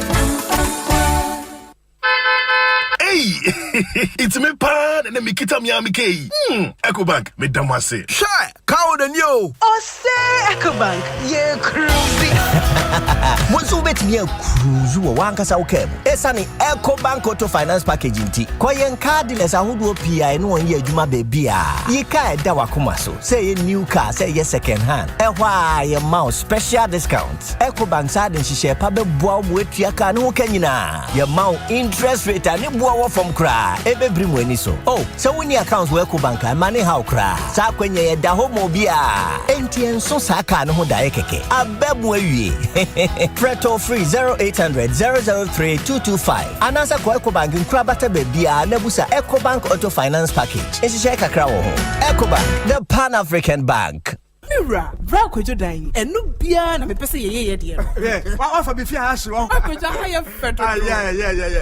Nam papa. Hey, it's me pan and me kita mi amike. Ecobank me damase. Shy, cow the new. Osei Ecobank, ye cruising. Bonsu bet me cruise wo wankasa wo kem. Esane Ecobank Auto Finance Package nti. Koyen cardless ahodo PI no won ye adwuma ba bia. Yi ka da wakoma so. Say ye new car, say ye second hand. Ehwa ye mouse special discount. Ecobank sa den hihye pa be boa mo atua ka no kanyina. Ye mouse interest rate ani boa from kra. Ebe brim wani so. Oh, so when your accounts work Ecobank money how kra. Sa kwenye ye da homo bia. Enti enso sa ka no ho da ekeke. Abemu awie. Preto free 0800 003 225. Anasa kwa Ecobank nkra bata bebia na busa Ecobank Auto Finance Package. Ehihye kakra wo ho. Ecobank, the Pan-African Bank. Mira, bra kwejo dan. Enu bia na me pese ye de. Wa fa be fi ha hye wo. Kwejo ha ye feto. Yeah.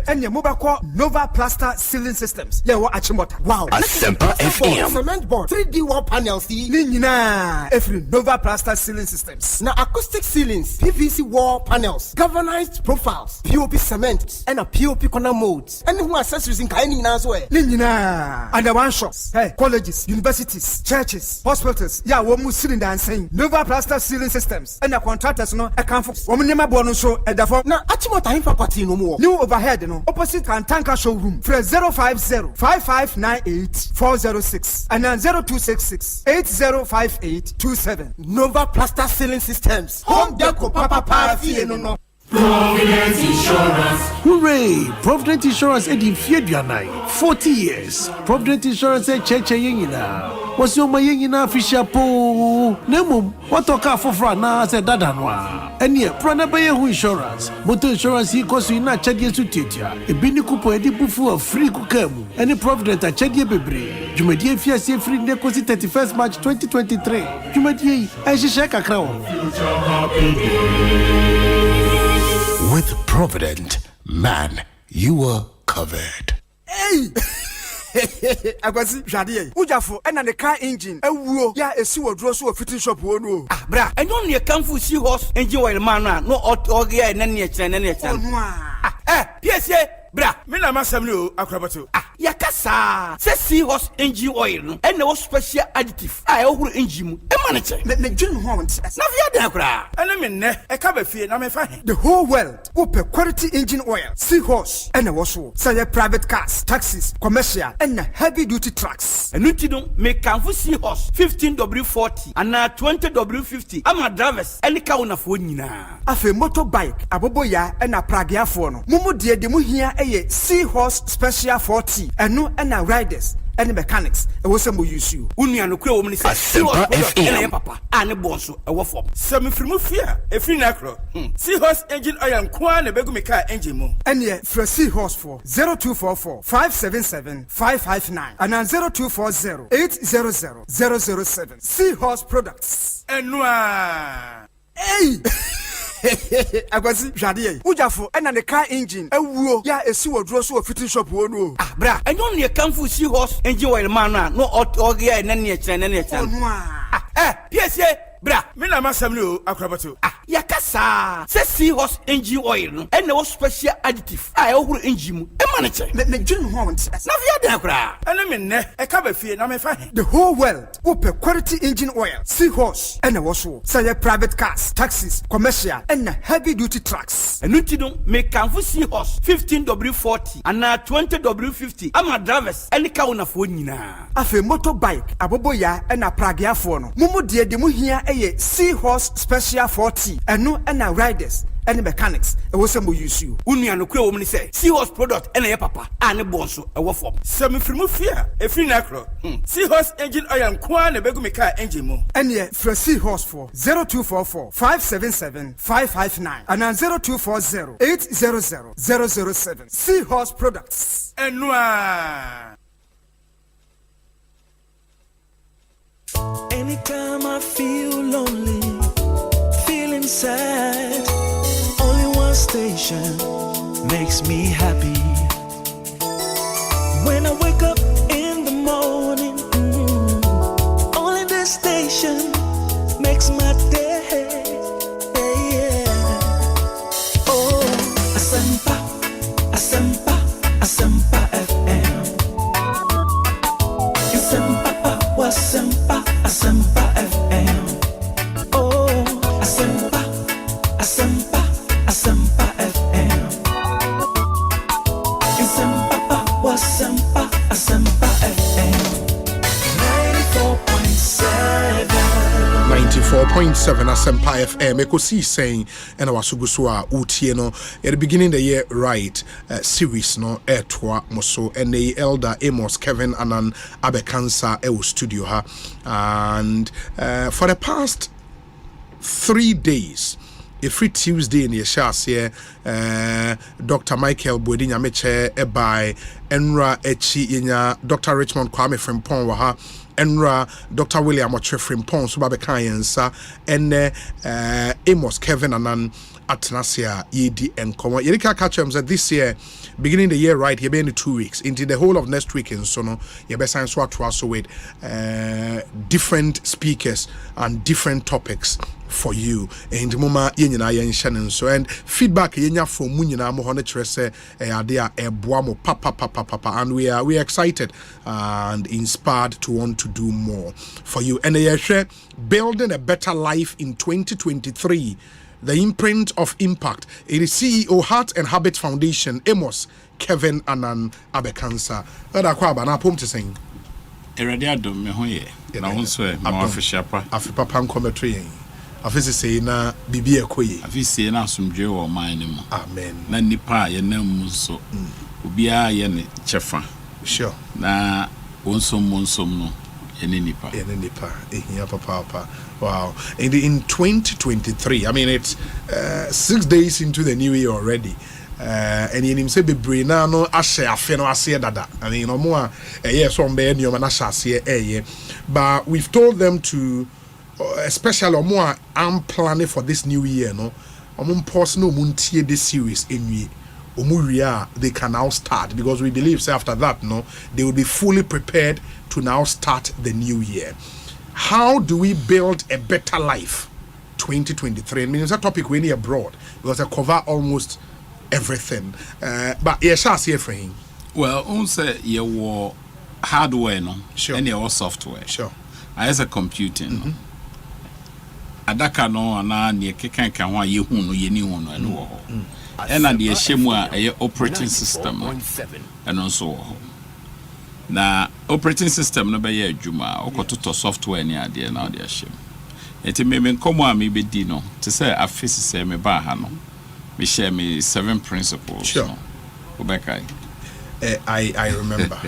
Enye mo ba ko Nova Plaster Ceiling Systems. Ye wo Achimota. Wow. Asempa FM. Cement board, 3D wall panels. Ni nyina every Nova Plaster Ceiling Systems. Na acoustic ceilings, PVC wall panels, galvanized profiles, POP cement, and a POP corner molds. And who accessories in kind nyina so e. Ni nyina under one shop. Hey, colleges, universities, churches, hospitals. Yeah, wo mu dancing Nova Plaster Ceiling Systems and the contractors no account for woman nema bono so e da for na Achimota him kwati no mo new overhead no opposite Kantanka showroom for 050-5598-406 and then 0266-805827 Nova Plaster Ceiling Systems home deco papa fie no Provident Insurance. Hooray! Provident Insurance edi Fiedwanai. 40 years. Provident Insurance cheche yengina. Was your my yengina fisher po. Nemum, what oka for na se dadanwa. And ye, Pranabay Insurance. Motor Insurance he cost you not chadie to teacher. A bini kupo edi bufu of free kukemu. Any Provident a chadie bebre. Jumedie fiase free nekosi 31st March 2023. Jumedie, I shake a crown. Future happy day. With Provident, man, you are covered. Hey! Akwasi hwade ujafo ena ne car engine ewuo ya esi wodro so fitting shop wo no ah bra enyo ne kamfu si horse engine oil man no oge na ne kire PSA bra me na masam ni o akrabato yakasa se seahorse engine oil no and no special additive a ehuru engine mu e ma ne che ne dwun ho wonte na via da kra ene me ne e ka ba fie na me fa the whole world open quality engine oil seahorse and wo so say private cars taxis commercial and heavy duty trucks enu ti no me kanfo seahorse 15W40 and 20W50 ama drivers any ka wona fo nyina afa motorbike aboboya and pragiafo no mumu de mu hia eye seahorse special 40 eno na riders and mechanics e wo se mo use you unua no kura wo mni se ena papa ane bonso e wo fom se me frimu fia e free na kro seahorse engine oil kwa na begu me car engine mu ene fra seahorse for 0244 577 559 and 0240 800 007 seahorse products enua hey Akwasi hwade ujafo ena ne car engine ewuo ya esi wodro so fitting shop wo no ah bra enyo ne kamfu seahorse engine oil man no oge na ne kire PSA bra me na masam ni o akrabato yakasa se seahorse engine oil no and no special additive a ehuru engine mu e ma ne che ne dwun ho wonte na via da kra ene me ne e ka ba fie na me fa the whole world open quality engine oil seahorse and wo so say private cars taxis commercial and heavy duty trucks enu ti no me kanfo seahorse 15W40 and 20W50 ama drivers any ka wona fo nyina afa motorbike aboboya and pragiafo no mumu de mu hia eye seahorse special 40 eno and riders any mechanics e wo say mo use you unua no kura wo mni say seahorse product ena ye papa ane bonso e wo form se me frimu fia e free na kro seahorse engine oil nkoa na begu me car engine mu ene fra seahorse for 0244 577 559 and 0240 800 007 seahorse products enua. Anytime I feel lonely, feeling sad, only one station makes me happy. When I wake up in the morning, only this station makes my day. Oh, Asempa, Asempa, Asempa FM. Asempa, Asempa, Asempa FM. Oh, Asempa, Asempa, Asempa FM. Asempa, Asempa, Asempa FM. 94.7 Asempa FM. Ekosiisen On Asempa utie no at the beginning of the year right series no etwa moso and the elder Amos Kevin Anan Abekansa studio ha and for the past 3 days every Tuesday in the Shas here Dr. Michael Bodinya Meche by Enra Echi inya Dr. Richmond Kwame Frimpong wa Enra Dr. William Frimpong so babekansa and Amos Kevin Anan Atnasia Yedi and Koma Yerika Kachem said this year beginning the year right here been 2 weeks into the whole of next week in Sono you best science what to also with different speakers and different topics for you and mama yenyina yen shannon so and feedback yenya from munyina mo hono kyerese ade a eboa mo papa and we are excited and inspired to want to do more for you and share building a better life in 2023 the imprint of impact it is CEO Heart and Habit Foundation Amos Kevin Anan Abekansa ada kwa ba na pom te sen erade adom me ho ye na ho so e ma afihapa afipapa nkometwe yen afisi say na bibia koyi afisi na asomdwe wo man ne mu amen na nipa ye na mu so obia ye ne chefa sure na onsom no ye ne nipa ehia papa wow in 2023 I mean it's 6 days into the new year already and in him say bebre na no ahye afe no ase dada I mean no more yes on be nyoma na hye but we've told them to especially more I'm planning for this new year no pause no muntie this series enwie they can now start because we believe say after that no they will be fully prepared to now start the new year. How do we build a better life 2023? I mean it's a topic we need abroad because I cover almost everything but yes I see for him well on say your hardware no sure and your software sure as a computing adaka no ana ne kekan kan ho aye hu no ye ni hu no eno wo ho ena de ehemu a eye operating system eno so wo ho na operating system no be ye adwuma okototo software ni ade na ode ahiem enti me nkomo a me bedi no te say afisi say me ba ha no me share me 7 principles sure no obekai I remember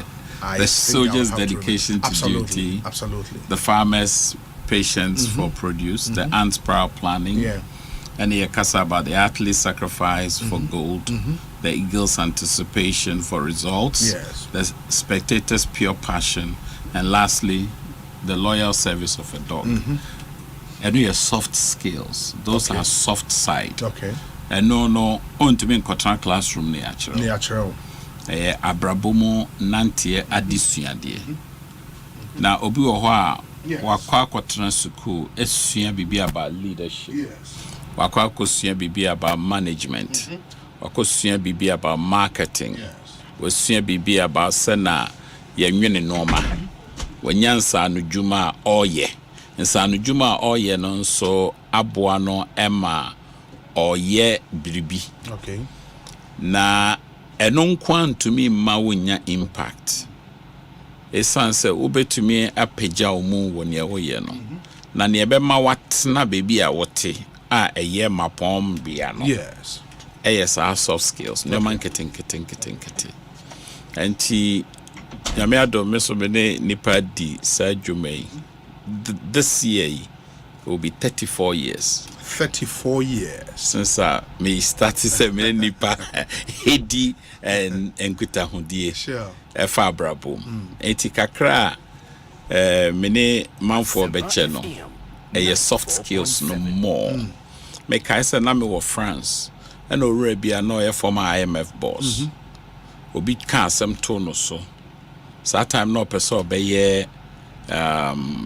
the soldiers dedication to duty absolutely the farmers patience for produce the ants proud planning and the kasa about the athlete's sacrifice for gold the eagle's anticipation for results the spectator's pure passion and lastly the loyal service of a dog and your soft skills those are soft side and no on to be in contract classroom natural abrabomo nantie adisuade na obi wo ho a wakwa kwatran school esua bibi about leadership wakwa kosua bibi about management wakosua bibi about marketing wasua bibi about sena yenwene noma wanyansa anudwuma oye nsa anudwuma oye no nso aboa no ema oye biribi na eno kwantumi ma wonya impact esanse obetumi apagya omu woni ewoye no na ne ebe ma watna bebi a wote a year mapom biano. Yes. Yes, our soft skills. No man kitten. And he Yamiado Mesomene Nipa di Sajumei. This year will be 34 years. 34 years since me started saying Nipa Hedi and Kuta Hundie. Sure. Efa brabo. Enti kakra mene manfo becheno. A soft skills no more. Me kaisa na me wo France. And already no a former IMF boss. Obi ka asem to no so. So time no person be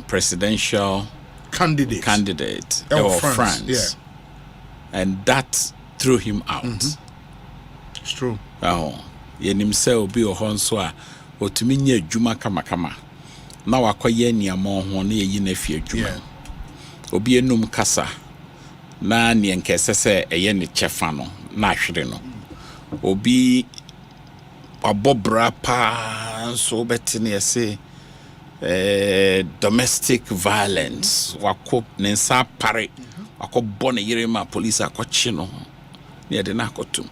presidential candidate of France. Yeah. And that threw him out. It's true. Oh, yenim se obi ohonso a otumi nya adwuma kama. Na wakoye niamo ho na yeyi na fie adwuma. Obi enum kasa. Na ne nkese se eye ne chefa no na ahwere no. Obi abobra pa so betine ese domestic violence wako nensa pare wako bone yirema police akochi no ne de na akotum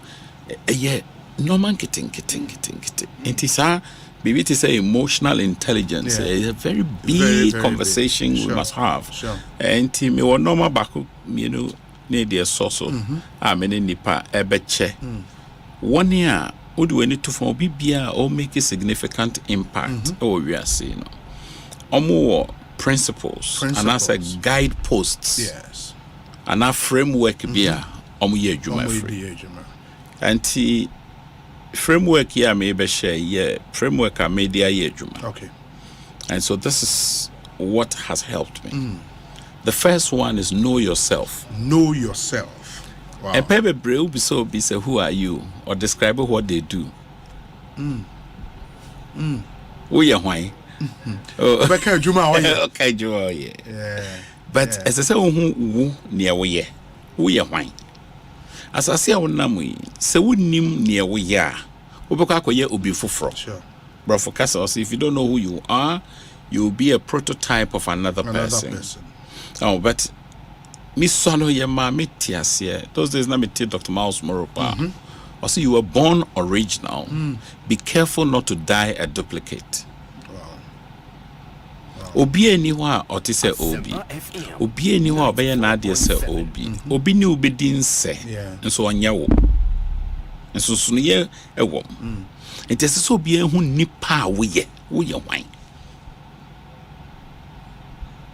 normal kiting it is maybe it is a emotional intelligence a very big conversation we must have and me wo normal bako ne de soso amene nipa ebeche one year would we need to form bibia or make a significant impact or we are seeing more principles and as a guideposts, yes, and a framework be a and the framework here maybe share framework a media okay, and so this is what has helped me. The first one is know yourself. Wow. And Pepe Breu be say who are you or describe what they do. Who you why? Okay, Juma. Okay, Juma. Yeah. But as I say, who near we who you why? As I say, I namu se who nim near we ya. Oboka koye obi fufro. Sure. But for Castle, if you don't know who you are, you'll be a prototype of another person. Oh, but Miss Sono Yama Mitias, those days na meet Dr. Miles Moropa. Also, you were born original. Be careful not to die a duplicate. Obi eniwa otise obi. Obi eniwa obeye na ade se obi. Obi ni obedin se. Nso onya wo. Nso so ye ewo. Enti se so obi ehu nipa wo ye wan.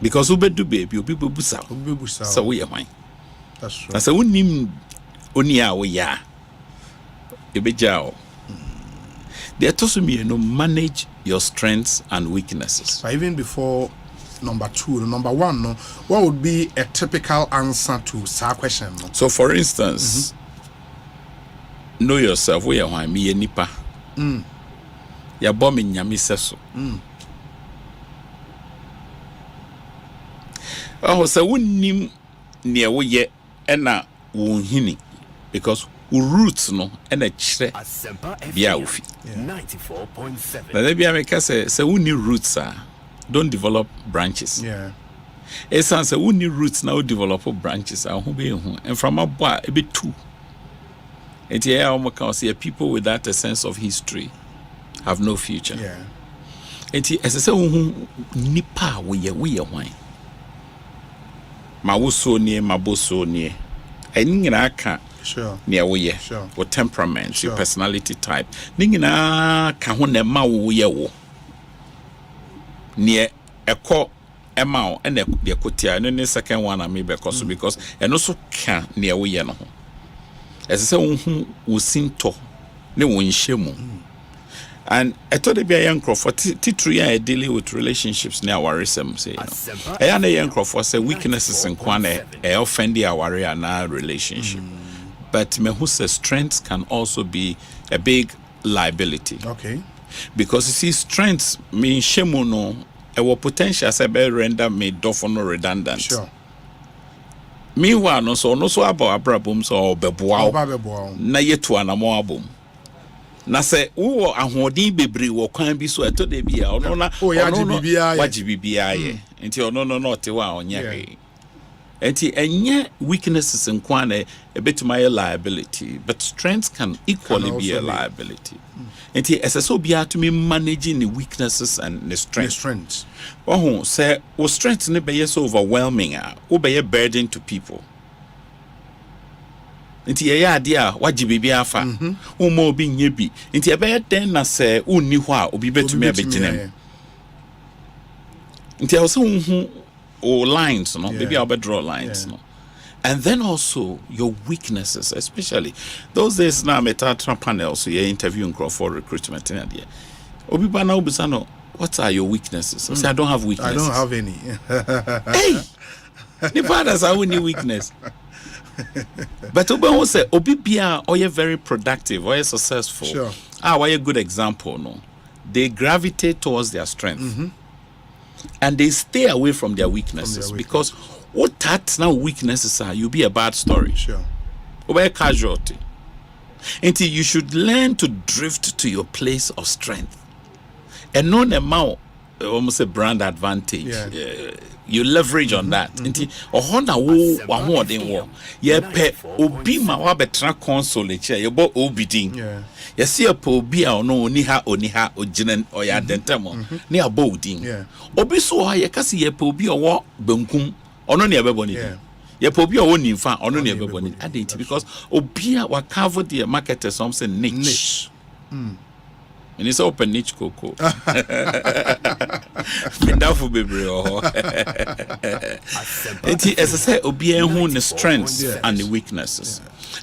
Because ubedu baby obi bebusa. So we wan. That's true. Asa unim oni a wo ya. Ebejao. They told me, manage your strengths and weaknesses. But even before number 2, number 1, no, what would be a typical answer to that question? No? So, for instance, know yourself. Where you want me, nipa. Ya bombing yami seso. Oh, so unim near we ye ena unhini because roots no and a chre bia ufi 94.7. But maybe I make say we roots don't develop branches. It's answer we need roots now develop branches and from a boy a bit too. And here I can see people without a sense of history have no future. And as I say nipa we wine. Ma wuso nie ma boso nie. Enyina aka sure. Near we sure. Your temperament, sure. Your personality type. Ningina ka ho na ma wo ye wo. Near eko ema o ene de kotia no ne second one am be because eno so ka near we ye no ho. Ese se wo hu wo sinto ne wo nhemu. And I thought they be a young Crawford. Titri I dealing with relationships now. Warisem say, I am a young Crawford. Say weaknesses and kwane. I offend the aware na relationship. But me who says strengths can also be a big liability. Okay. Because you see, strengths mean shemono. Our potential as a better render me dofono redundant. Sure. Meanwhile, no so about abrabums or bebuao. Na yetu anamo abum. Na se wo ahodin bebre wo kwan bi so eto de bia ono na ya bibia waji bibia ye nti ono no te wa onye he Any weaknesses in Kwane a bit my liability, but strengths can equally be a liability. And SSO to me managing the weaknesses and the strengths. Oh, say, was strength be so overwhelming, or be a burden to people. Inti ya idea wajibi bi afa o mo bi nyebi inti e be den na se onni ho a obi betumi abeginem inti e so hu o lines no maybe I'll draw lines no. And then also your weaknesses, especially those days now meta panel so you interviewing for recruitment in there obi ba na obi no what are your weaknesses? I say I don't have weaknesses. I don't have any. Hey, the fathers are only weakness. But Obi say Obi bia or you very productive or you successful. Sure. Why a good example no. They gravitate towards their strength. And they stay away from their weaknesses because what that now weaknesses are, you'll be a bad story. Sure. Or a casualty. Until you should learn to drift to your place of strength. And no amount almost a brand advantage. You leverage on that. Inti ohona wo wa ho den wo. Ye pe obi ma wa betra console che ye bo obidin. Ye see a po obi a ono oni ha oginen oya dentamo. Ne abo odin. Obi so ha ye kasi ye pe obi owo bankum ono ne ebebo ni. Ye pe obi owo nimfa ono ne ebebo ni. Adenti because obi a wa cover the market as something niche. And it's open niche cocoa. Mindafo bebre oh. As I say, obi who the strengths and the weaknesses.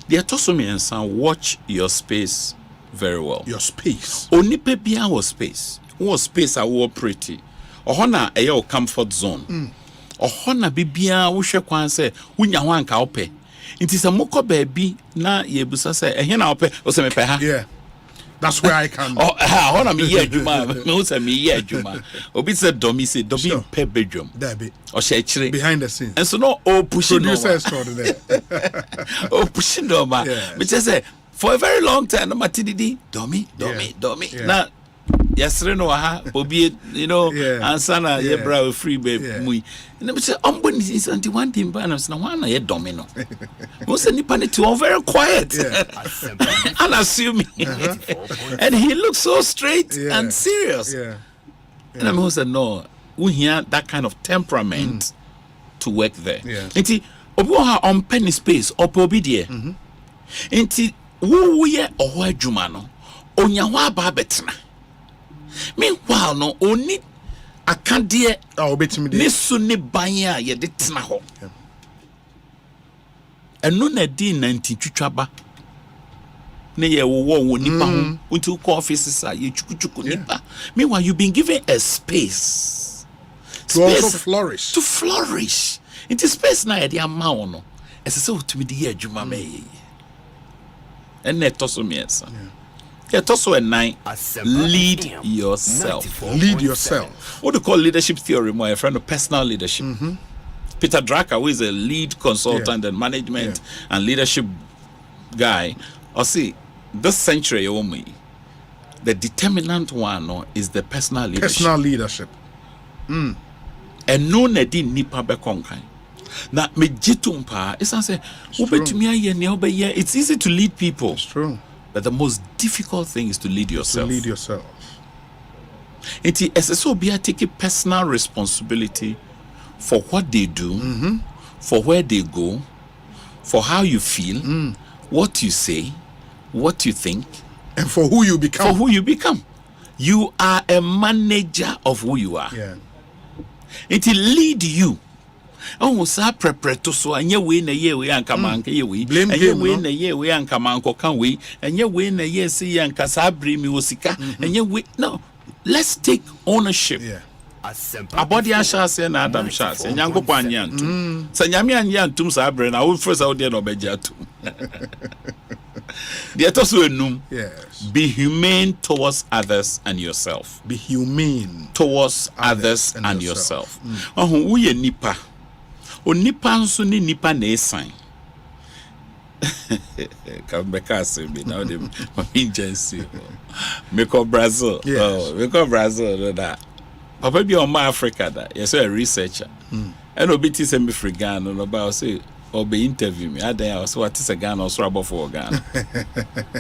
They are also me and son watch your space very well. Your space. Only baby our space. What space are we pretty? Ohona a your comfort zone. Ohona bibia wo hwe kwan say wunya ho anka ope. It is a moko baby na yebusa say ehia na ope o se me pe ha. Yeah. That's where I can. Hold on, me here, Juma. Me say me here, Juma. Obi said, "Domi say, Domi pe bedroom." Debbie. Or she actually behind the scenes. And so no, pushing producer extraordinaire. Pushing no man. But just say for a very long time, no matididi, Domi. Now, yesterday no ha, Bobby, you know, and Sana, ye bra free baby, mui. And I say, is anti one thing, but I'm not one ye domino. Most any panic to all very quiet, unassuming, and he looks so straight and serious. And I'm also no, we hear that kind of temperament to work there. Inti obuha on penny space or pobidie. Inti wo ye oho adwuma no onya ho aba betena. Meanwhile no oni akade obetimi de nisu ne ban a ye de tena ho. Eno na di 90 twitwaba ne ye wo nipa ho until ko offices a ye chukuchuku nipa. Meanwhile you've been given a space to also flourish. To flourish. It is space na ye de ama wo no. Ese se otumi de ye adwuma me. And net also means it also a nine. Lead yourself. Lead yourself. What do you call leadership theory? My friend of personal leadership. Peter Drucker, who is a lead consultant and management and leadership guy. Or see, this century, the determinant one is the personal leadership. Personal leadership. And no nedi nipa bekonkai. Now, me jitumpa. It's easy to lead people. It's true. But the most difficult thing is to lead yourself. To lead yourself. It is SSO taking personal responsibility for what they do, for where they go, for how you feel, what you say, what you think, and for who you become. For who you become. You are a manager of who you are. It will lead you. Oh, sa prepreto so anye we na ye we anka manka ye we anye we na ye we anka manko kan we anye we na ye se ye anka sa bri mi osika anye we no, let's take ownership. Abodi asha se na Adam sha se nyango pa anyantum sa nyame anyantum sa bre na wo first out there no beja to the also enum. Be humane towards others and yourself. Be humane towards others and yourself. Oh, we nipa onipa nso ni nipa na esan come back as me now them emergency make up Brazil. Make up Brazil that papa bi on Africa that you say a researcher And obiti send me free Ghana no about say or be interview me. I then so what is a Ghana or so about for Ghana.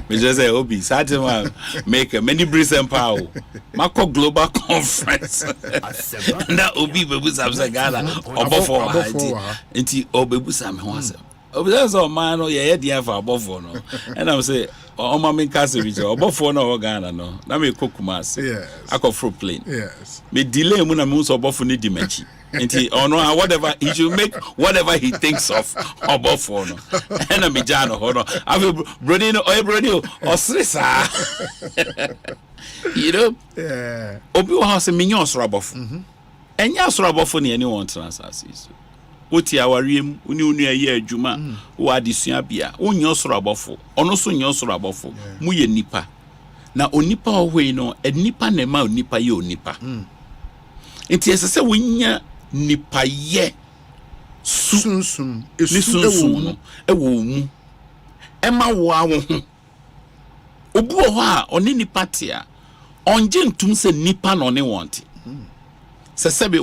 Me just say Obi, Saturday make a many breeze and power. Mako global conference. That Obi bebusa am Ghana or for Inti obebusa am once. That's all man no yeah dey for above for no. And I'm say o ma me case bi so above for no Ghana no. Na me kokumas. Yes. I go through plane. Yes. Me delay mu na me so above for ni di machi. Inti or no whatever he should make whatever he thinks of above for no. And I'm jano ho no. I will brody no or stressa. You know? Yeah. Obi o ha se me nyo so above. Enya so above for ni anyone transasis. Oti awariem uni aye adwuma wo adesua bia onyo soro abofo ono so nyo soro abofo mu ye nipa na onipa ohwe no enipa na ma onipa ye onipa enti esese wonya nipa ye sunsun esu no ewo mu ema wo awo ho obu ho a oni nipa tia onje ntum se nipa no ne wonte sesebe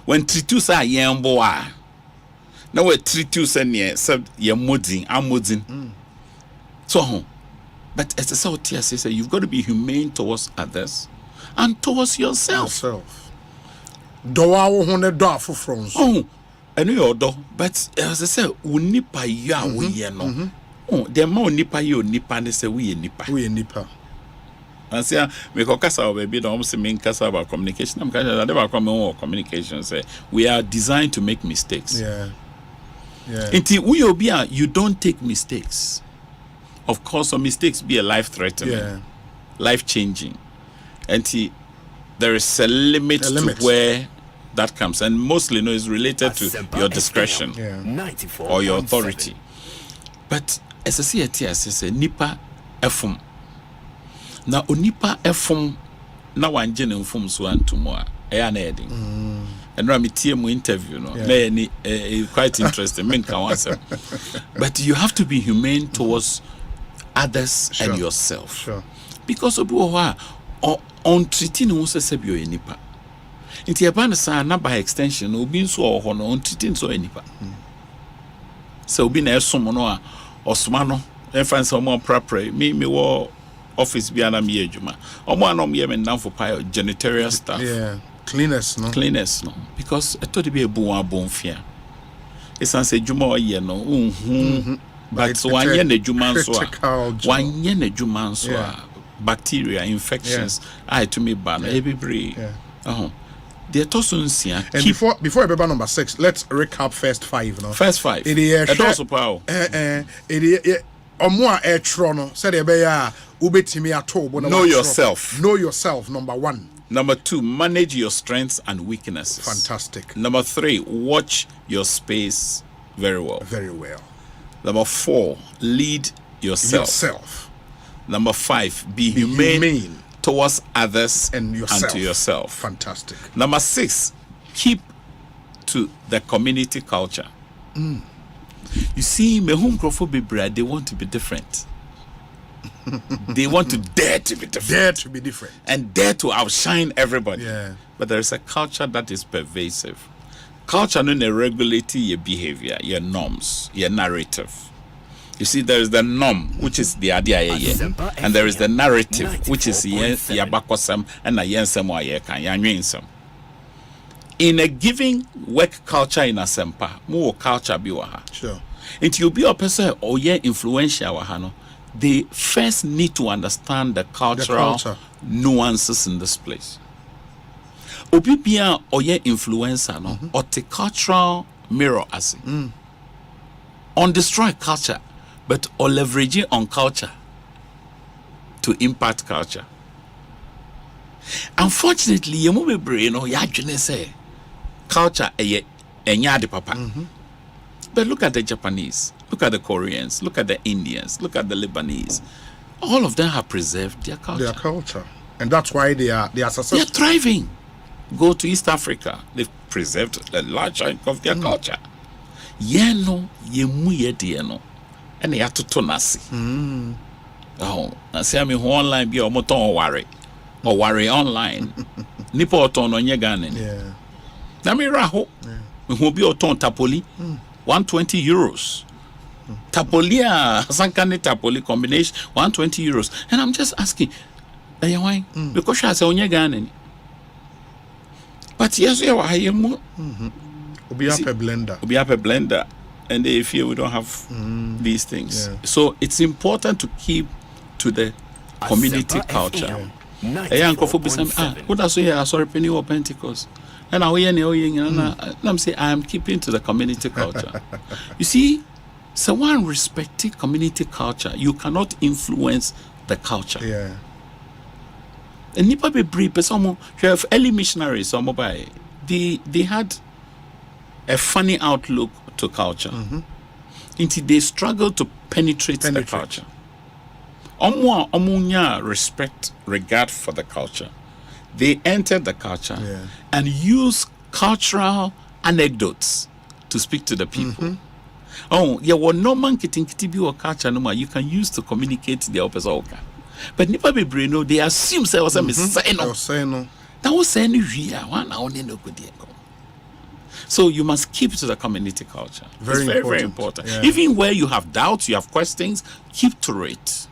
when treat you say yembo a na we treat you say near sub ye amodin so but as a sort say you've got to be humane towards others and towards yourself do wa wo ho ne do afoforo so eno your do but as I say unipa ya we ye no the more nipa ye onipa ne say we nipa and say me ko kasa baby don't say me kasa about communication I'm kind of never come on communication say we are designed to make mistakes until we obi you don't take mistakes. Of course some mistakes be a life threatening life changing until there is a limit to where that comes and mostly is related to your discretion or your authority but as I see it here say nipa efum na onipa efom na wanje ne mfom so antomo a eya na edin and na metie mu interview no na quite interesting men can answer but you have to be humane towards others and yourself because obi wo ha on treating no se bi o nipa nti e ba na sa na by extension obi nso o ho no on treating so nipa so obi na esom no a osoma no enfan so mo prapre me wo office bi ana me adwuma omo anom ye me nan for pile janitorial staff cleaners no because I thought it be a bonfia it's an say juma o ye no but one ye na juma so bacteria infections to me ban every the tosunsia and before I be number 6 let's recap first 5 no first 5 it also power omo a etro no said e be ya ubetimi ato bo know yourself number 1 number 2 manage your strengths and weaknesses fantastic number 3 watch your space very well number 4 lead yourself number 5 be humane towards others and to yourself fantastic number 6 keep to the community culture you see, me home bebre, they want to be different. They want to dare to be different. And dare to outshine everybody. But there is a culture that is pervasive. Culture no regulate your behavior, your norms, your narrative. You see, there is the norm, which is the idea, and there is the narrative, which is yabakosam and yensem wa yekan. In a giving work culture in Asempa, more culture biwaha. Sure. Until you be a person or influential wahano, they first need to understand the cultural nuances in this place. Obibia or influencer no or the cultural mirror as on destroy culture, but or leveraging on culture to impact culture. Unfortunately, you move brain or ya say culture enyade papa. But look at the Japanese, look at the Koreans, look at the Indians, look at the Lebanese. All of them have preserved their culture. And that's why they are successful. They're thriving. Go to East Africa, they've preserved a large chunk of their culture. Yeno, yemu and they have to tonasi. I say I'm online be or worry online. Nipo otono nye ganen. Na mi raho. Who be oton tapoli 120 euros. Tapolia Sankane Tapoli combination 120 euros. And I'm just asking, why? Because I say onye Ghana. But yes, you are here. Obi up a blender. And they fear we don't have these things. Yeah. So it's important to keep to the community culture. What I say, sorry, Penny or Pentecost. And I'm saying I am keeping to the community culture. You see, so one respecting community culture, you cannot influence the culture. Yeah. And nipa be brief, some have early missionaries, some by they had a funny outlook to culture. Until they struggle to penetrate the culture. Omunya respect, regard for the culture. They enter the culture and use cultural anecdotes to speak to the people. Oh, yeah, what no man kitty or culture no you can use to communicate the opposite. But nipa be no, they assume say was a no. That was saying real one only no good. So you must keep to the community culture. Very important. Yeah. Even where you have doubts, you have questions, keep to it.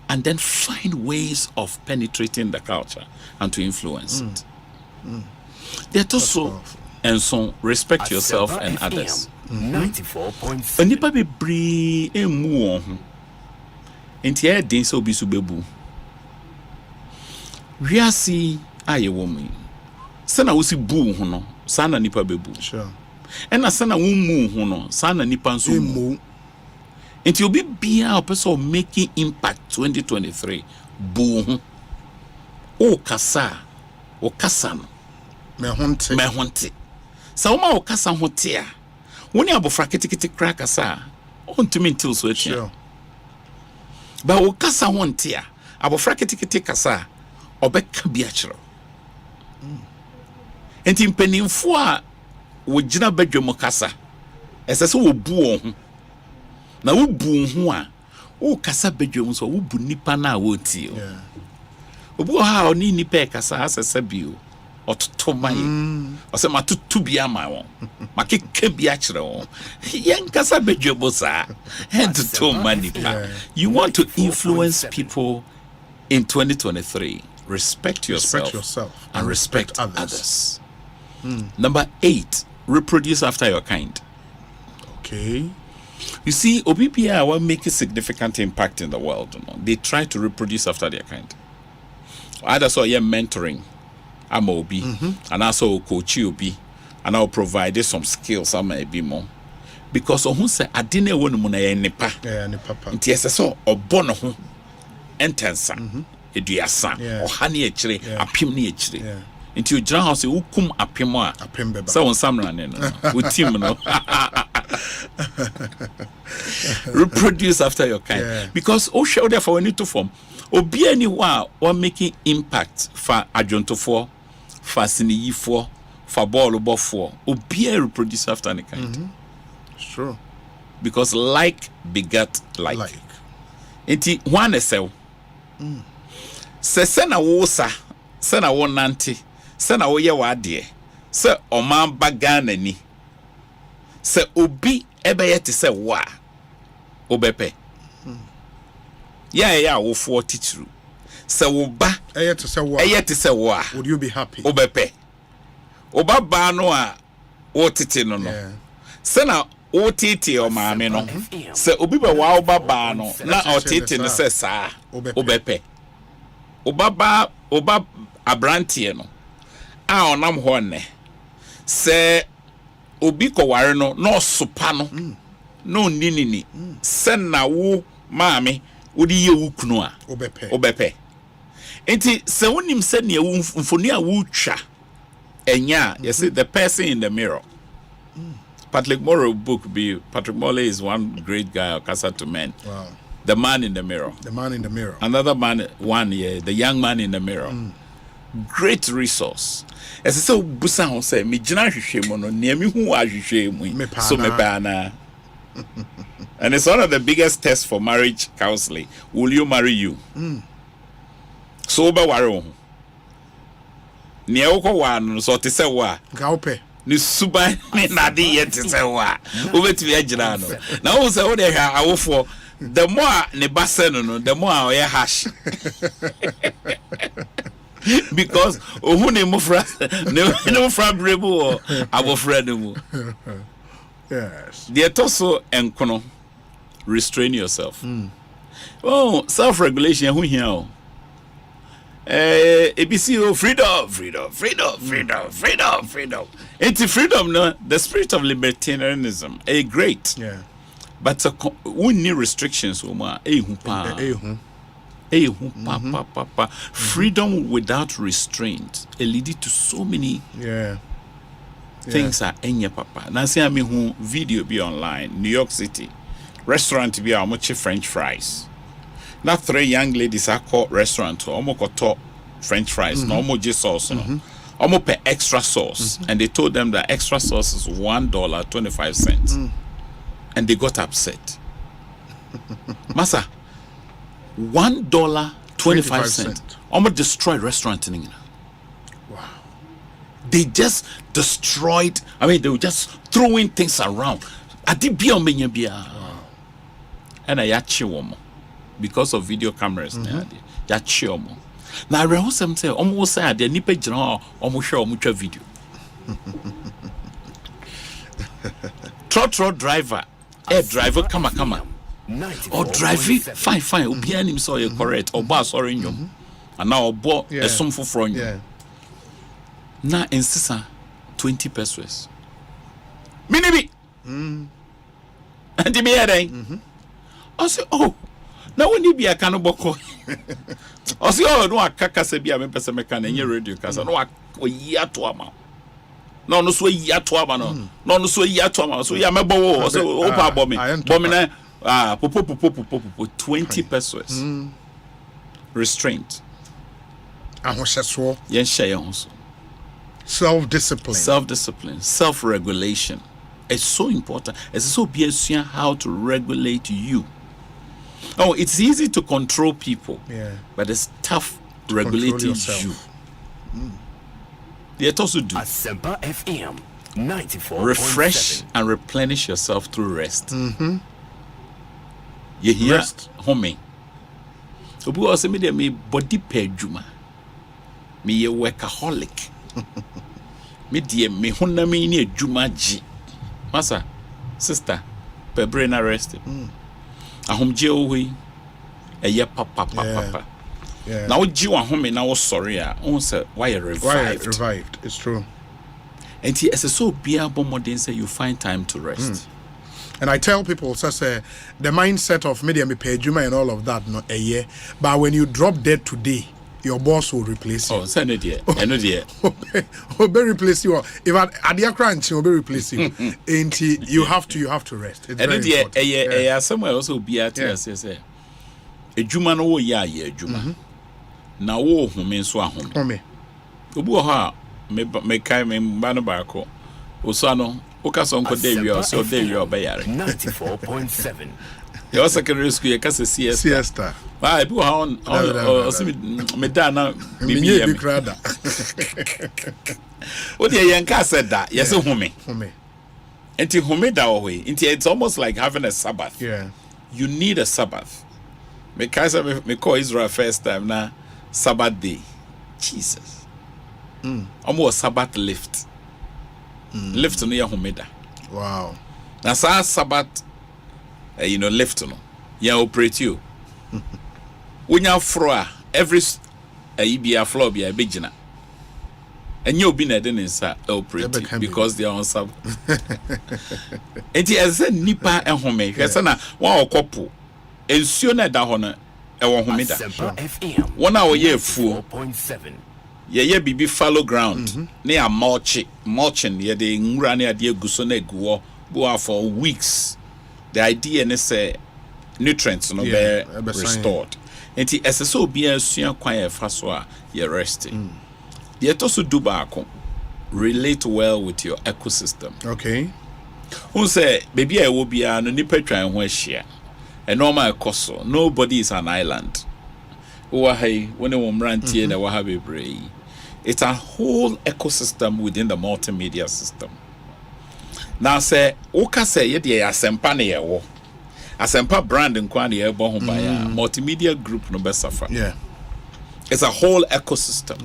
And then find ways of penetrating the culture and to influence it. They're also, and so respect yourself and others. 94.7. And nipa be bri emu on. Enti e den so bi so bebu. Wiasi aye woman. Sana wosi bu ho no, sana nipa bebu. Sure. And sana wo mu ho no, sana nipa nso mu. Enti obi bia person making impact 2023 bu ho. O kasa no. Me honte. Sa wo ma o kasa ho te a. Woni abofra ketekete kra kasa. On to me till so etia. Sure. Ba o kasa ho nte a. Abofra ketekete kasa. Obeka bia kiro. Enti mpanimfo a wogina badwam kasa. Esese wo bu ho. Na wo bu ho a wo kasa badwam so wo bu nipa na wo ti o. Yeah. Obu ha oni nipa kasa asese bio. Ototo mai. Ose matutu bia ma won. Makeke bia kire won. Yen kasa badwam sa. Entoto manipa. You want to influence people in 2023. Respect yourself and respect others. Number 8, reproduce after your kind. Okay. You see, OBPI will make a significant impact in the world. You know? They try to reproduce after their kind. Either so, mentoring, I'm OB, and also coach OB, and I'll provide some skills. I may be more because who say I didn't want to nipa. Yeah, nipa. Yes, so or bono intensa. Eduasa or honey echire apim ni echire into your house ukum apim a so on some run with team no reproduce after your kind because show there for we need to form obi anyone or making impact for adjonto for siniyi for ball for obi reproduce after any kind. Sure. Because like begat like. Enti one esel se na wosa se na wonante se na woye wade se oman bagana ni se obi ebeye te se wa obepe ya wo 40 true se wo ba eye te se wa would you be happy obepe obaba no a wo tete no se na wo tete o maame no se obi be wa obaba no na o tete no se sa obepe Oba abrantie no a onam ho ne se obi ko ware no no sopa no no ninini se na wo maame odi ye wo kunu a obepe enti se wonim se ne wo mfoni a wo twa enya you see the person in the mirror. Patrick Moore book be Patrick Moore is one great guy Casa to Men. Wow. The man in the mirror. The man in the mirror. Another man, the young man in the mirror. Great resource. As I say, Busan say, me jina hwehwe mo no, ne me hu ahwehwe mu. So me bana. And it's one of the biggest tests for marriage counseling. Will you marry you? So be ware ho. Ne wo ko wa no so te se wa. Ga ope. ni suban ni nadi yet say wa obetumi agira no na wo say wo dey ha awofo the more ne basen no the more we hash because who ne mofra ne mofra brebo or abofra ne mu. Yes. The etoso enkono restrain yourself. Oh, self-regulation who here ABC freedom. It's freedom, no, the spirit of libertarianism. Great. Yeah. But we need restrictions, freedom without restraint. It leads to so many things are enya papa. Now see me who video be online, New York City. Restaurant be how much French fries. Now 3 young ladies are called restaurant almost got top French fries, no more just sauce, no. Almost per extra sauce. And they told them that extra sauce is $1.25. And they got upset. Massa, $1.25. Almost destroyed restaurant in England. Wow. They just destroyed, they were just throwing things around. I did be on menu beer. And I yachi woman. Because of video cameras, yachi woman. Now I rehearse them say almost say they nipe jina almost show much video. Trot driver, driver come. Or driving fine. Obian him saw you correct or bus or in you. And now bought a sum for front. Now insist 20 pesos. Minibi. And the me I say, oh, now when you be a canoboko. I say, oh, no, I can't be a member mechanic in your radio because I know I yet to amount. No, so yet to amount. No, so yet to amount. So, yeah, my bow, so opa bombing. 20 pesos. Restraint. Self-discipline. Self-regulation. It's so important. It's so beautiful how to regulate you. Oh, it's easy to control people, but it's tough regulating you. They also do. Asempa FM 94.7. Refresh and replenish yourself through rest. You hear rest, homie. Obu also me body pejuma. Me a workaholic. Me dear me hona me ni juma ji. Masa, sister, pe brain arrested. Ahomje owi eye papa. Now ji wa home na wo sorry a on say why revived. It's true. And he as so bia bomodin say you find time to rest. And I tell people, say the mindset of media me pay juma and all of that not a year, but when you drop dead today, your boss will replace you. Oh, send it here. I know there. Will be replace you. If at the crunch, will be replace you. And you have to rest. It's very important. Somewhere also be at yes. A juma no ya juma. Na wo home so ahom. Home. Obu ha me kai me ba no ba ko. Osano okaso nko dey we so dey we obayare. 94.7. Your secondary school you can say siesta. Why people on me dana me crowd. What the yanka said that yes home. Enti home da way. Enti it's almost like having a Sabbath. Yeah. You need a Sabbath. Me call Israel first time na Sabbath day. Jesus. Almost Sabbath lift. Lift no ya home da. Wow. Na Sabbath lift no. Ya operate you. When you floor every be a floor be a big jina. And you be na den inside operate because they are on Sabbath. Enti as nipa ehome. Hwesa na wa okopo. Ensuo na da ho na ewo home da. One hour ye fu. Ye bibi fallow ground. Na ya mulching ye de nwura na ade aguso na aguwo bo for weeks. The idea is say nutrients no be restored. Enti SSO be asua kwan e fa so a you resting. The etoso do baako relate well with your ecosystem. Okay. Who say baby I will be an nipa twan ho ahia. A normal nobody is an island. Owa hai when we mrantie na wa ha bebree. It's a whole ecosystem within the multimedia system. Now say Oka say ye Asempa ne ye Asempa brand in Kwani Ebo multimedia group no best suffer. Yeah. It's a whole ecosystem.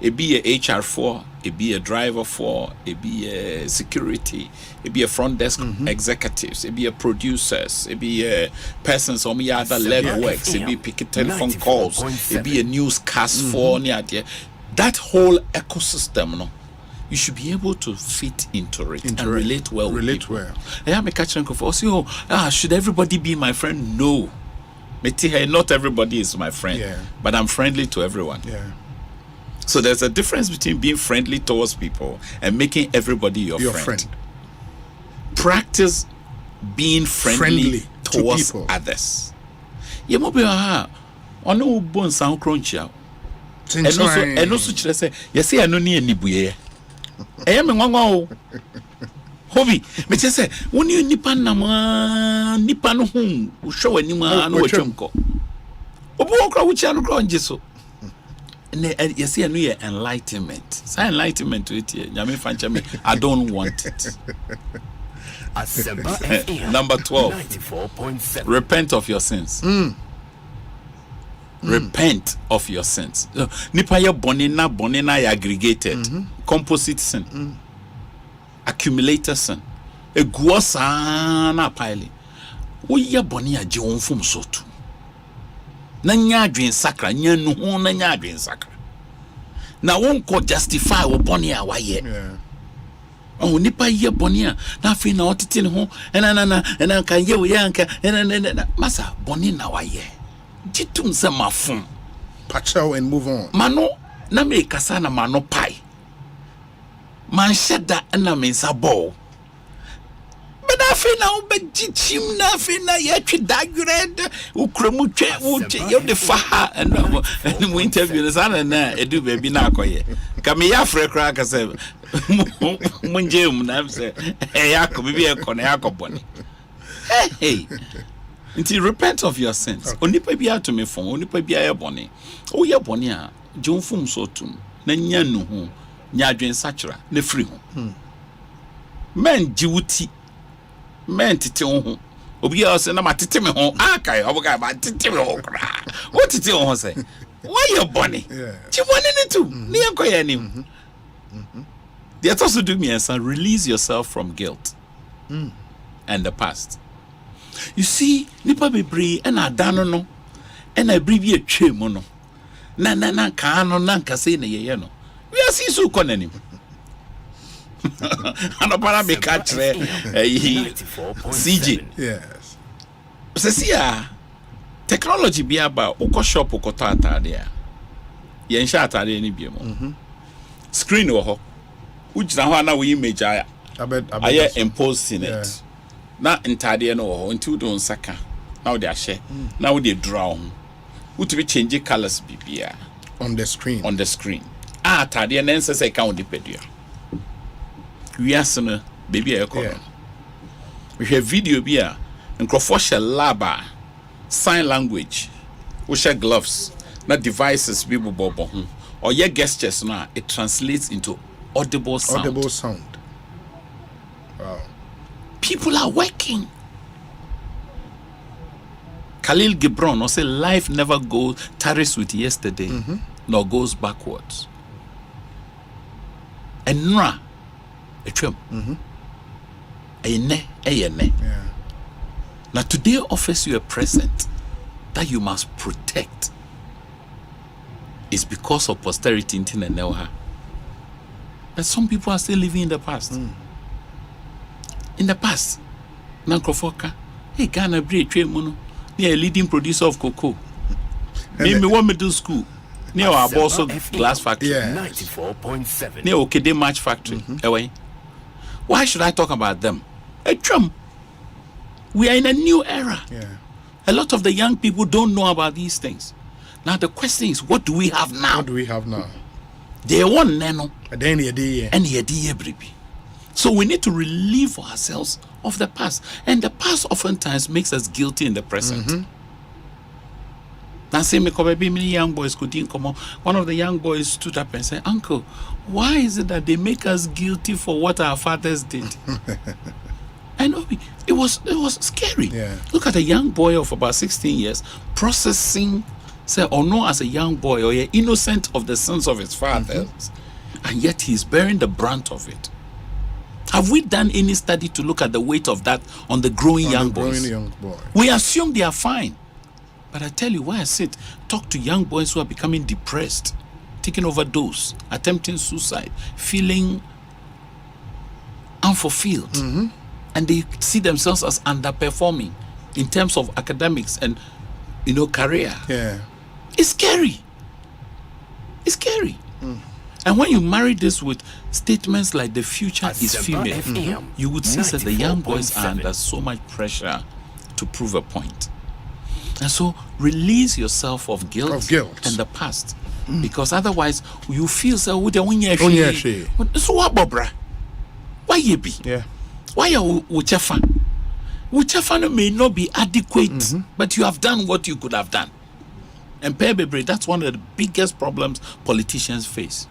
It be a HR4, it be a driver for, it be a security, it be a front desk executives, it be a producers, it be a persons on the other leg works, it be picking telephone calls, it be a newscast for that whole ecosystem, no, you should be able to fit into it and relate well with people. Yeah, me catch for should everybody be my friend? No. Not everybody is my friend, but I'm friendly to everyone. Yeah. So there's a difference between being friendly towards people and making everybody your friend. Practice being friendly towards to others. You mo be ono bon sound crunch out. And also say you say I no ni anibuye. Eh me nwanwa o. Hobby, me say when you nipa na ma nipa no hu wo hwe wani ma na wo twemko. Obo okra wo chia no crunch so. You see, I know enlightenment. Say enlightenment to it here. I don't want it. Number 12. 94.7. Repent of your sins. Repent of your sins. Nipa ya bonina ya aggregated. Composite sin. Accumulator sin. E guasa na pile. Oya boni ya je onfum sotu. Na nyadwen sakra nyanu ho na nyadwen sakra na won ko justify wo boni a waye oh nipa ye boni a na afi na otete ne ho na kan ye wo yanka na masa boni na waye jitum se mafun pacho and move on mano na me kasa na mano pai man sheda na me sabo na fe na obejichim na fe na ye twidagred ukramu twe wo de fa and we interview na sana na edu baby na akoye kame ya frekra ka se munjem na se yakọ bibi ekọ na yakọ boni hey until repent of your sins onipa bia to me fon onipa bia ye boni o ye boni a jonfum so tum na nyanu ho nyadwen sachra na free ho men jiwuti men tete ho obi a say na matete me ho akai oboga ba tete me ho kra o tete ho say why you bunny chi bunny ni tu ni enkoya ni they also do me and release yourself from guilt and the past. You see nipa bebre and adano no and I bribi atwa mu no na ka no na nka say na ye no we are see so konanim and para me catch CG. Yes. So see technology be about oko shop oko ta atade a ye nsha atade ni bi mo screen wo ho ujina ho na we image aya aye impose in it na ntade no wo ho nti do nsaka na wo de ahye na wo de draw ho utubi change colors bibia on the screen atade na nse se ka wo de pedua we asana baby ekọ we have video bia nkrofo she laba sign language we share gloves na devices bi bobo ho or your gestures na it translates into audible sound. Wow. People are working. Khalil Gibran say life never tarries with yesterday nor goes backwards. And nra etwam ayene now today offers you a present that you must protect. It's because of posterity in Tinenelha. But some people are still living in the past. In the past, Nankofoka, hey, Ghana Bridge, near a leading producer of cocoa. Maybe one middle school near our Bonsu glass factory. 94.7. Near Okede Match Factory. Why should I talk about them? A drum. We are in a new era. A lot of the young people don't know about these things. Now the question is, what do we have now? They want nano. So we need to relieve ourselves of the past. And the past oftentimes makes us guilty in the present. Now, say me many young boys could come on. One of the young boys stood up and said, "Uncle, why is it that they make us guilty for what our fathers did?" And it was scary. Yeah. Look at a young boy of about 16 years processing, say, or no, as a young boy, or you're innocent of the sins of his fathers, and yet he's bearing the brunt of it. Have we done any study to look at the weight of that on the growing young boys? We assume they are fine. But I tell you, where I sit, talk to young boys who are becoming depressed, taking overdose, attempting suicide, feeling unfulfilled. And they see themselves as underperforming in terms of academics and, career. Yeah. It's scary. It's scary. And when you marry this with statements like the future is female, you would see that the young boys are under so much pressure to prove a point. And so release yourself of guilt and the past. Because otherwise you feel so so what Bobra? Why you be? Yeah. Why are whichever may not be adequate, but you have done what you could have done. And that's one of the biggest problems politicians face.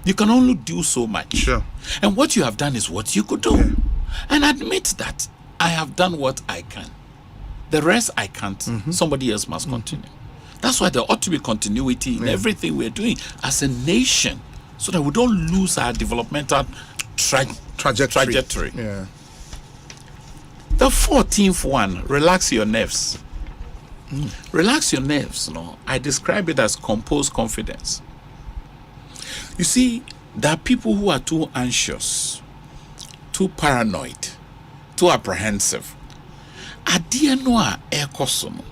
You can only do so much. Sure. And what you have done is what you could do. Yeah. And admit that I have done what I can. The rest I can't. Somebody else must continue. That's why there ought to be continuity in everything we're doing as a nation, so that we don't lose our developmental trajectory. Yeah. The 14th one, relax your nerves. Relax your nerves. I describe it as composed confidence. You see, there are people who are too anxious, too paranoid, too apprehensive. Adeɛ no a ɛkɔ no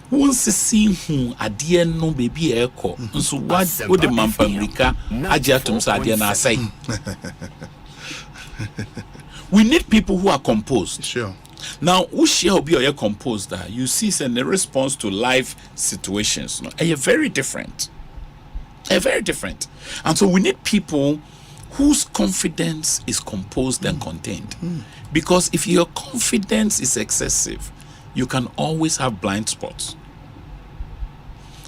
once see who adeɛ no baby ɛkɔ nso what the mampamrika agye atom sɛ adeɛ na asɛe. We need people who are composed. Sure. Now, who shall be or composed that you see in the response to life situations, are very different. Very different. And so we need people whose confidence is composed and contained. Because if your confidence is excessive, you can always have blind spots.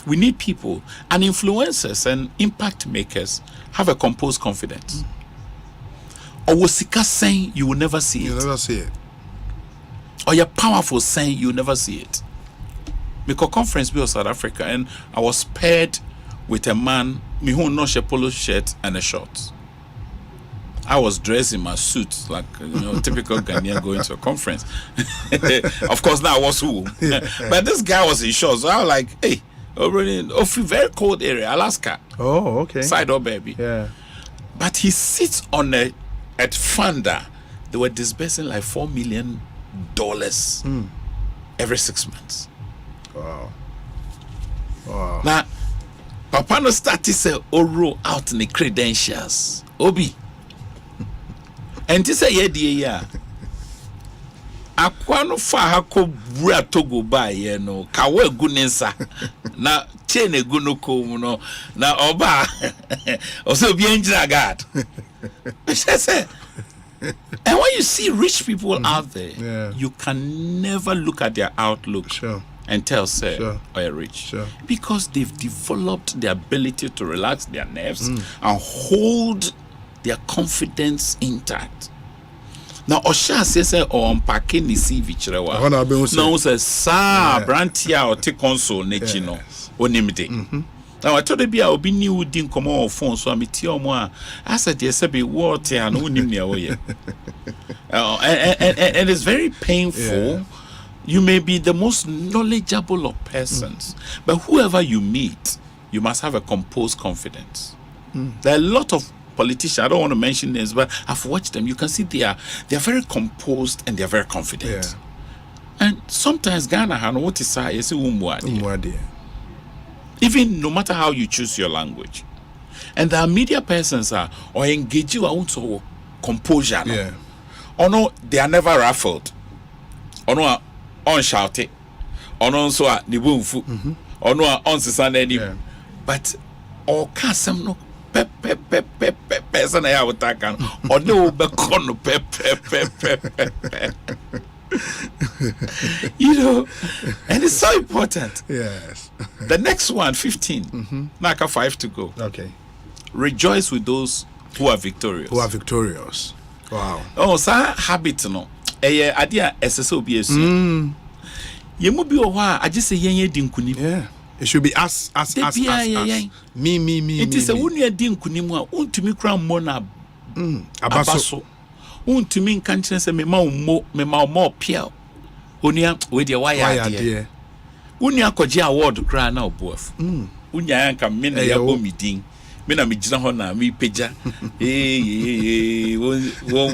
We need people, and influencers and impact makers have a composed confidence. Or wasika saying you will never see it. You'll never see it. Or you're powerful saying you'll never see it. Because conference bill South Africa, and I was paired with a man who no polo shirt and a short. I was dressed in my suit, like typical Ghanaian going to a conference. Of course, now I was who, but this guy was in shorts. So I was like, "Hey, already, very cold area, Alaska. Oh, okay. Side door, baby. Yeah." But he sits on at Fanda. They were disbursing like $4 million every 6 months. Wow. Now, Papa no started say roll out in the credentials. Obi. And this say yeah. Akwano fa hako bura Togo ba ye no kawe gunensa na chain egu no kom no na oba also be engineer God. And when you see rich people out there, you can never look at their outlook and tell say are rich because they've developed the ability to relax their nerves and hold their confidence intact. Now Osha says or unpacking the CV chrewa. Now says sa brantia or take console nechino onimide. Now I told the bia obi ni udin komo phone so amiti omo I said yes be water and unim near way. And it's very painful. You may be the most knowledgeable of persons, but whoever you meet, you must have a composed confidence. There are a lot of politicians, I don't want to mention names, but I've watched them. You can see they are very composed and they are very confident. And sometimes Ghana has what is even no matter how you choose your language. And the media persons are or engage you also composure. Or no, they are never ruffled. Or no, unshouted. Or no, so the boom. Or no, on Sunday. But or can some no. Person I would take on or no becon You know, and it's so important. Yes. The next one, 15. Naka 5 to go. Okay. Rejoice with those who are victorious. Who are victorious. Wow. Oh, so habit no. Idea SSOBS. You be I just say yeah. It should be us. Me. It is a wunya dinkunimwa. Untumi kram mona. Abaso. Untumi nkanchen se me ma mo pia. Unia we de why dear. Unia koji award kra na oboaf. Unya yanka me na yabo midin. Me na me gina ho na me peja.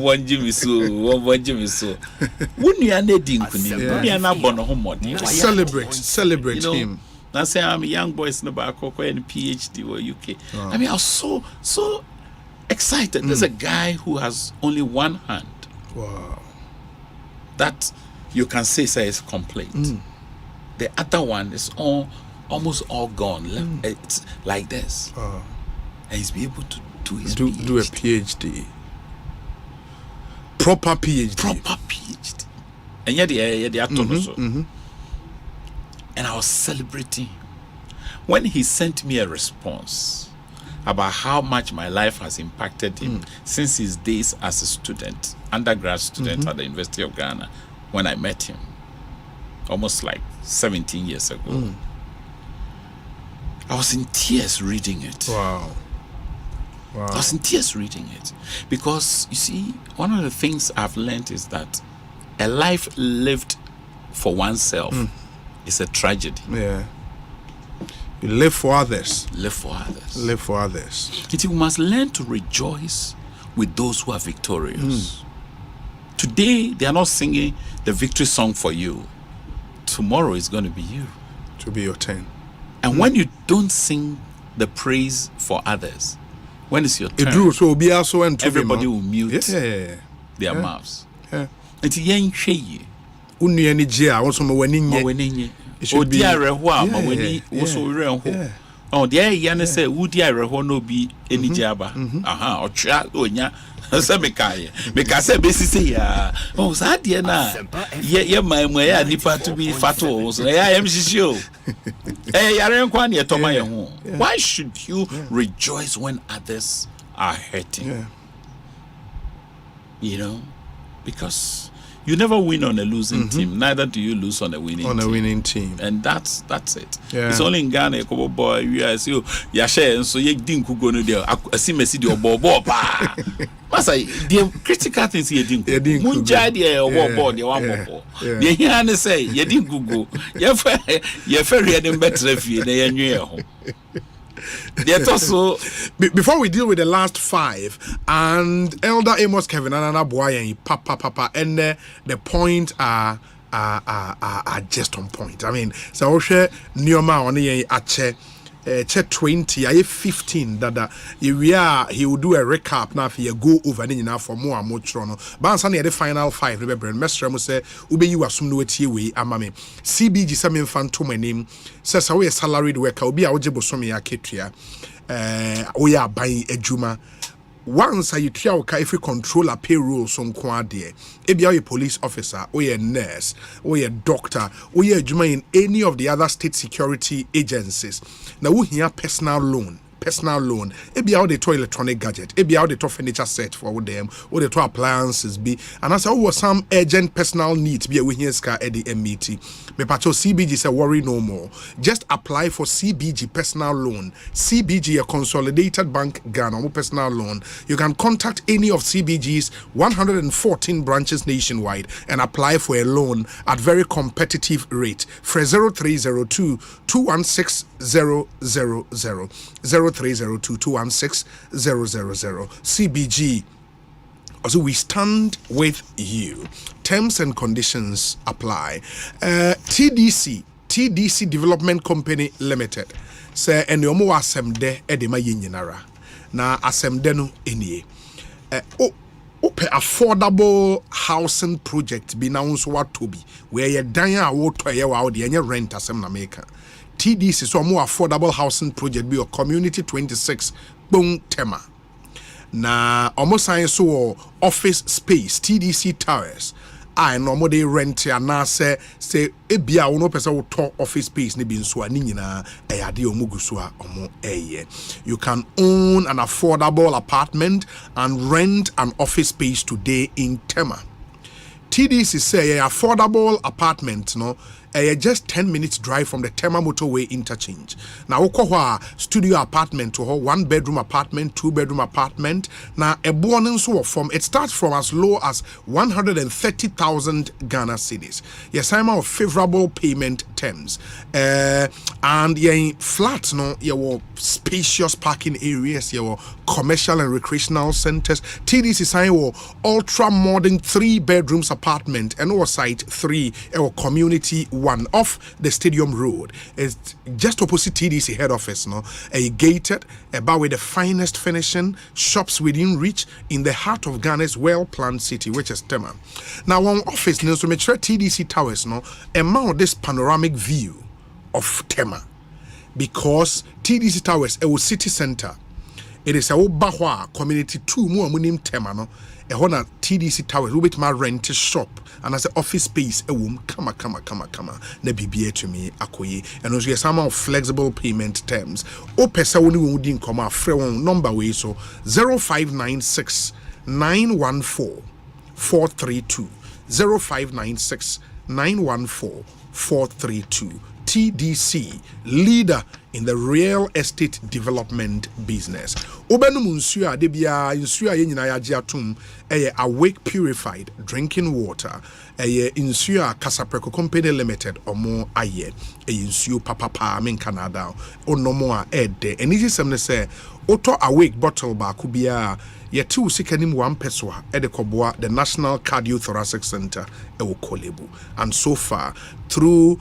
Won Jimmy so. Unia na dinkunim. Unia na bono ho modi. Celebrate him. I say I'm a young boy in the back and PhD or UK. I mean, I was so excited. There's a guy who has only one hand. Wow. That you can say is complete. The other one is almost all gone. It's like this. And he's be able to do his PhD. Do a PhD. Proper PhD. And yet the actor and I was celebrating when he sent me a response about how much my life has impacted him since his days as a student, undergrad student at the University of Ghana, when I met him almost like 17 years ago. I was in tears reading it. Wow. I was in tears reading it because, you see, one of the things I've learned is that a life lived for oneself is a tragedy. Yeah. You live for others. Live for others. Live for others. You must learn to rejoice with those who are victorious. Today, they are not singing the victory song for you. Tomorrow is going to be you. To be your turn. And when you don't sing the praise for others, when it's your turn, everybody will mute their mouths. It's yen shey. It should be oh, there Yana say, would I no be any jabba? Aha, or chat or nya, Samekaya. Because I basically say, oh, Sadiana, yeah, my way, Nipa to be fatos. I am show. Hey, I don't want to my home. Why should you rejoice when others are hurting? You know, because you never win on a losing team, neither do you lose on a winning team. And that's it. It's only in Ghana, boy, you are so Yashe, so you didn't go no there. I see me see your bobo. Masa, the critical things you didn't go. Munja the war the one bobo. The here say you didn't go. You're very better if you also, before we deal with the last 5, and Elder Amos Kevin and Boy and Papa, and the point are just on point. I mean, so Nioma on the check 20, I 15 that he will do a recap now if you go over and for more and more trono. Bansani the final 5, remember, Mestre must say, Ube you assume no way, amame. CBG Samin Phantom name says away a salaried worker, Ubi Aujabo Somi Aketria, we are buying a Juma. Once you try if you control a payroll some quadie, if you're a police officer or a nurse or a doctor or you're in any of the other state security agencies, now we hear personal loan. It be how they to electronic gadget, it be how they to furniture set for them, or the to appliances be, and as was some urgent personal needs be a here at the MET. Me pacho CBG say worry no more. Just apply for CBG personal loan. CBG a consolidated bank Ghana personal loan. You can contact any of CBG's 114 branches nationwide and apply for a loan at very competitive rate. For 0302 216 000 0302 216 000 CBG. Also, we stand with you. Terms and conditions apply. TDC Development Company Limited. Say and yomo asemde edema yinyinara. Na asemde no enie. Affordable housing project be now so what to be where you dan a wo to ye wa de enye rent asem na make. TDC so more affordable housing project be your community 26 Bong Tema. Na almost science so office space TDC Towers I no dey rent na say ebia wo no pese wo to office space ne bi nso a ni nyina ade omugu so a omo eye. You can own an affordable apartment and rent an office space today in Tema. TDC say affordable apartment no just 10 minutes drive from the Tema motorway interchange. Now okwa studio apartment to 1 bedroom apartment, 2 bedroom apartment. Now a bonus from it starts from as low as 130,000 Ghana cedis. Yes, I'm of favorable payment terms. And yeah, flats no your spacious parking areas, your commercial and recreational centers. TDC sign ultra modern 3 bedrooms apartment and our site 3 our community 1 off the Stadium Road. It's just opposite TDC head office, no? A gated, about with the finest finishing, shops within reach in the heart of Ghana's well-planned city, which is Tema. Now, one office, no, so make sure TDC Towers, no, amount this panoramic view of Tema, because TDC Towers, a city center, it is a Bahwa community 2 more munim Tema, no. A hona TDC Towers, we my rent shop and as an office space, a womb, kama, na BBA to me, akoye, and also some of flexible payment terms. O pesa woni wudin koma, frewon number way so 0596 914 432 0596 914 432. TDC, leader in the real estate development business. Obenu munsuya debia insuya yenyina yaje atum Awake purified drinking water insuya Kasapreko Company Limited omo aye insuyo papa men Canada onomo a ede eniji semne se auto Awake bottle ba kubia yeti usikanim 1 peso koboa the National Cardiothoracic Center ewo Kolebu. And so far through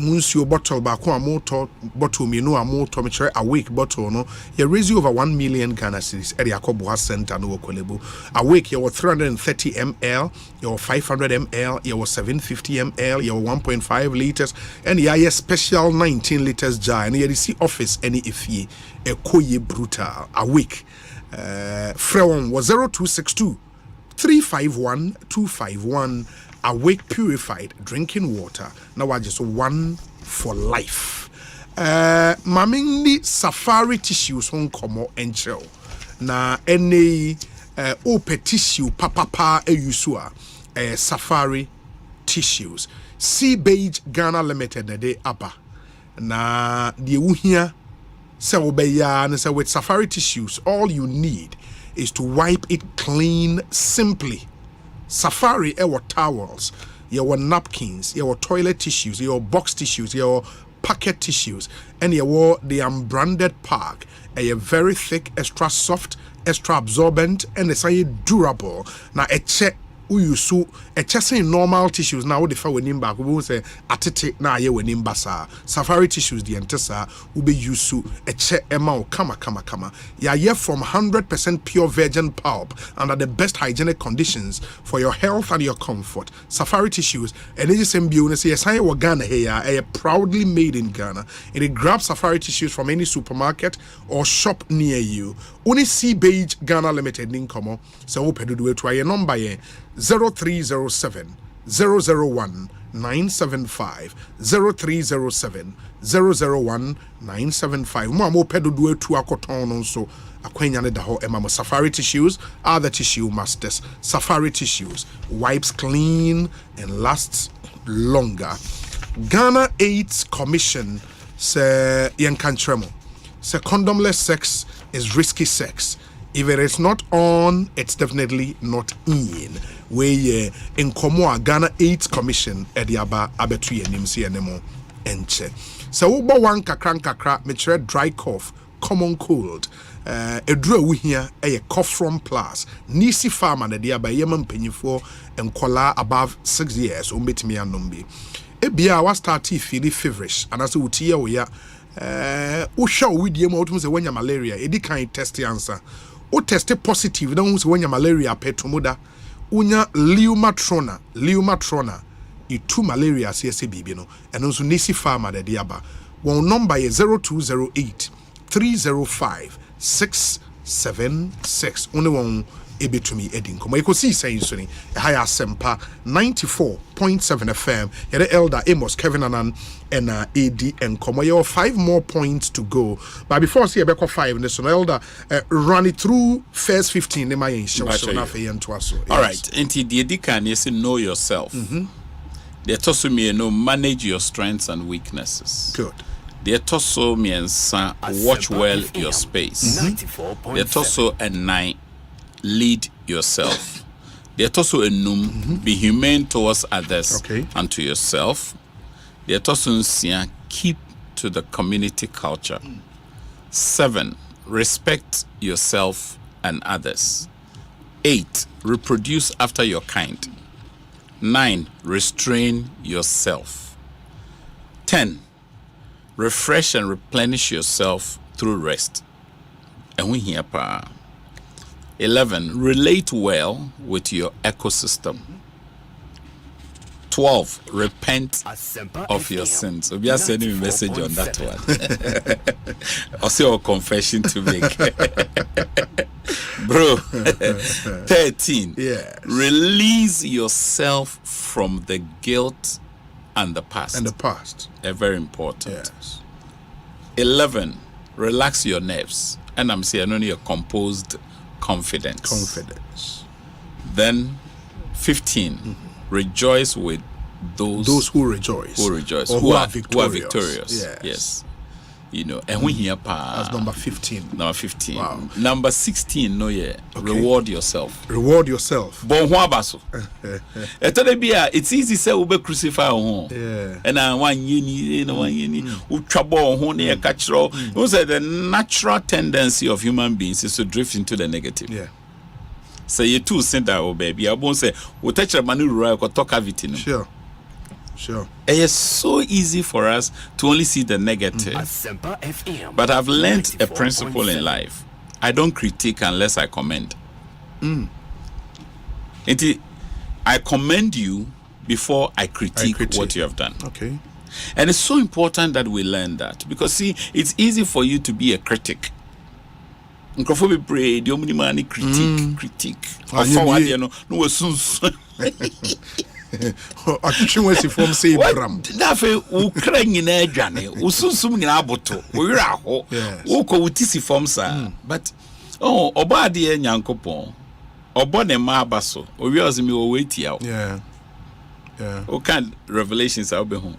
munsio bottle ba ko amoto bottle minu amoto me Awake bottle no ye raise over 1 million Ghana cedis koboa center no Kolebu. Awake your 330 ml, your 500 ml, your 750 ml, your 1.5 liters, and your special 19 liters jar. And you see office any ifye koye brutal Awake. Frewon was 0262 351 251. Awake purified drinking water. Now I just 1 for life. Mamindi safari tissues on komo enchel. Na any ope tissue papa usua safari tissues. Sea Beige Ghana Limited na de aba. Na die uhia so with safari tissues, all you need is to wipe it clean simply. Safari our towels, your napkins, your toilet tissues, your box tissues, your packet tissues, and your the unbranded pack, a very thick, extra soft, extra absorbent, and it's a durable. Now a check uyusu a chasing normal tissues now the fa wenim back we will say atete na ye wenim basa safari tissues the entesa will be yusu a che emao kama ya ye from 100% pure virgin pulp under the best hygienic conditions for your health and your comfort. Safari tissues and it is MBU say yes I Ghana here proudly made in Ghana. It grabs safari tissues from any supermarket or shop near you. Only Sea Beige Ghana Limited Ninkomo so open to do it to your number 0307 001 975 0307 001 975. Mo pedo do to akoton so akwenya ne da ho emamo safari tissues are the tissue masters. Safari tissues wipes clean and lasts longer. Ghana AIDS Commission say yenkantremo say condomless sex is risky sex. If it is not on, it's definitely not in. We in Komoa Ghana AIDS Commission ediaba abetu yenimsi enemo enche. So uba wan kakra me dry cough, common cold. Edru we here a cough from plus. Nisi farmer ediaba yeman penyifo enkola above 6 years umbetimi anombi. Ebia wa start feeling feverish and as utiye oya usha widie mo utumse wenya malaria edi kan test answer. O test positive na unse wenya malaria petomoda unya liumatrona itu malaria CSA bibi no and also nisi farmer de aba one number is 0208 305 6 76. Only one ebetumi edin komo Ekosiisen so ni high Asempa 94.7 FM. Yere elder Amos Kevin Anan and AD and komo. You have 5 more points to go. But before I see about 5, this elder run it through first 15. All right. Inti the edikan yes know yourself. The toso me no manage your strengths and weaknesses. Good. The toso me and watch well your space. The toso and 9 lead yourself. There's also a be humane towards others and to yourself. There's also keep to the community culture. 7, respect yourself and others. 8, reproduce after your kind. 9, restrain yourself. 10, refresh and replenish yourself through rest. And we hear pa. 11, relate well with your ecosystem. 12, repent of your sins. We are sending a message on that one. Also, a confession to make. Bro. 13, release yourself from the guilt and the past. Very important. Yes. 11, relax your nerves. And I'm saying only a composed confidence. Then 15, rejoice with those who rejoice. Who are victorious. Yes. You know, and we hear that's number 15. Wow. Number 16, reward yourself. Bon baso. It's easy say we be crucify on. And I want yeni, we trouble on ne catchro. You say the natural tendency of human beings is to drift into the negative. Say you too send that baby. I won't say we touch a manu right or talk everything. Sure. It's so easy for us to only see the negative. But I've learned a principle in life. I don't critique unless I commend. I commend you before I critique what you have done. Okay. And it's so important that we learn that. Because see, it's easy for you to be a critic. Critique. Nafe Ukraine adwane usunsum nyina aboto wira ho uko wutisi form sa but obade nyankopon obone ma abaso owi ozimi o wetia o kan revelations are be ho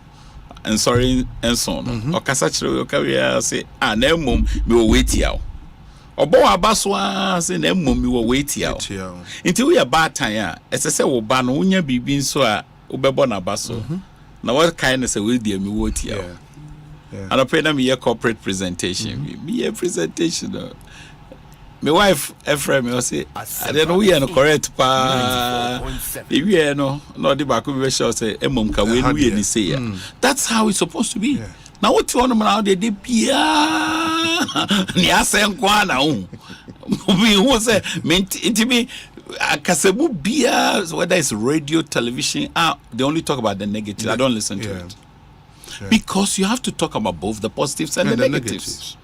and sorry and so on okasa kire o kawia say na emom me o wetia obo abaso say na emom me o wetia nti we bad time a esese wo ba no unya bibi nso a ubebo na baso na what kind say we dey me wetia and I pay them a corporate presentation me a presentation my wife Ephraim me say I don't know we are correct pa if you no the back we sure say emom ka we ni say that's how it's supposed to be. Now what you want now they bia ni asenkwa na hu we who say intimi akasebu bia whether it's radio, television, they only talk about the negative. I don't listen to it. Because you have to talk about both the positives and the negatives.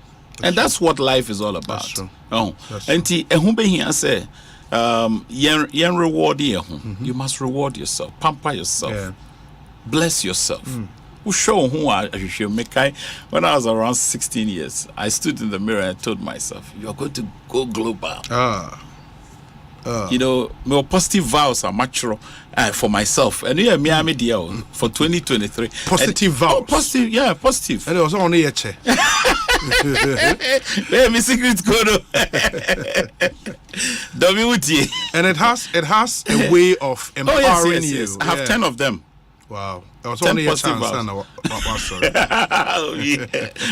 And that's what life is all about. That's true. And ehumbe here say yen reward you must reward yourself, pamper yourself, bless yourself. Show who I should make. When I was around 16 years, I stood in the mirror and told myself, "You are going to go global." You know, my positive vows are mature for myself, and yeah, me I'm deal for 2023. Positive vows. Positive, positive. And it was only a check. Let me secret code. And it has a way of empowering you. Yes. I have 10 of them. Wow. There was only a chance. Sorry.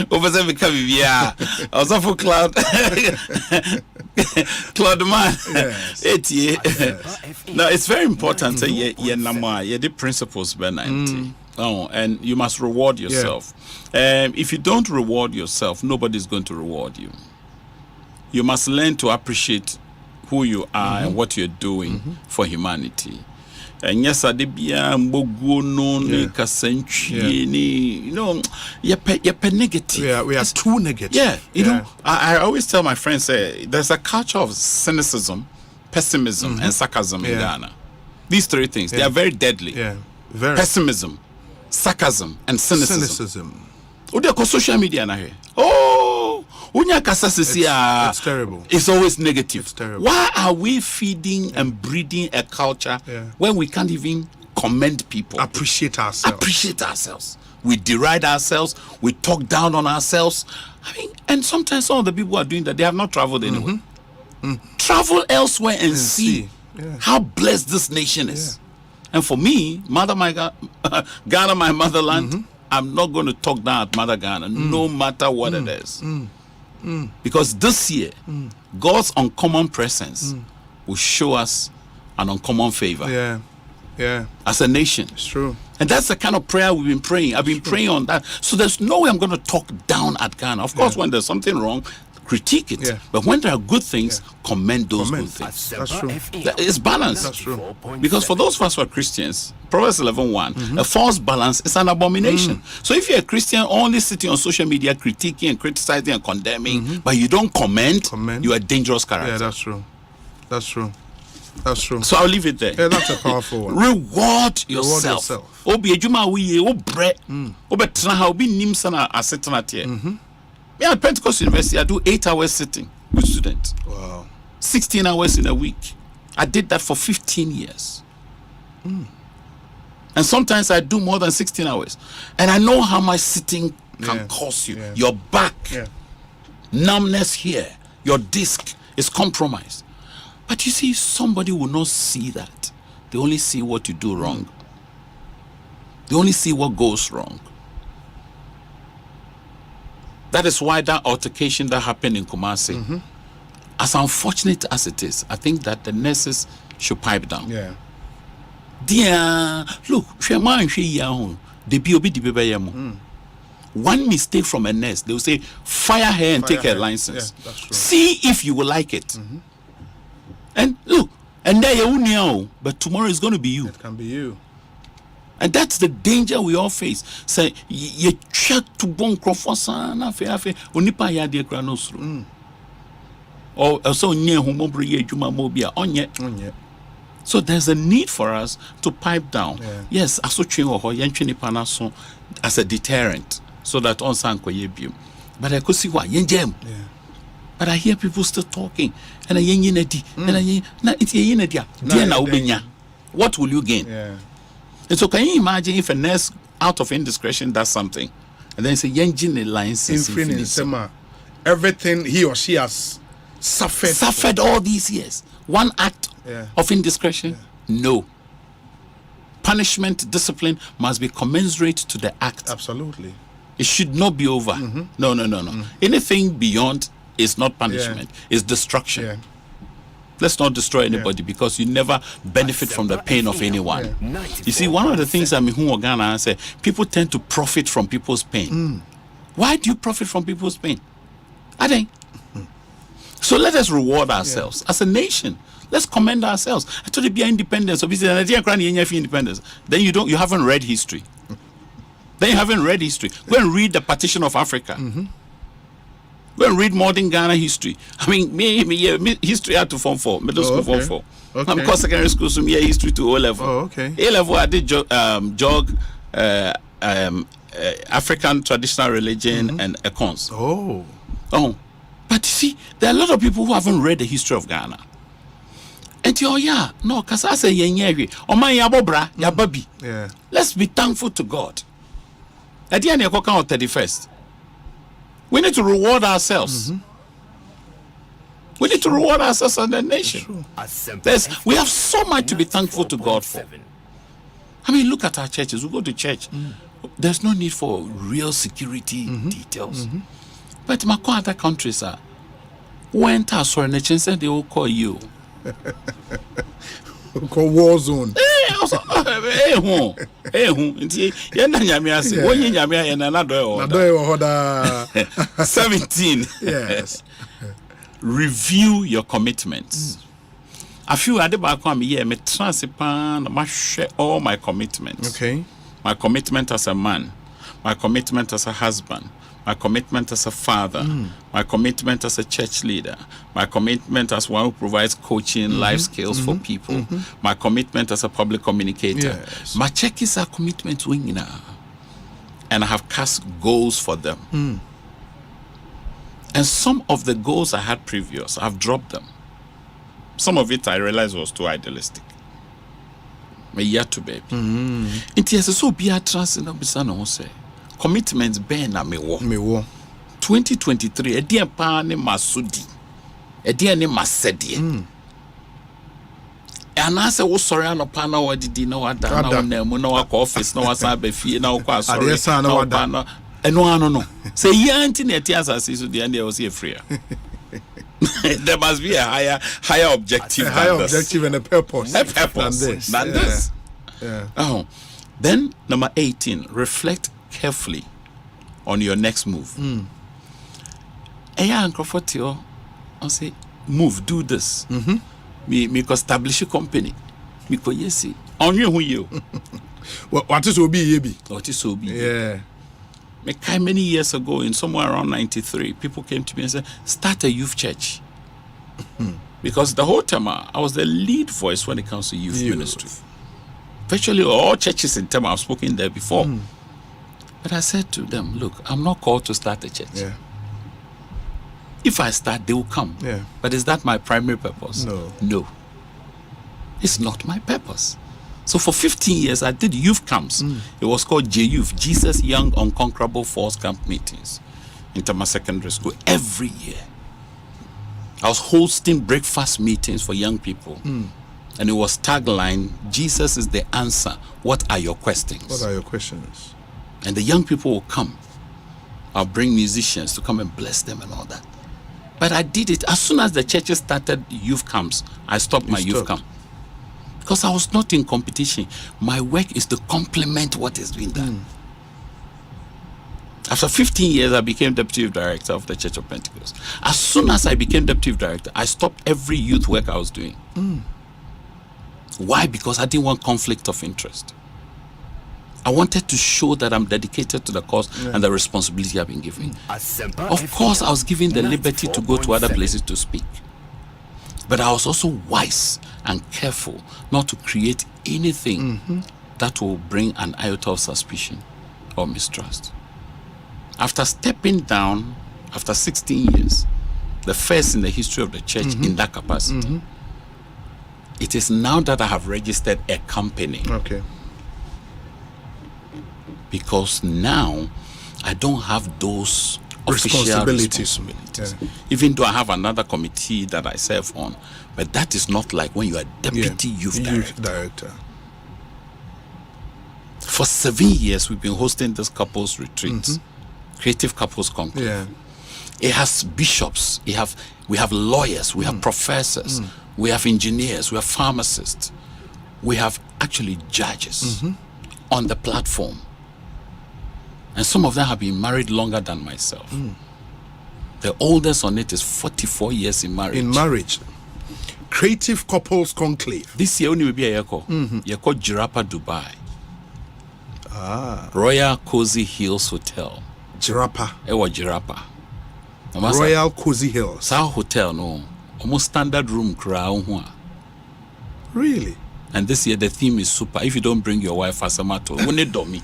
Over there, become I was off for Cloud. Cloud man. Now it's very important. The principles behind and you must reward yourself. If you don't reward yourself, nobody's going to reward you. You must learn to appreciate who you are and what you're doing for humanity. yes, I did be a mbogu no ni kasenchi ni, you know, you're negative. Yeah, we are too negative. Yeah, you know, I always tell my friends, there's a culture of cynicism, pessimism, and sarcasm in Ghana. These three things, they are very deadly. Yeah, very. Pessimism, sarcasm, and cynicism. Oh, they call social media now here. Oh, it's terrible. It's always negative. It's terrible. Why are we feeding and breeding a culture where we can't even commend people? Appreciate ourselves. We deride ourselves. We talk down on ourselves. I mean, and sometimes some of the people who are doing that, they have not traveled anywhere. Travel elsewhere and see how blessed this nation is. And for me, Ghana, my motherland, I'm not going to talk down at Mother Ghana, no matter what it is. Because this year, God's uncommon presence will show us an uncommon favor. Yeah. As a nation. It's true. And that's the kind of prayer we've been praying. I've been praying on that. So there's no way I'm going to talk down at Ghana. Of course, when there's something wrong, critique it. But when there are good things, commend those good things. That's true. It's balance. That's true. Because for those of us who are Christians, Proverbs 11:1, a false balance is an abomination. So if you're a Christian only sitting on social media critiquing and criticizing and condemning, but you don't comment, you're a dangerous character. Yeah, that's true. That's true. That's true. So I'll leave it there. Yeah, that's a powerful one. Reward yourself. Obi ejuma wiye, obre, obetra ha obi nim sana asetena tie. Me at Pentecost University, I do 8 hours sitting with students. Wow. 16 hours in a week. I did that for 15 years. And sometimes I do more than 16 hours. And I know how much sitting can cost you. Your back, numbness here, your disc is compromised. But you see, somebody will not see that. They only see what you do wrong. They only see what goes wrong. That is why that altercation that happened in Kumasi, as unfortunate as it is, I think that the nurses should pipe down. Yeah. Dear, look, one mistake from a nurse, they will say, fire her and take her license. Yeah, that's true. See if you will like it. And look, and there you know, but tomorrow is going to be you. It can be you. And that's the danger we all face. Say, you check to bon crofosana fe onipa ya de kra no suru. Or so nye humobro ye djuma mobia onye. So there's a need for us to pipe down. Yes, asotwe ho yentwe nipa na so as a deterrent so that on san koye biom. But I could see why yenjem. But I hear people still talking and yen na di na it's yen na dia. Dia na ubenya. What will you gain? And so can you imagine if a nurse out of indiscretion does something and then say engine license everything he or she has suffered all these years, one act of indiscretion? No. Punishment, discipline must be commensurate to the act. Absolutely. It should not be over. No. Anything beyond is not punishment, it's destruction. Let's not destroy anybody because you never benefit from the pain of anyone. You see, one of the things I mean, Ghana say, people tend to profit from people's pain. Why do you profit from people's pain? I think. So let us reward ourselves as a nation. Let's commend ourselves. I told you be independence. Independence. Then you haven't read history. Go and read the partition of Africa. Go and read modern Ghana history. I mean, me history had to form 4, middle school form 4. I'm because secondary school, so me history to O level. A level I did African traditional religion and econs. But you see, there are a lot of people who haven't read the history of Ghana. And no, because I say let's be thankful to God. At the end of 31st. We need to reward ourselves. We need to reward ourselves as a nation. We have so much to be thankful to God for. I mean, look at our churches. We go to church. There's no need for real security details. But in other countries, when said they will call you. Call war zone. 17. Yes. Review your commitments. I feel at the back of me, me transipan, I share all my commitments. Okay. My commitment as a man, my commitment as a husband, my commitment as a father, my commitment as a church leader, my commitment as one who provides coaching, life skills for people, my commitment as a public communicator. Yes. My check is a commitment to now. And I have cast goals for them. And some of the goals I had previous, I've dropped them. Some of it I realized was too idealistic. Me yet to baby. It is so be a trust in the say. Commitments ben na me wo. 2023 edian pa ne masudi. Edian ne masedi. And I say wo sorry no pa na wadidi na wada na wona mu na waka office na wasa ba fie na wako sorry. Adesa na wada. Eno no. Say yanti na tiasa so the end was free. There must be a higher objective. A higher objective and a purpose. A purpose than this. Yeah. Oh, then number 18. Reflect carefully on your next move. I say, move, do this. Me ko establish a company. Me ko yesi. On you. What is obi yebi? What is obi? Yeah. Many years ago, in somewhere around 93, people came to me and said, start a youth church. Because the whole time I was the lead voice when it comes to youth ministry. Virtually all churches in Tema, I've spoken there before. But I said to them, look, I'm not called to start a church. Yeah. If I start, they will come. Yeah. But is that my primary purpose? No. It's not my purpose. So for 15 years, I did youth camps. It was called J-Youth, Jesus Young Unconquerable Force Camp Meetings in Tema Secondary School every year. I was hosting breakfast meetings for young people. And it was tagline, Jesus is the answer. What are your questions? What are your questions? And the young people will come. I'll bring musicians to come and bless them and all that. But I did it. As soon as the churches started youth camps, I stopped my youth camp. Because I was not in competition. My work is to complement what is being done. After 15 years, I became deputy director of the Church of Pentecost. As soon as I became deputy director, I stopped every youth work I was doing. Why? Because I didn't want conflict of interest. I wanted to show that I'm dedicated to the cause and the responsibility I've been given. Of course, I was given the liberty to go to other places to speak. But I was also wise and careful not to create anything that will bring an iota of suspicion or mistrust. After stepping down, after 16 years, the first in the history of the church in that capacity, it is now that I have registered a company. Okay. Because now I don't have those responsibilities. Yeah. Even though I have another committee that I serve on, but that is not like when you are deputy youth director. For 7 years, we've been hosting this couples retreat, creative couples conclave. Yeah. It has bishops, we have lawyers, we have professors, we have engineers, we have pharmacists, we have actually judges on the platform. And some of them have been married longer than myself. The oldest on it is 44 years in marriage. Creative Couples Conclave. This year only will be a Yako. Yako Jirapa, Dubai. Royal Cozy Hills Hotel. Jirapa. Ewa Jirapa. Royal Cozy Hills. Sa hotel no. Almost standard room crowd. Really? And this year the theme is super. If you don't bring your wife Asamato, we need dummy.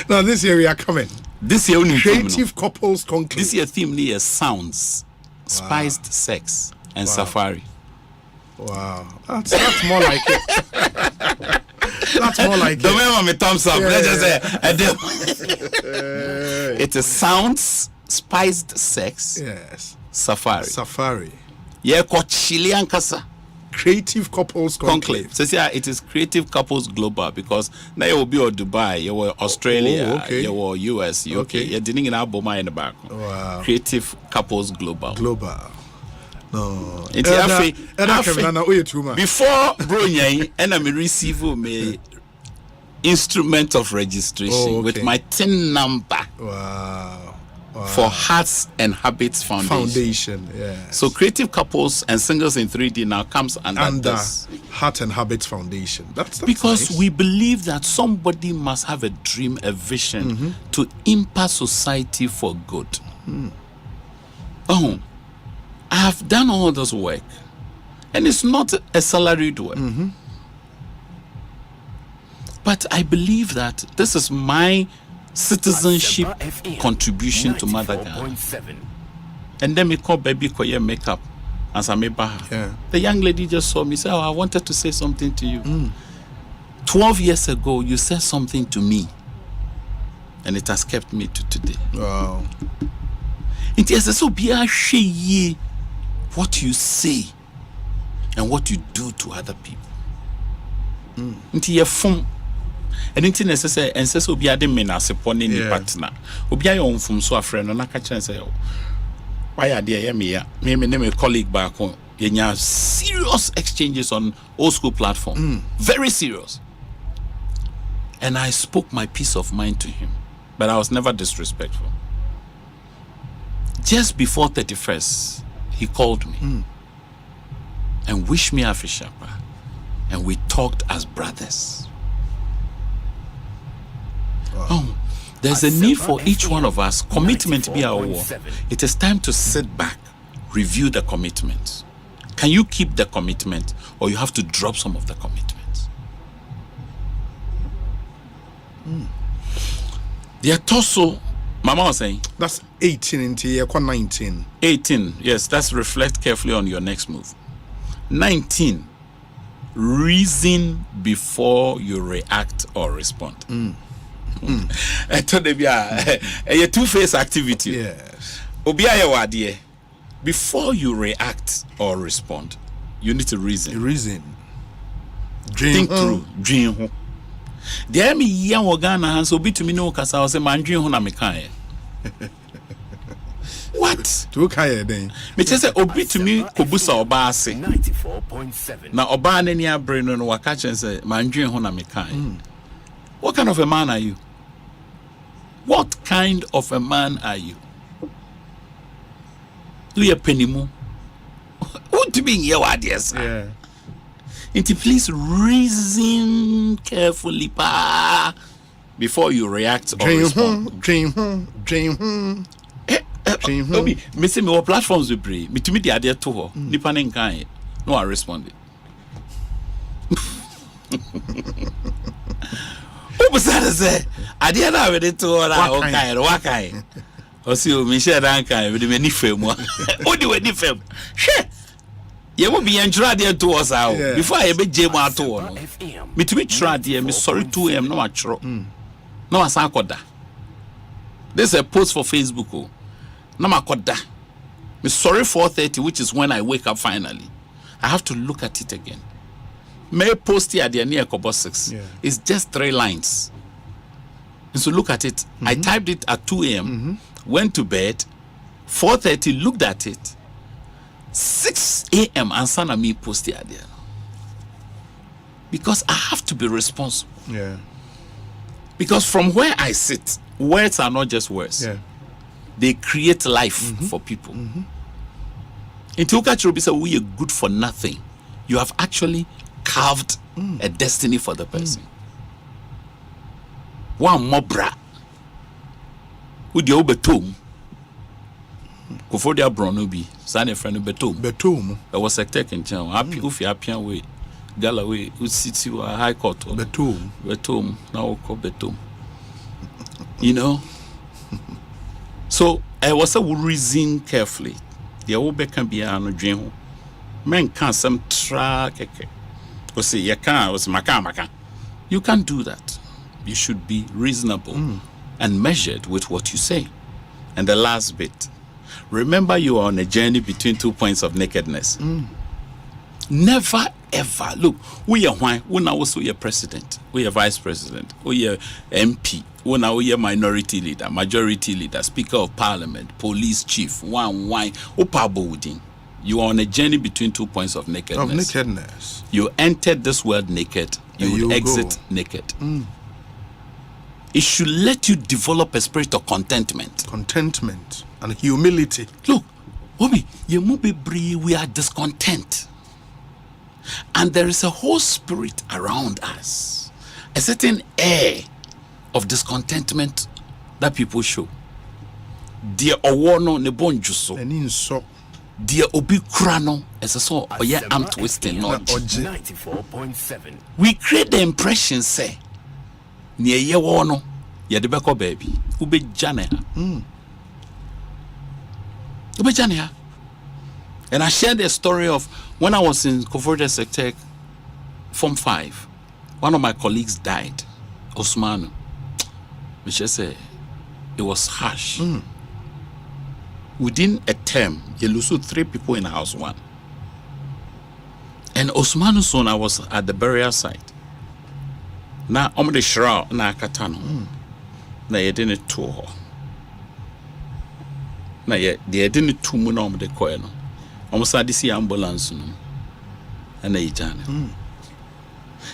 Now this year we are coming. This year only Creative Couples Conclave. This year theme is sounds, spiced sex, and safari. Wow, that's more like it. That's more like the way me thumbs up. Let's just say it is sounds, spiced sex, safari. Yeah, called Chilean Casa. Creative Couples Conclave. So yeah, it is Creative Couples Global because now you will be in Dubai, you were Australia, you were US, UK. You're dealing in Aboma in the back. Wow. Creative Couples Global. No. Before bro and I receive me instrument of registration with my TIN number. Wow. for Hearts and Habits Foundation. Yeah. So creative couples and singles in 3D now comes under this. Heart and Habits Foundation. That's because nice. we believe that somebody must have a dream, a vision to impact society for good. Oh, I have done all this work, and it's not a salaried work. But I believe that this is my citizenship contribution to Mother Ghana. And then we call baby Koye makeup as I made her. The young lady just saw me say, "Oh, I wanted to say something to you. 12 years ago, you said something to me, and it has kept me to today." Wow. It is so be a what you say and what you do to other people. Into your phone. And it's necessary, and says, Obi Adam Menas upon any partner. Obi on from so a friend, and I catch and say, why are there? Me, name a colleague back home. You have serious exchanges on old school platform. Very serious. And I spoke my peace of mind to him, but I was never disrespectful. Just before 31st, he called me and wished me a Shapa, and we talked as brothers. Oh, there's a need for each one of us. Commitment be our war. It is time to sit back, review the commitments. Can you keep the commitment, or you have to drop some of the commitments? The torso, Mama was saying. That's 18 into year 19. 18, yes, that's reflect carefully on your next move. 19, reason before you react or respond. I told them, a two-phase activity. Yes. Before you react or respond, you need to reason. Think through. Dream. There me young Ghana hands obi to me no kasa I say man dream ho na me kan. What? To kaya then. Me say obi to me kobusa oba ase. 94.7. Na oba na ni abre no waka chen say man dream ho na me kan. What kind of a man are you? What kind of a man are you? Do you penimu? What do you mean you are there, sir? Yeah. Please reason carefully before you react or respond. Dream. Obi, me say me what platforms we pray. Me to me the idea to her. Nipa nenkan. No, I responded. Obi say, idea na we dey to her. Wakai. Osi o me share dan kan we dey me ni fam. Odi we ni fam. Hwe. You will be enjoyed there to us out before I be jam at all. Me to be tried here, me sorry 2 a.m. no atro. No asakoda. This is a post for Facebook. Oh. No makoda. Me sorry 4:30, which is when I wake up finally. I have to look at it again. May post here the near Kobo 6. It's just 3 lines. And so look at it. I typed it at 2 a.m. Went to bed. 4:30, looked at it. 6 a.m. and sana me post the idea. Because I have to be responsible. Yeah. Because from where I sit, words are not just words. Yeah. They create life for people. In Tukachirobi said, we are good for nothing. You have actually carved a destiny for the person. One more bra. With the obetum. Kufodia Bronubi, Sani friend Betum. There was a tech in town. Happy if you happy way. Galloway, who sits you a high court. Betum. Now call Betum. You know? So I was a reason carefully. The old can be a dream. Men can't some track. Or say, you can't, or maka. You can't do that. You should be reasonable and measured with what you say. And the last bit. Remember, you are on a journey between 2 points of nakedness. Never ever look. We are why we now also your president, we are vice president, we are MP, we now we are minority leader, majority leader, speaker of parliament, police chief, one wine, opaboding. You are on a journey between 2 points of nakedness. You entered this world naked. You will exit naked. it should let you develop a spirit of contentment. Contentment and humility. Look, Obi, we are discontent. And there is a whole spirit around us. A certain air of discontentment that people show. Dear Owono ne bonjuso. Dear Obi Krano as a so I'm twisting knowledge. 94.7. We create the impression say near ye wono ye de beko baby ube jane ube jane. And I shared the story of when I was in Composure Sector Form 5. One of my colleagues died, Osmanu. Which I say it was harsh. Within a term, you lose 3 people in house 1. And Osmanu's son, I was at the burial site. Now I'm the shroud na katano. Na ye didn't tour. Na ye didn't two moon on the coin. Almost had this ambulance and a jana.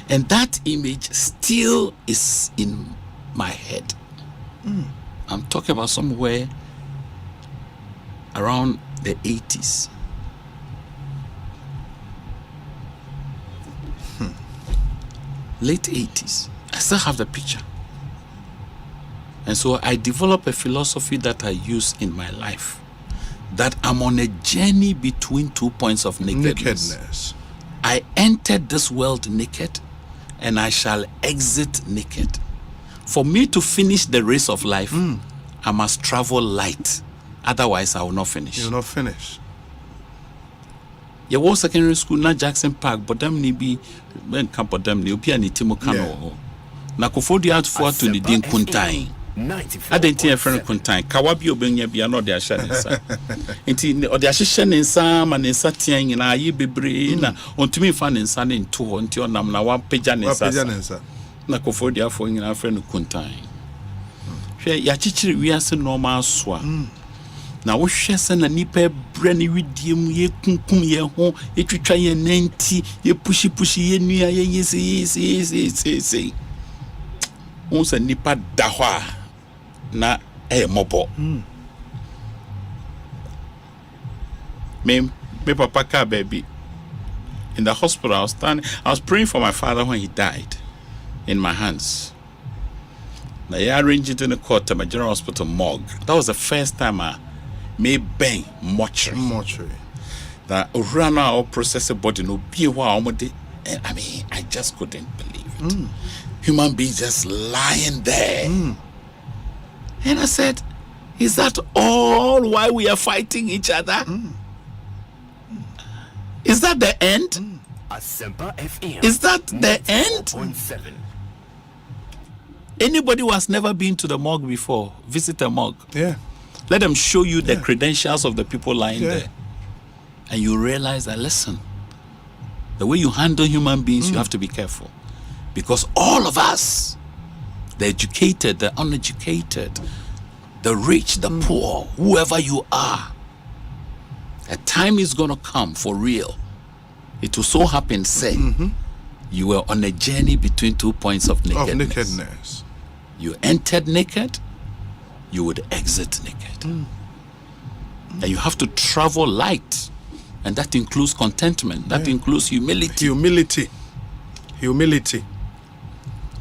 And that image still is in my head. I'm talking about somewhere around the 80s. Late 80s. I still have the picture. And so I developed a philosophy that I use in my life. That I'm on a journey between 2 points of nakedness. I entered this world naked, and I shall exit naked. For me to finish the race of life, I must travel light. Otherwise, I will not finish. You will not finish. You was secondary school, not Jackson Park, but them ni be when camp but them ni upia ni Timo Kano. Na kofodi out for to ni din kuntain. I didn't hear friend kuntain. Kawabi obenya bia no de ahye nsa. Enti o de ahye ne nsa ma ne nsa tian na aye bebre na ontumi fa ne nsa ne nto ho enti onam na wa pagya ne nsa. Na kofodi afọ nyina friend kuntain. Hwe ya chichiri wiase normal so na wo hwɛ sɛ na nipa brɛ ne widiem ye kunkum ye ho ye twitwa ye nanti ye pushi ye nua ye yesi wo sɛ nipa da hɔ a na mɔbɔ me papa ka baby in the hospital. I was praying for my father when he died in my hands. Now I arranged it in the court at my general hospital morgue. That was the first time I made bang mortuary. That Urana or process a body no be I mean, I just couldn't believe it. Human beings just lying there. And I said, is that all why we are fighting each other? Is that the end? Asempa FM. Is that the end? 94.7. Anybody who has never been to the morgue before, visit a morgue. Yeah. Let them show you the credentials of the people lying there. And you realize that, listen, the way you handle human beings, you have to be careful. Because all of us, the educated, the uneducated, the rich, the poor, whoever you are, a time is going to come for real. It will so happen, say, you were on a journey between 2 points of nakedness. You entered naked, you would exit naked. And you have to travel light. And that includes contentment. That includes humility. Humility.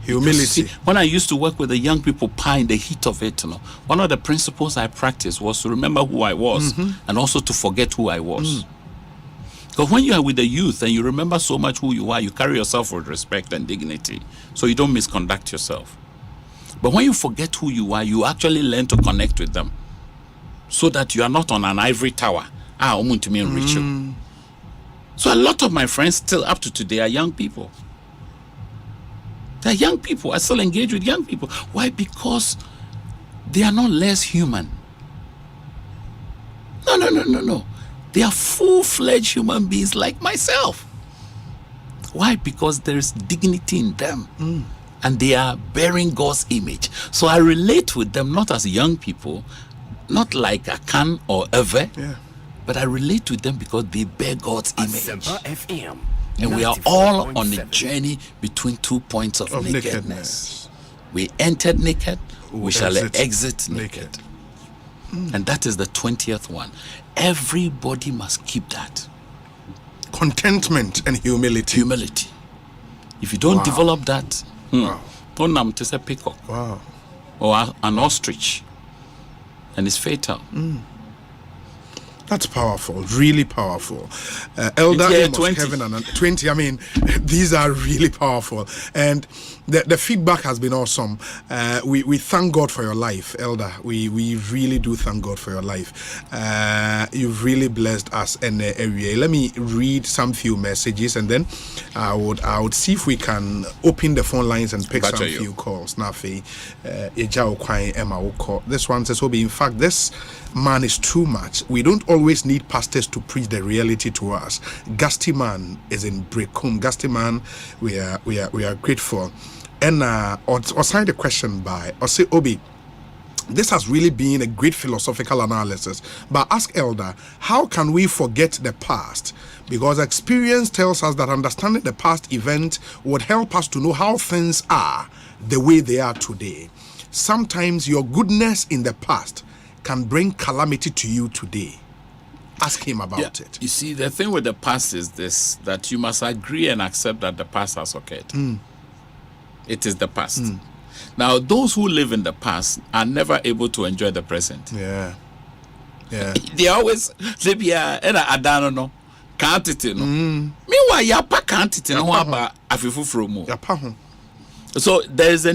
See, when I used to work with the young people in the heat of it, one of the principles I practiced was to remember who I was and also to forget who I was. Because when you are with the youth and you remember so much who you are, you carry yourself with respect and dignity, so you don't misconduct yourself. But when you forget who you are, you actually learn to connect with them, so that you are not on an ivory tower. To me and reach you. So a lot of my friends still up to today are young people. They're young people. I still engage with young people. Why? Because they are not less human. No. They are full-fledged human beings like myself. Why? Because there's dignity in them. And they are bearing God's image. So I relate with them not as young people, not like Akan or Eve, but I relate with them because they bear God's image. Asempa FM. And we are all on a journey between 2 points of nakedness. We entered naked, we shall exit naked. And that is the 20th one. Everybody must keep that. Contentment and humility. Humility. If you don't develop that, don't to say peacock. Or an ostrich. And it's fatal. That's powerful, really powerful. Elder Amos, 20. Kevin, and 20. I mean, these are really powerful, and the feedback has been awesome. We thank God for your life, Elder. We really do thank God for your life. You've really blessed us in the area. Let me read some few messages, and then I would see if we can open the phone lines and pick some few calls. Nafi, this one says, "Obi, in fact, this man is too much. We don't always need pastors to preach the reality to us." Gusty Man is in Brekum. Gusty Man, we are grateful. And or signed a question by Osei Obi. This has really been a great philosophical analysis. But ask Elder, how can we forget the past? Because experience tells us that understanding the past event would help us to know how things are the way they are today. Sometimes your goodness in the past can bring calamity to you today. Ask him about it. You see, the thing with the past is this, that you must agree and accept that the past has occurred. It is the past. Now, those who live in the past are never able to enjoy the present. They always they be adano no can't it no. Meanwhile, yapa can't it no about afifu from. So there's a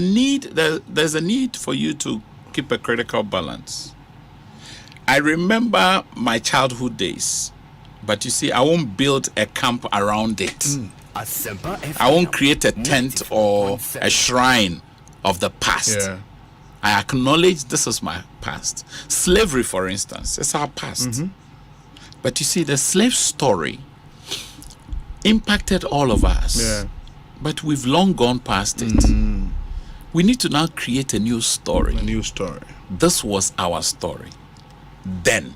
need for you to keep a critical balance. I remember my childhood days, but you see, I won't build a camp around it. I won't create a tent or a shrine of the past. I acknowledge this is my past. Slavery, for instance, is our past. But you see, the slave story impacted all of us. But we've long gone past it. We need to now create a new story. This was our story then,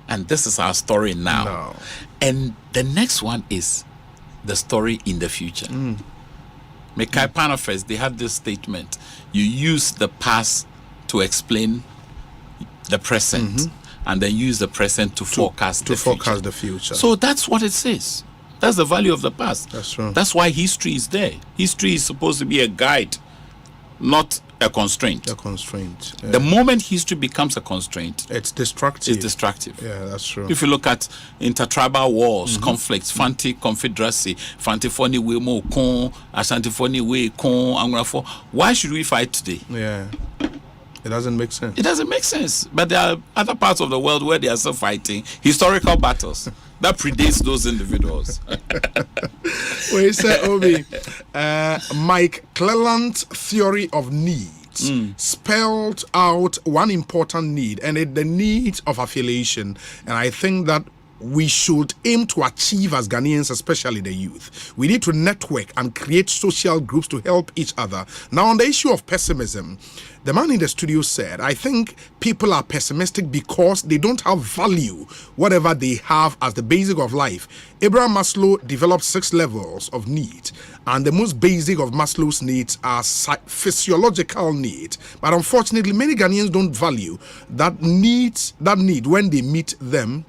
and this is our story now. And the next one is the story in the future. Mekai Panafest, they had this statement: you use the past to explain the present, and then use the present to forecast the future. So that's what it says. That's the value of the past. That's true. That's why history is there. History is supposed to be a guide, not a constraint. The moment history becomes a constraint, it's destructive. Yeah, that's true. If you look at intertribal wars, conflicts, Fanti Confederacy, Fanti Foni we mo kon, Ashanti Foni we kon, Angrafo. Why should we fight today? It doesn't make sense. It doesn't make sense. But there are other parts of the world where they are still fighting historical battles that predates those individuals. We say, Obi, Mike Cleland's theory of needs spelled out one important need, and it's the need of affiliation. And I think that we should aim to achieve as Ghanaians, especially the youth. We need to network and create social groups to help each other. Now, on the issue of pessimism, the man in the studio said, I think people are pessimistic because they don't have value, whatever they have as the basic of life. Abraham Maslow developed 6 levels of need, and the most basic of Maslow's needs are physiological needs. But unfortunately, many Ghanaians don't value that need when they meet them.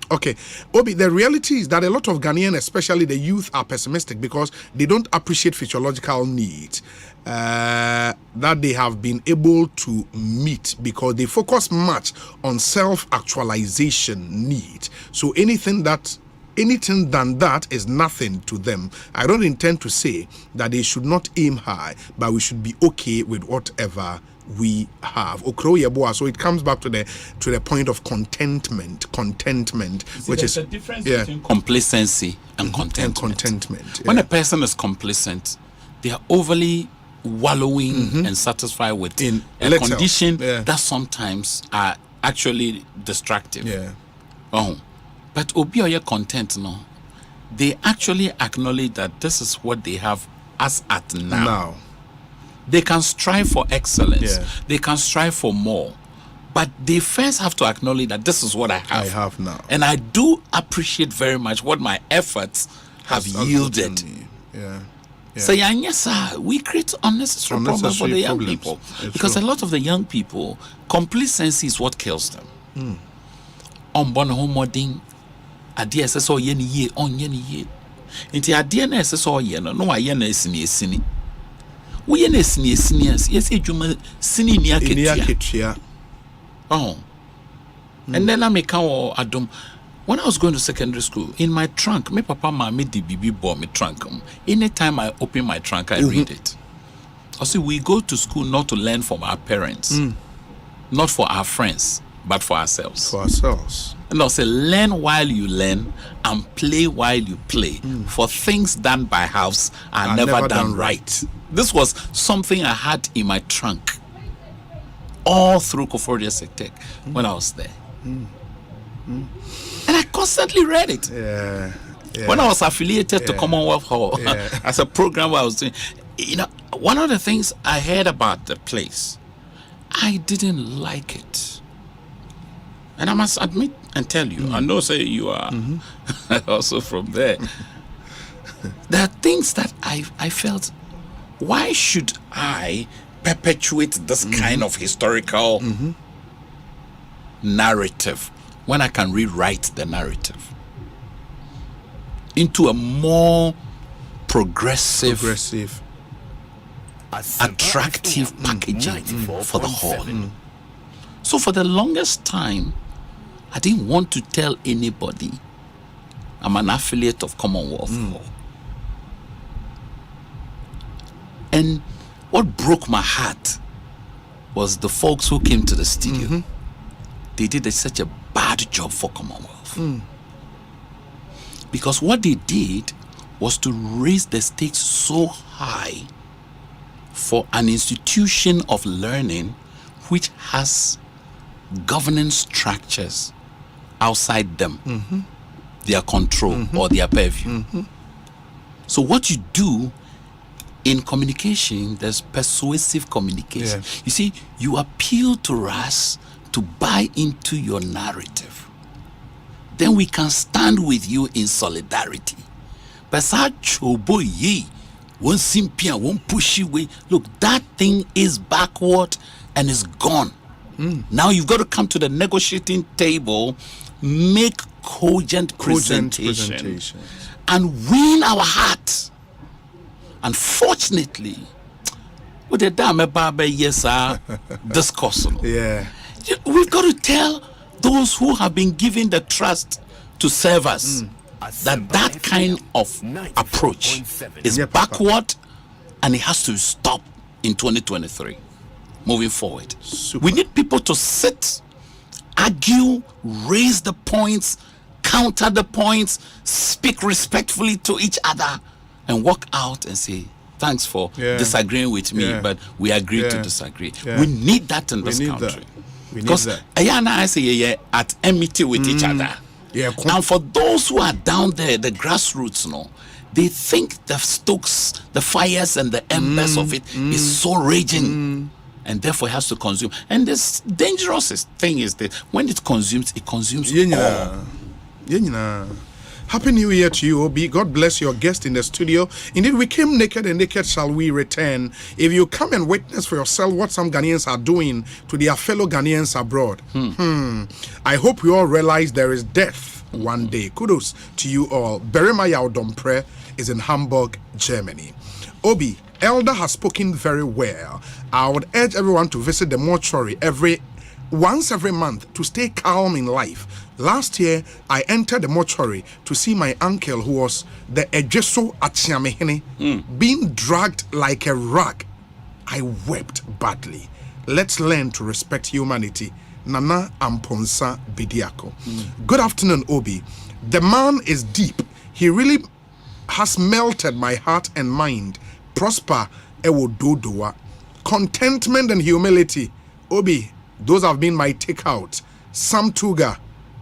Okay, Obi, the reality is that a lot of Ghanaians, especially the youth, are pessimistic because they don't appreciate physiological needs that they have been able to meet because they focus much on self-actualization need. So anything than that is nothing to them. I don't intend to say that they should not aim high, but we should be okay with whatever we have. So it comes back to the point of contentment, which is a difference between complacency and contentment. When a person is complacent, they are overly wallowing and satisfied with a condition that sometimes are actually destructive. But obi oye content no, they actually acknowledge that this is what they have as at now. They can strive for excellence. They can strive for more. But they first have to acknowledge that this is what I have now. And I do appreciate very much what my efforts have yielded. So we create unnecessary problems for the young people. Because a lot of the young people, complacency is what kills them. On homoding, idea says all ye on ye. Into idea says all ye no I yen is sini. We yen is sinias, yes, sini near. Oh. And then I make our Adam. When I was going to secondary school, in my trunk, my papa made the BB bought me trunk. Anytime I open my trunk, I read it. Also, we go to school not to learn from our parents, not for our friends, but for ourselves. For ourselves. And also, learn while you learn and play while you play. For things done by house are never done right. This was something I had in my trunk all through Koforia Sectec when I was there. And I constantly read it. When I was affiliated to Commonwealth Hall as a program I was doing, one of the things I heard about the place, I didn't like it. And I must admit and tell you, I know say you are also from there. There are things that I felt, why should I perpetuate this kind of historical narrative when I can rewrite the narrative into a more progressive attractive packaging for the whole. So for the longest time, I didn't want to tell anybody I'm an affiliate of Commonwealth Hall. And what broke my heart was the folks who came to the studio. They did such a bad job for Commonwealth. Because what they did was to raise the stakes so high for an institution of learning which has governance structures outside them, their control or their purview. So what you do in communication, there's persuasive communication. You see, you appeal to us to buy into your narrative. Then we can stand with you in solidarity. But chobo ye, one simpia, one pushy way. Look, that thing is backward and is gone. Now you've got to come to the negotiating table, make cogent presentation, and win our hearts. Unfortunately, with the damn discourse. We've got to tell those who have been given the trust to serve us that kind of approach is backward and it has to stop in 2023. Moving forward, we need people to sit, argue, raise the points, counter the points, speak respectfully to each other, and walk out and say, thanks for disagreeing with me, but we agree to disagree. We need that in this country. Because I say at enmity with each other. And for those who are down there, the grassroots, they think the stokes, the fires and the embers of it is so raging. And therefore it has to consume. And this dangerous thing is that when it consumes all. Happy New Year to you, Obi. God bless your guest in the studio. Indeed, we came naked and naked shall we return. If you come and witness for yourself what some Ghanaians are doing to their fellow Ghanaians abroad, I hope you all realize there is death one day. Kudos to you all. Berema Yaudompre is in Hamburg, Germany. Obi, Elder has spoken very well. I would urge everyone to visit the mortuary once every month to stay calm in life. Last year, I entered the mortuary to see my uncle who was the Ejeso Achiamehene being dragged like a rag. I wept badly. Let's learn to respect humanity. Nana Amponsa Bidiako. Good afternoon, Obi. The man is deep. He really has melted my heart and mind. Prosper Ewododoa. Contentment and humility. Obi, those have been my takeout. Sam Tuga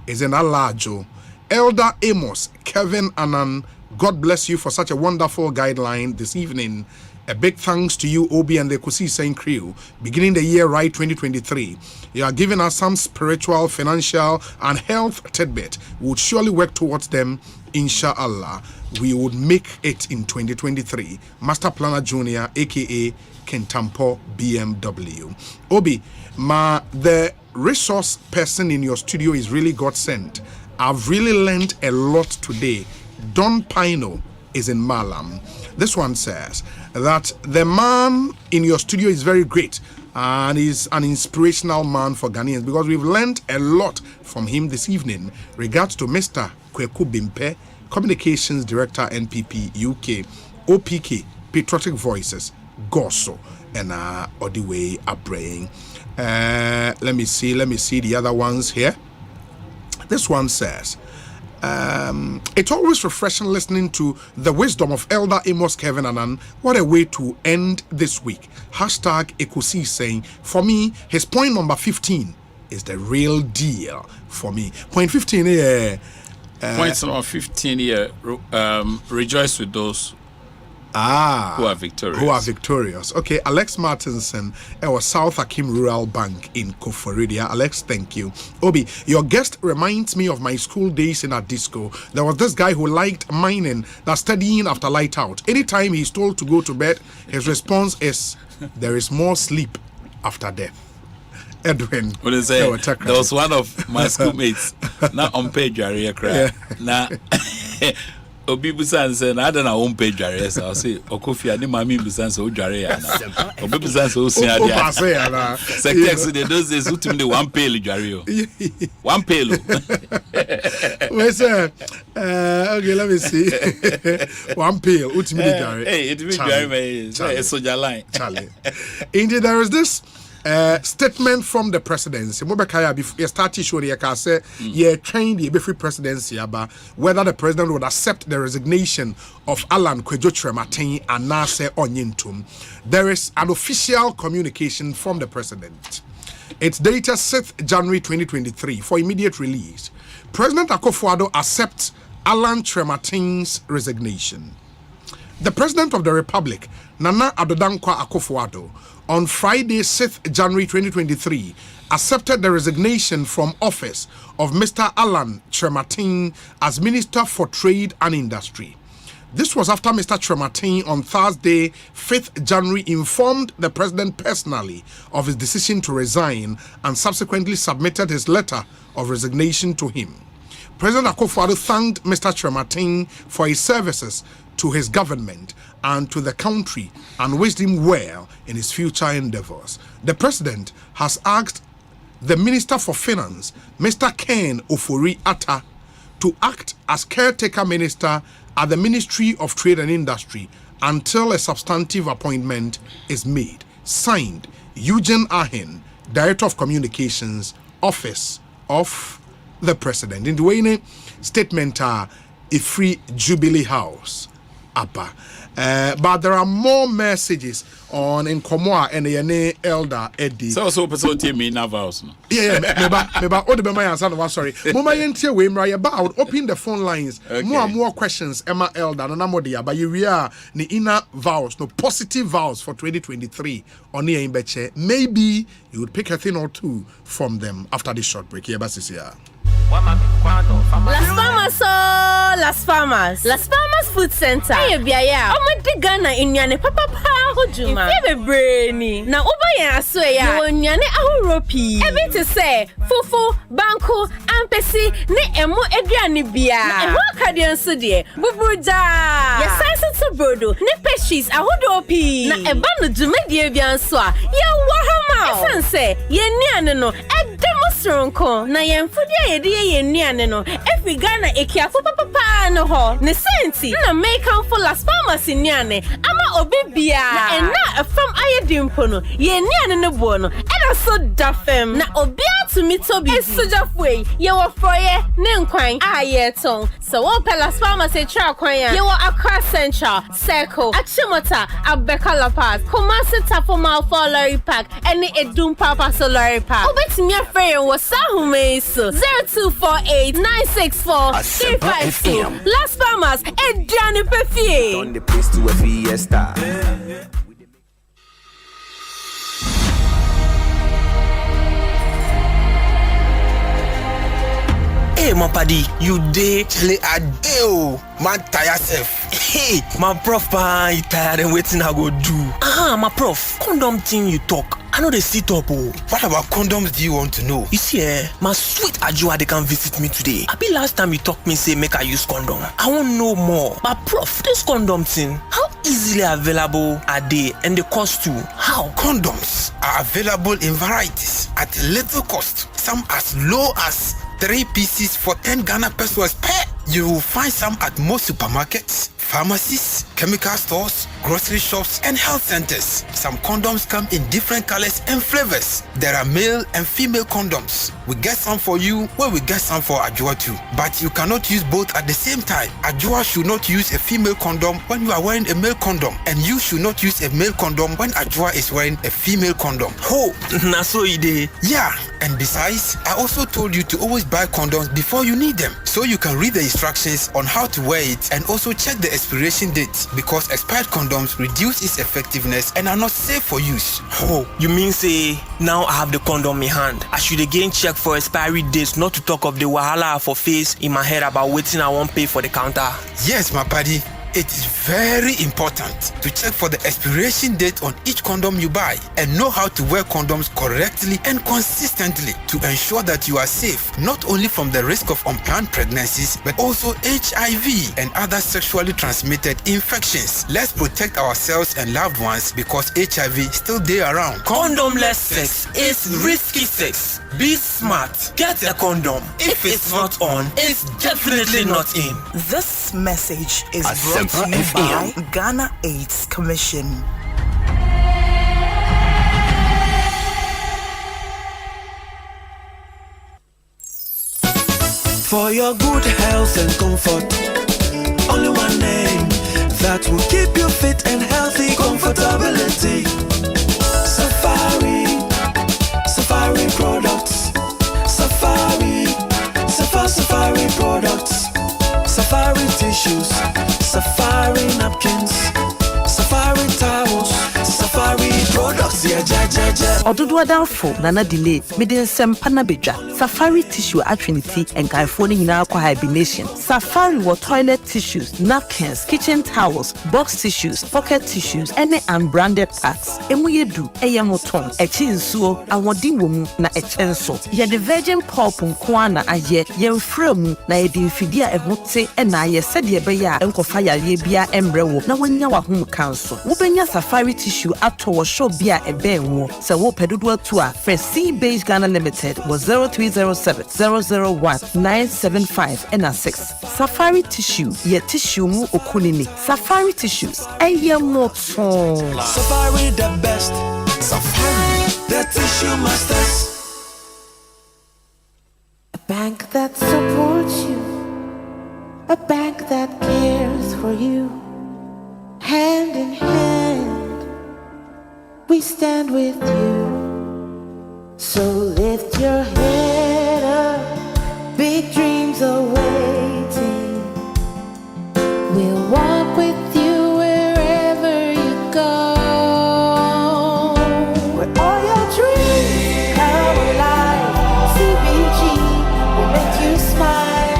is in Alajo. Elder Amos, Kevin Anan, God bless you for such a wonderful guideline this evening. A big thanks to you, Obi, and the Ekosiisen crew. Beginning the year right, 2023. You are giving us some spiritual, financial, and health tidbit. We would surely work towards them inshallah, we would make it in 2023. Master Planner Junior, aka Kentampo BMW. Obi, the resource person in your studio is really God sent. I've really learned a lot today. Don Pino is in Malam. This one says that the man in your studio is very great and is an inspirational man for Ghanaians because we've learned a lot from him this evening. Regards to Mr. Kweku Bimpe, Communications Director, NPP UK, OPK, Patriotic Voices, Goso, and Odiwe Abraying. Let me see the other ones here. This one says, it's always refreshing listening to the wisdom of Elder Amos Kevin Annan. What a way to end this week. Hashtag Ekosiise. For me, his point number 15 is the real deal for me. Point 15, point number 15 rejoice with those who are victorious. Okay, Alex Martinson, our South Akim Rural Bank in Koforidua. Alex, thank you. Obi, your guest reminds me of my school days in a disco. There was this guy who liked mining, that's studying after light out. Anytime he's told to go to bed, his response is, there is more sleep after death. Edwin. There was one of my schoolmates, not on page area cry. Now, Obi Busan said, I don't know home page area. So I'll say, Okofi, I need my Busan so Jarea. Obi Busan so Siadia. Sectex, those days, who took me 1 pale Jario. 1 pale. Well, sir, okay, let me see. 1 pale, ultimately Jario. Hey, it will be Jario, so Jalai. Charlie. Indeed, there is this. Statement from the presidency. Mobekaya, before you start showing you can say, yeah, trained the free presidency about whether the president would accept the resignation of Alan Kyerematen and Nase Onyintum. There is an official communication from the president. It's dated 6th January 2023 for immediate release. President Akufo-Addo accepts Alan Kyerematen's resignation. The President of the Republic, Nana Addo Dankwa Akufo-Addo, on Friday, 6th January 2023, accepted the resignation from office of Mr. Alan Kyerematen as Minister for Trade and Industry. This was after Mr. Kyerematen on Thursday, 5th January, informed the President personally of his decision to resign and subsequently submitted his letter of resignation to him. President Akufo-Addo thanked Mr. Kyerematen for his services to his government and to the country and wished him well in his future endeavors. The president has asked the Minister for Finance, Mr. Ken Ofori-Atta, to act as caretaker minister at the Ministry of Trade and Industry until a substantive appointment is made. Signed, Eugene Ahen, Director of Communications, Office of the President. In the way, statement a free Jubilee House. But there are more messages on in Komoa and the Elder Eddie. So person tell me now vows. Yeah, maybe all the my answer no sorry. Mama yentie we mra about open the phone lines. More questions Emma Elder no namodia but you are the inner vows, no positive vows for 2023 on the Imbeche. Maybe you would pick a thing or two from them after this short break. Here basisia. Las Farmers Food Center. Hey, biaya. Omo de Ghana inyane papa hojuma. Ife bebreni. Na oba ya asweya. Wo nyane ahoro pi. Ebi te say fufu, banku, ampesi ne emo aduane bia. Na eho akade nso de bubuja. Ya sense to brodo ne pastries ahodo pi. Na eba no dwumedie bia nso a ye wo hama. Esense ye nuane no edemosronko. Na ye mfudie ye de ye nuane no. Efi Ghana ekiafo papa no ho. Ne senti na make am for Las Farmers nyane ama obibia na ena from ayedimpo no ye nyane ne bo no ena so dafem na obia to me to be sojafwe ye wo froye ne nkwan ayeton so wo Las Farmers e tra kwan ya ye wo Accra Central Circle Achimota Abeka La Paz Kumasi Tafoma Lorry Park ene Edum Papa Lorry Park obetimi afre wo sahume so 0248 964 352 Las Farmers Ediane Perfie. On the place to a fiesta. Hey, my paddy, you day? Chile a day, man, tire yourself. Hey, my prof, you tired and waiting I go do. My prof, condom thing you talk. I know they sit up. What about condoms do you want to know? You see, my sweet Ajua, they can visit me today. I be last time you talk me say make I use condom. I want know more. But prof, this condom thing, how easily available are they and the cost too? How? Condoms are available in varieties at little cost. Some as low as 3 pieces for 10 Ghana pesos per. You will find some at most supermarkets, pharmacies, chemical stores, grocery shops, and health centers. Some condoms come in different colors and flavors. There are male and female condoms. We get some for you, where we get some for Ajua too. But you cannot use both at the same time. Ajua should not use a female condom when you are wearing a male condom. And you should not use a male condom when Ajua is wearing a female condom. Oh, na so ide. Yeah, and besides, I also told you to always buy condoms before you need them. So you can read the instructions on how to wear it and also check the expiration date, because expired condoms reduce its effectiveness and are not safe for use. Oh, you mean say now I have the condom in hand, I should again check for expiry dates, not to talk of the wahala for face in my head about waiting I won't pay for the counter? Yes, my buddy. It is very important to check for the expiration date on each condom you buy and know how to wear condoms correctly and consistently to ensure that you are safe, not only from the risk of unplanned pregnancies, but also HIV and other sexually transmitted infections. Let's protect ourselves and loved ones, because HIV still there around. Condomless sex is risky sex. Be smart. Get a condom. If it's not on, it's definitely not in. This message is brought to you by Ghana AIDS Commission. For your good health and comfort, only one name that will keep you fit and healthy. Comfortability. Safari products. Safari products. Safari tissues. Safari napkins. Safari towels. Safari products. Yeah, ja. Odudu adamfo nana delay mede Asempa na bedwa. Safari tissue atrinity and guy nyina kwa hibernation. Safari wa toilet tissues, napkins, kitchen towels, box tissues, pocket tissues, any unbranded parts. Emu yedu eyamoton echi nsuo awodin wo mu na echenso. Ye the virgin pulp nko na aye ye mfra mu na ye di mfidi a ehote na aye sede be ya enkofa yare bia emrewo na wanya wa hum kanso. Wo benya Safari tissue ato wo show bia ebe enwo. Se wo pedodo to a Free Base Ghana Limited was 0307 001 975 and 6. Safari tissue, ye tissue mu okunini. Safari tissues, eye moton. Safari the best. Safari the tissue masters. A bank that supports you, a bank that cares for you. Hand in hand, we stand with you. So lift your head up, big dreams are waiting. We'll walk with you wherever you go. Where all your dreams come alive. CBG will make you smile.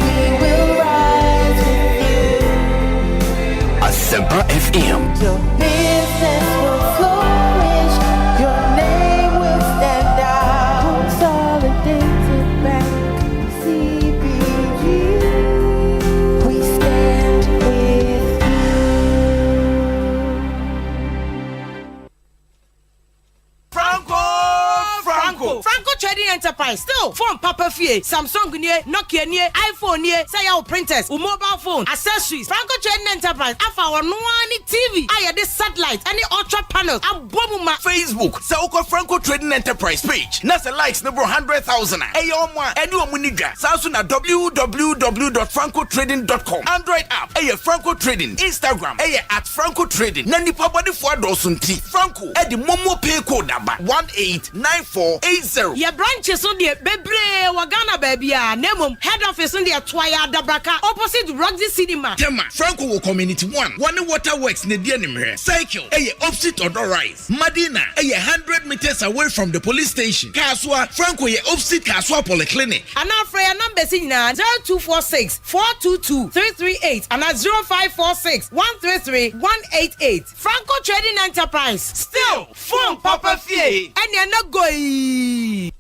We will rise with you. Asempa FM. Your business will flourish. Your name will stand out. Consolidated Bank, CBG. We stand with Franco Trading Enterprise. Still, phone Papa Fie, Samsung near, Nokia near, iPhone near, say our printers, mobile phone, accessories. Franco Trading Enterprise. Afa our no TV. I this satellite, any ultra panels. Abomuma Facebook. Sauko Franco Trading Enterprise page. Nasa likes number 100,000. Ayoma. Anyone muniga. Samsung na www.francotrading.com. Android app. Aye Franco Trading. Instagram. Aye at Franco Trading. Nani pabadi for dosunti. Franco. Edi momo pay code number 189480. Your branches on the bebre wa Ghana baby name head office in the Twaya Dabraka opposite Roxy Cinema. Tema Franco Community 1 waterworks ne die nim cycle opposite Odor Rise. Madina 100 meters away from the police station. Kaswa Franco opposite Kaswa Polyclinic. And our prayer number is 0246 422 338 and 0546 133 188. Franco Trading Enterprise. Still phone Papa Fie. And you're not going.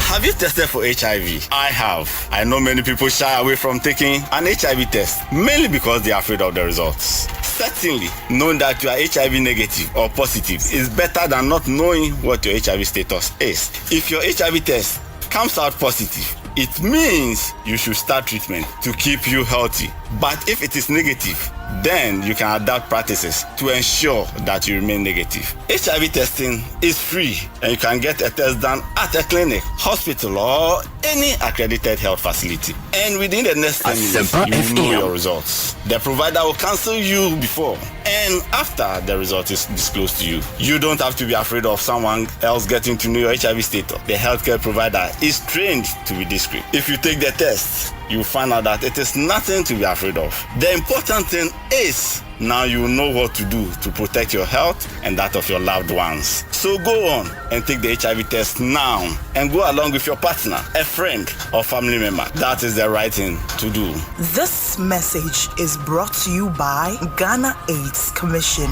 Have you tested for HIV? I have. I know many people shy away from taking an HIV test, mainly because they are afraid of the results. Certainly, knowing that you are HIV negative or positive is better than not knowing what your HIV status is. If your HIV test comes out positive, it means you should start treatment to keep you healthy. But if it is negative, then you can adapt practices to ensure that you remain negative. HIV testing is free and you can get a test done at a clinic, hospital, or any accredited health facility. And within the next 10 minutes, you will know your results. The provider will cancel you before and after the result is disclosed to you. You don't have to be afraid of someone else getting to know your HIV status. The healthcare provider is trained to be discreet. If you take the test, you find out that it is nothing to be afraid of. The important thing is now you know what to do to protect your health and that of your loved ones. So go on and take the HIV test now and go along with your partner, a friend, or family member. That is the right thing to do. This message is brought to you by Ghana AIDS Commission.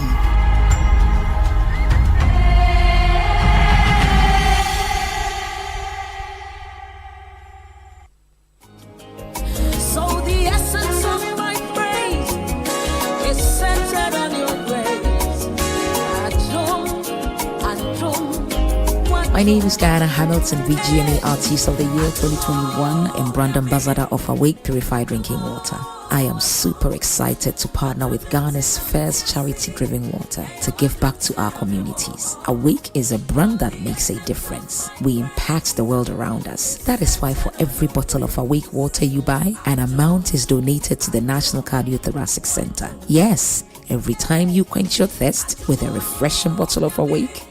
My name is Diana Hamilton, VGMA Artist of the Year 2021 and brand ambassador of Awake Purified Drinking Water. I am super excited to partner with Ghana's first charity-driven water to give back to our communities. Awake is a brand that makes a difference. We impact the world around us. That is why for every bottle of Awake water you buy, an amount is donated to the National Cardiothoracic Center. Yes, every time you quench your thirst with a refreshing bottle of Awake,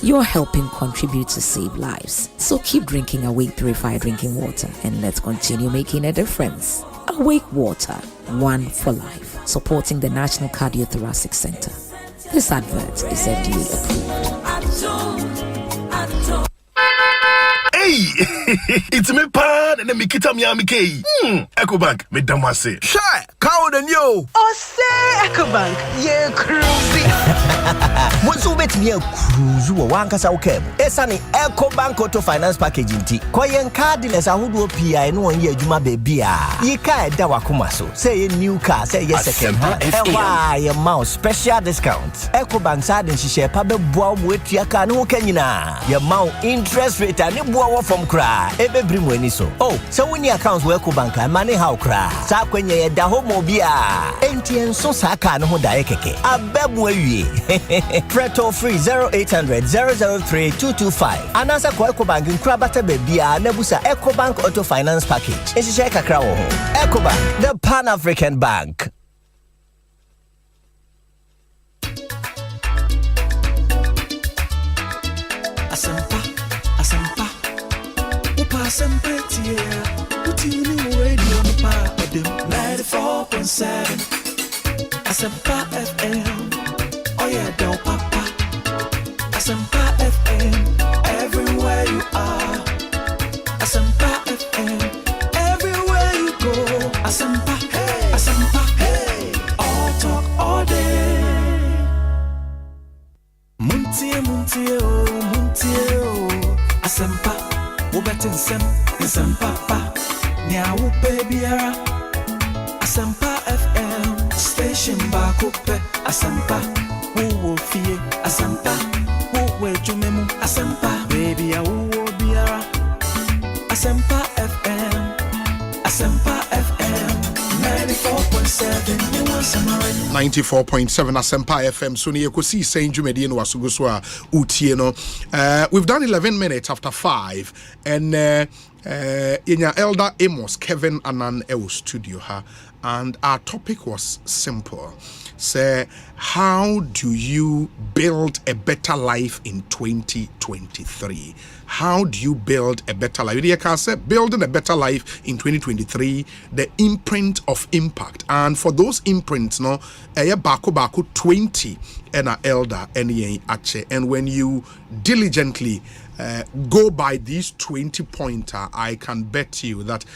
you're helping contribute to save lives. So keep drinking Awake Purified Drinking Water and let's continue making a difference. Awake Water, one for life, supporting the National Cardiothoracic Center. This advert is FDA approved. Hey, it's me pan and me kita mi amike. Ecobank me damase. Shy, cow the new. Osei Ecobank, ye cruising. Bonsu bet me cruise wo wankasa ukem. Esani Ecobank Auto Finance Package nti. Koyen card dealers ahudu PI no won ye adwuma baby a. Yika eda wakoma so. Say a new car, say yes second hand. Why your mouse special discounts. Ecobank side nhihye pa be boa mo etua ka no kanyina. Your mount interest rate ani boa from cry. Ebe brim weni so. Oh, so when your accounts work Ecobank money how cry. Sa kwenye ye da homo bia. Enti enso sa ka no ho da keke. Abebu awie. Preto free 0800 003 225. Anasa kwa Ecobank nkura bata bebia nebusa Ecobank Auto Finance Package. Enshishe kakra wo ho. Ecobank, the Pan-African Bank. Asempa, Upa Asempa tia, Utini radio Upa Adam 94.7. Asempa FM, oh yeah, do papa. Asempa FM, everywhere you are. Asempa FM, everywhere you go. Asempa, hey, Asempa, hey, all talk all day. Muntie, Asempa, Ubetin Sem, Asempa, Nya Upe Biara. Asempa FM, station Bakupe, Asempa, Uwo Fie, Asempa, Uwe Jumemu, Asempa, baby, Uwo Biara. Asempa FM, Asempa FM, 94.7, 94.7 Asempa FM. So ni Ekosiisen Jumedie no wasugo a utie no. We've done 11 minutes after 5 and in your elder Amos Kevin Anan El studio ha, and our topic was simple. say, how do you build a better life in 2023? How do you build a better life? You can say building a better life in 2023, the imprint of impact. And for those imprints, no, baku 20 and an elder and when you diligently go by these 20 pointer, I can bet you that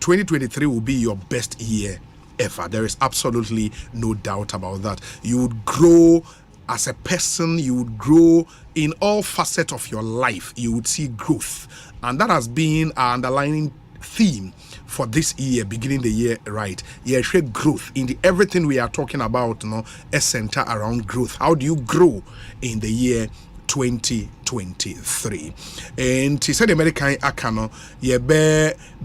2023 will be your best year ever. There is absolutely no doubt about that. You would grow as a person, you would grow in all facets of your life. You would see growth, and that has been our underlying theme for this year, beginning the year right. Yeah, growth in everything we are talking about, a center around growth. How do you grow in the year 2023? And he said American akano ye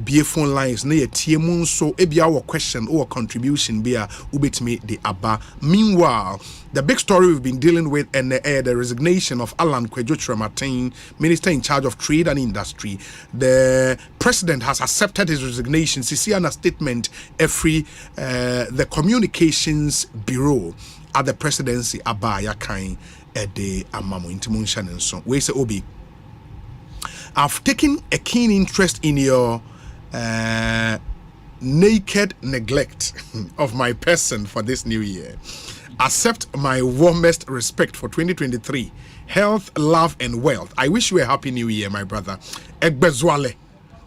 be phone lines na ye tie so ebia our question or contribution be a ubetimi the aba. Meanwhile, the big story we've been dealing with and the resignation of Kyerematen, Minister in charge of Trade and Industry. The president has accepted his resignation. See a statement every the communications bureau at the presidency abaya kind de amamo intimunsha nenso. We say Obi, I've taken a keen interest in your naked neglect of my person for this new year. Accept my warmest respect for 2023. Health, love, and wealth. I wish you a happy new year, my brother. Egbezwale.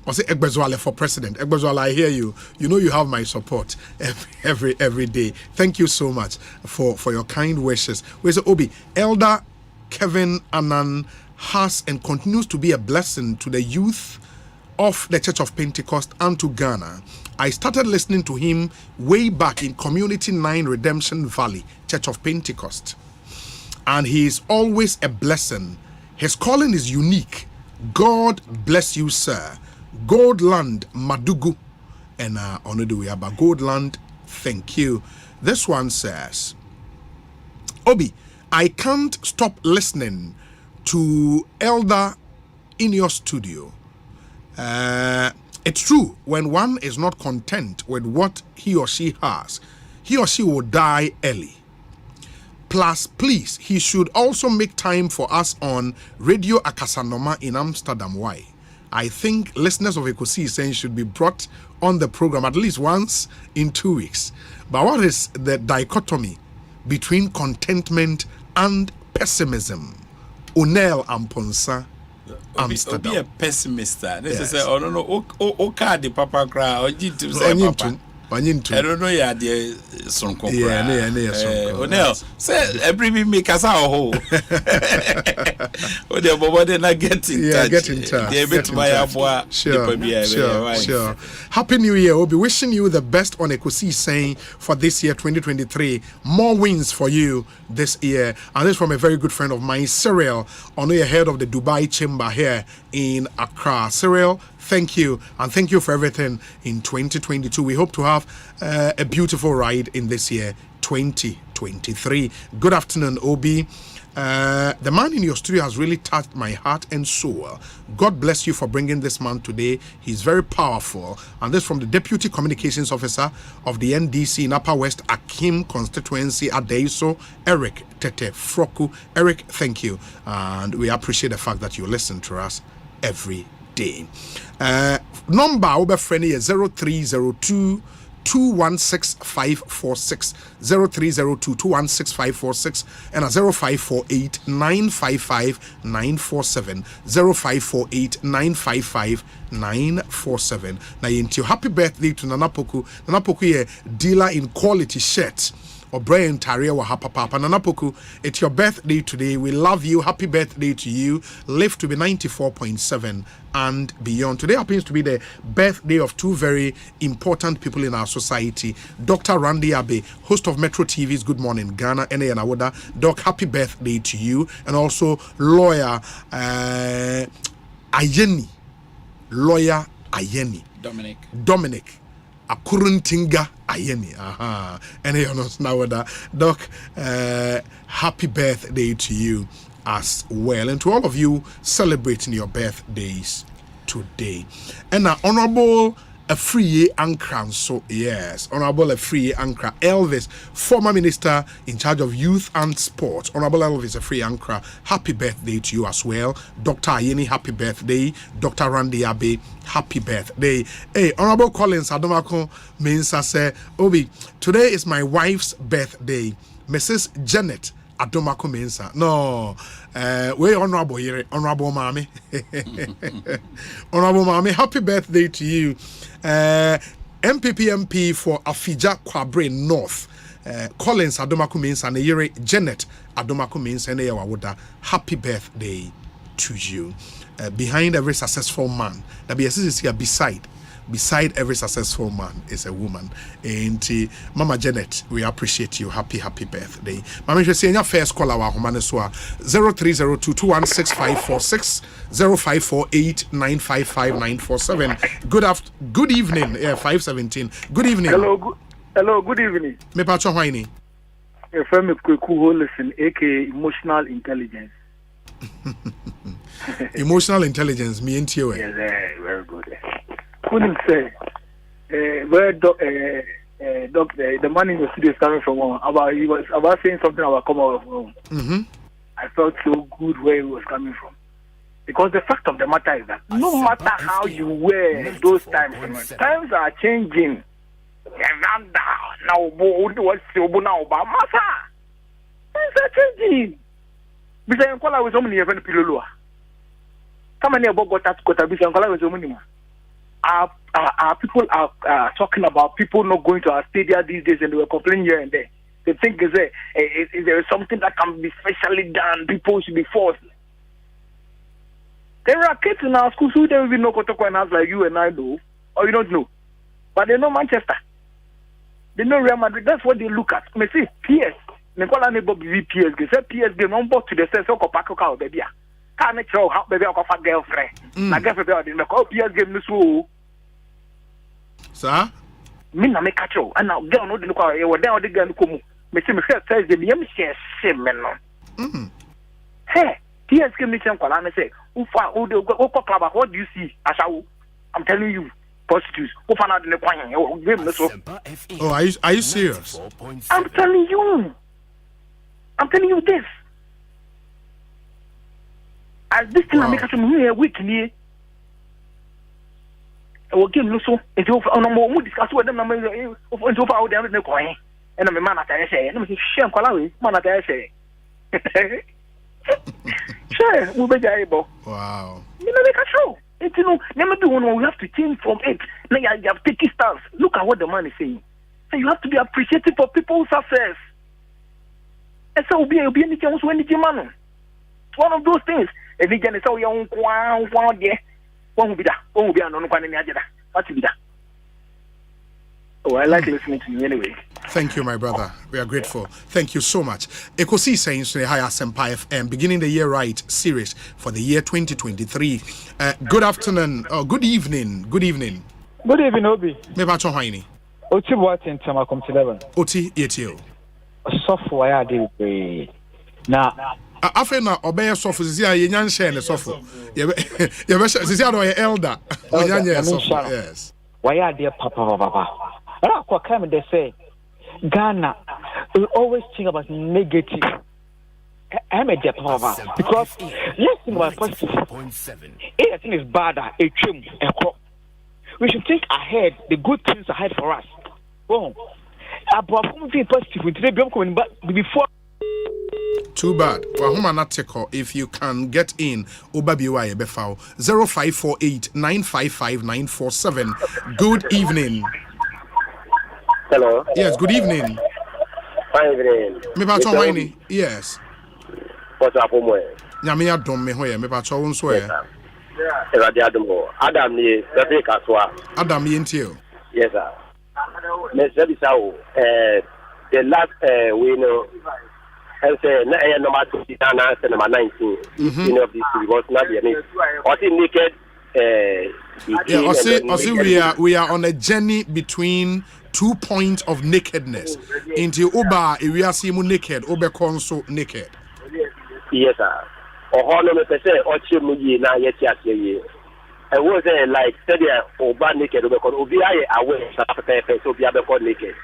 Or say Egbezwale for president. Egbezwale, I hear you. You know you have my support every day. Thank you so much for your kind wishes. Where's Obi? Elder Kevin Annan has and continues to be a blessing to the youth of the Church of Pentecost and to Ghana. I started listening to him way back in Community 9 Redemption Valley, Church of Pentecost. And he is always a blessing. His calling is unique. God bless you, sir. Goldland Madugu. And on the way about Goldland, thank you. This one says, Obi, I can't stop listening to Elder in your studio. It's true, when one is not content with what he or she has, he or she will die early. Plus, please, he should also make time for us on Radio Akasanoma in Amsterdam. Why? I think listeners of Ekosiisen should be brought on the program at least once in 2 weeks. But what is the dichotomy between contentment and pessimism? Unel Amponsa, Amsterdam. Be a pessimist. This is I don't know. O card papa cry or jitu say papa. I don't know. Yeah, the song. Yeah, no. Say every we make us our whole. Oh, the bobo they not get in touch. Yeah, get in touch. They bet my abwa. Sure. Happy New Year. We'll be wishing you the best on Ekosiisen for this year 2023. More wins for you this year. And this from a very good friend of mine, Cyril, on the head of the Dubai Chamber here in Accra. Cyril, thank you, and thank you for everything in 2022. We hope to have a beautiful ride in this year, 2023. Good afternoon, Obi. The man in your studio has really touched my heart and soul. God bless you for bringing this man today. He's very powerful. And this from the Deputy Communications Officer of the NDC in Upper West Akim Constituency, Adeiso, Eric Tete Froku. Eric, thank you. And we appreciate the fact that you listen to us every day. Number over friendly is 0302 216-546, 0302-216-546, and a 0548-955-947, 0548-955-947. Now, into happy birthday to Nana Poku. Nana Poku, a dealer in quality shirts. Or Brian Taria wa Hapa Papa. Nana Poku, it's your birthday today. We love you. Happy birthday to you. Live to be 94.7 and beyond. Today happens to be the birthday of two very important people in our society. Dr. Randy Abe, host of Metro TV's Good Morning Ghana, N.A. and Awoda. Doc, happy birthday to you. And also lawyer Ayeni. Lawyer Ayeni. Dominic. Akuruntinga Ayeni. And Doc, happy birthday to you as well, and to all of you celebrating your birthdays today. And Honorable Afriye Ankra, so yes, Honorable Afriye Ankra Elvis, former minister in charge of youth and sport. Honorable Elvis Afriye Ankra, happy birthday to you as well. Dr. Ayeni, happy birthday. Dr. Randy Abe, happy birthday. Hey, Honorable Collins Adomako Mensa say, Obi, today is my wife's birthday, Mrs. Janet Adomako Mensa. No, we honorable here, honorable mommy. Honorable mommy, happy birthday to you. MPP for Afija Kwabre North. Collins Adomako Mensa and Yere Janet Adomako Mensa and Yawawoda. Happy birthday to you. Behind every successful man, that be beside every successful man is a woman. And Mama Janet, we appreciate you. Happy birthday. Mama, you say your first call our Humaneswa 0302216546 0548955947. Good evening. 517. Good evening. Hello, good evening. Me pacho hwaini. FM Kweku listen, aka emotional intelligence. Emotional intelligence, me and you. Yes, very good. Couldn't say where the man in the studio is coming from. He was about saying something about come out of home. I felt so good where he was coming from, because the fact of the matter is that no matter how you were those times are changing. Now, what's things are changing. Because I'm calling with so many event pillow. Come on, about got that because I'm calling with so many. People are talking about people not going to our stadium these days, and they were complaining here and there. They think is there is something that can be specially done. People should be forced. There are kids in our schools who don't even know Kotoko and house like you and I do, or you don't know, but they know Manchester. They know Real Madrid. That's what they look at. Me see PS. Nicola nebo PS. They say PS game on board to the sense of Kopako baby. Can't make sure how baby of a girlfriend. My girlfriend didn't call PS game this woo. Sir? Me na make catch and now girl no look out. You were down the girl come. Me see me says the me share same man. Hey, PS game me say Kola me say, "Ufa, what do you see?" I'm telling you. Prostitutes. Oh, are you serious? I'm telling you this. As this thing I make some here week near. I will give you so. It's over. No more discuss with them. It's over out there in the coin. And I'm a man at I say. And I'm saying, "Shame, Kalawi, man at I say." Sure, we'll be able. Wow. You know, make a show. You know, never be one. We have to change from it. Now you have to take a stance. Look at what the man is saying. So you have to be appreciative for people's success. And so be anything else when it's man. It's one of those things. And you can say, "Oh, you want there? What will be that? What will be another one in the agenda? What will be that?" Oh, I like listening to you anyway. Thank you, my brother. We are grateful. Thank you so much. Ekosiisen On Asempa FM, beginning the year right series for the year 2023. Good afternoon. Good evening. Good evening. Good evening, Obi. Me bacho haini. Oti watching Tama come to 11. Oti yetio. Software I did. Now. After na obey soft zia yenyan share ne soft. Ye zia do ye elder. Yes. Why are there papa? I come they say Ghana we always think about negative. I'm a papa because let's think about positive. Everything is bad, a trim, a crop. We should think ahead, the good things ahead for us. Oh, about positive before. Too bad. If you can get in, Obabiwa Ebefao 0548 955 947. Good evening. Hello. Yes, good evening. Fine evening. Me pacho wine. Yes. What's up, Omo? Nyame adom me hoye me pacho won so ye. Adam ni Safi Kaswa. Adam yentio. Yes sir. Me sabi sao the last we know and say na number 20 and number 19 in of this was not the name. Or naked we are on a journey between 2 points of nakedness. Into Oba, we are seeing naked, Oba Conso naked. Yes, sir. Or Honor, me say, or Chimuji, now yet, I was like said for bad naked because Obi I aware so be able naked.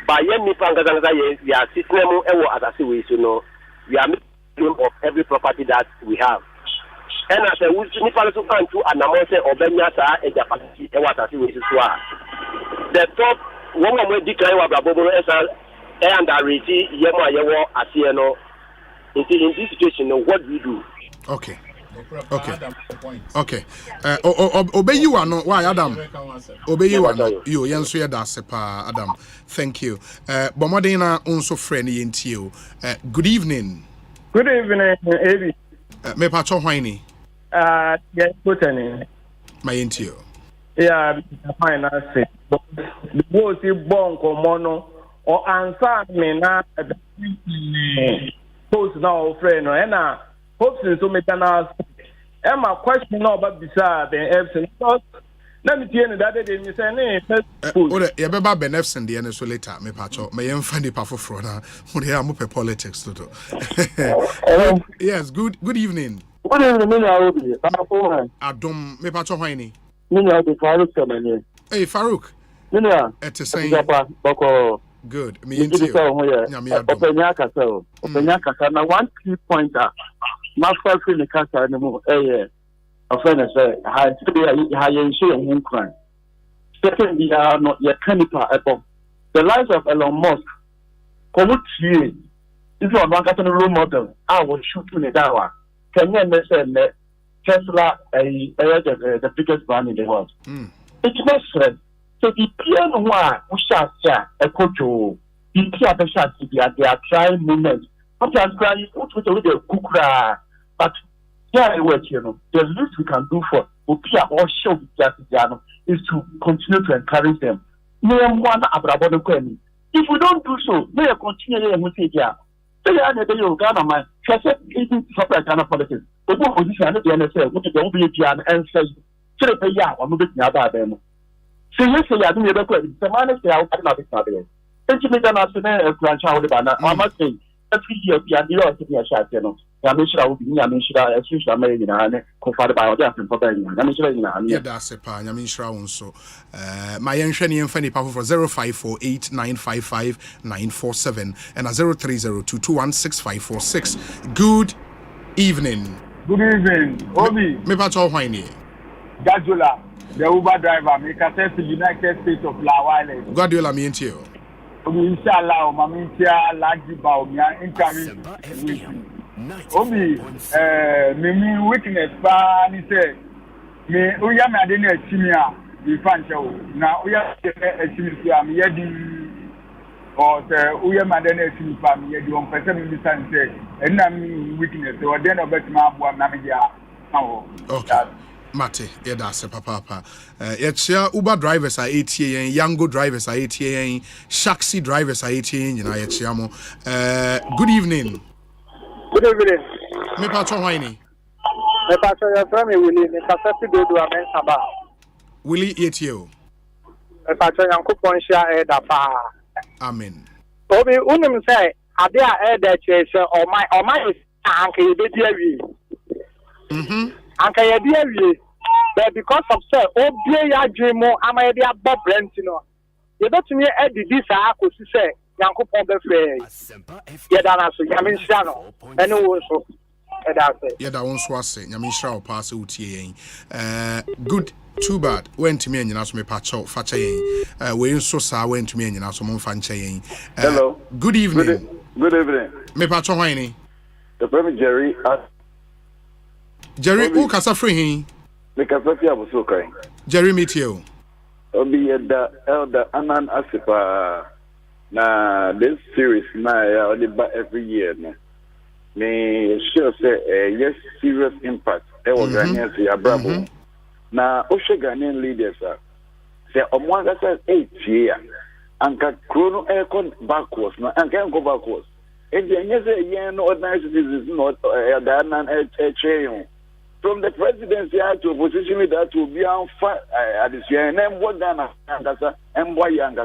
But yen nipa ngazanga ya system ewo asase we so no we are making of every property that we have. And as a we nipa so kan to anamon say obenya sa e japati ewo asase we so a. The top one more decline wa blabobo e underrate yemo ayewo ase no. In this situation, what do we do? Okay. Obey you are no. Why, Adam? Obey you are no. You, Yansu Yadasepa, Adam. Thank you. Bomodina unso friend yentio. Good evening. Good evening, Evi. Me pacho whiny. Yes, putting my yentio. Yeah, fine. I say. The boss is bonko mono or answer me na. Post now, friend, and hopes so many times. And my question now about beside the Epson. Let me tell you that they didn't say, you better Ben Epson, the NSO later, me pacho, may you find the powerful frona, who they are more politics to do. Yes, good evening. Good evening, Adam, me pacho whiny. Farouk, hey, Farouk. It's the same. Good. Me into now one key pointer. My first in the casa anymore. A friend say, "Hi, you share him crime." Second, we are not yet canipa above the lives of Elon Musk. Come here. If you are not getting a role model, I will shoot you in the hour. Can you say Tesla the biggest brand in the world? It's not stress. So the piano one who shall say a coach, the piano shall be at their trying moment. Sometimes crying, what with the cook, but yeah, you know, the least we can do for Upia or show is to continue to encourage them. Name one abrabon query. If we don't do so, they continue and we say, yeah. So yeah, the Ghana man, she said, even separate Ghana politics. The opposition at the NSA, which is the OBA and says, so they yeah, I'm a bit near them. So you say, I didn't ever quit. The man is there, I cannot be started. Thank you, Mr. Grandchild, I must say, every year, we are near to be a shot, you know. I'm sure I will be near me, should I assume I'm married and co-father by Jeff and Papa. I'm sure that's a pan, I'm sure so. My enshani and funny power for 0548 955 947 and a 0302216546. Good evening. Good evening, Obi. Me pacho whiny. Gadula, the Uber driver, make a test the United States of Lawale. Guardiola, me and you. Inshallah, Mamintia, Lajiba, incoming. Obi, me weakness, but he said, me, we are not in a senior, we find you. Now we are a senior, me, or we are not in a senior family, you don't person in the sun say, and I'm weakness, or then of it, my one, okay. Mate, yeah, that's a papa. It's Uber drivers are 80, Yango drivers are 80, Shaxi drivers are 80, you know, it's good evening. Good evening. Me pacho whiny. Me pacho your friend Willie, me kasati do Asempa. Willie eat you. Me pacho Yankopon share da pa. Amen. Obi unim say ade a da chese o my anka ye be dia wi. Anka ye dia wi. But because of say obi ya dwemo ama ye dia bob rent no. Ye betumi e di this akosi say Yankopon be free. Yedana so Yamisha no. Eno wo so. Yeda won so ase Yamisha o pass utie good too bad went to me and you me pacho facha yen we nso sa went to me and you so mon fancha yen. Hello. Good evening. Good evening. Me pacho whiny. The friend Jerry. Jerry who kasa free hin? Me kasa fi abuso kai. Jerry meet you. Obi Yeda Elder Anan Asipa. Na this series na every year na me sure say yes serious impact was Ghanaians ya bravo na oshe Ghanaian leaders say omwanga say 8 year anka chrono aircon backwards na anka go backwards e dey say yen no ordinary citizens not from the presidency to opposition leader to be on fire at this year and what Ghana and boy and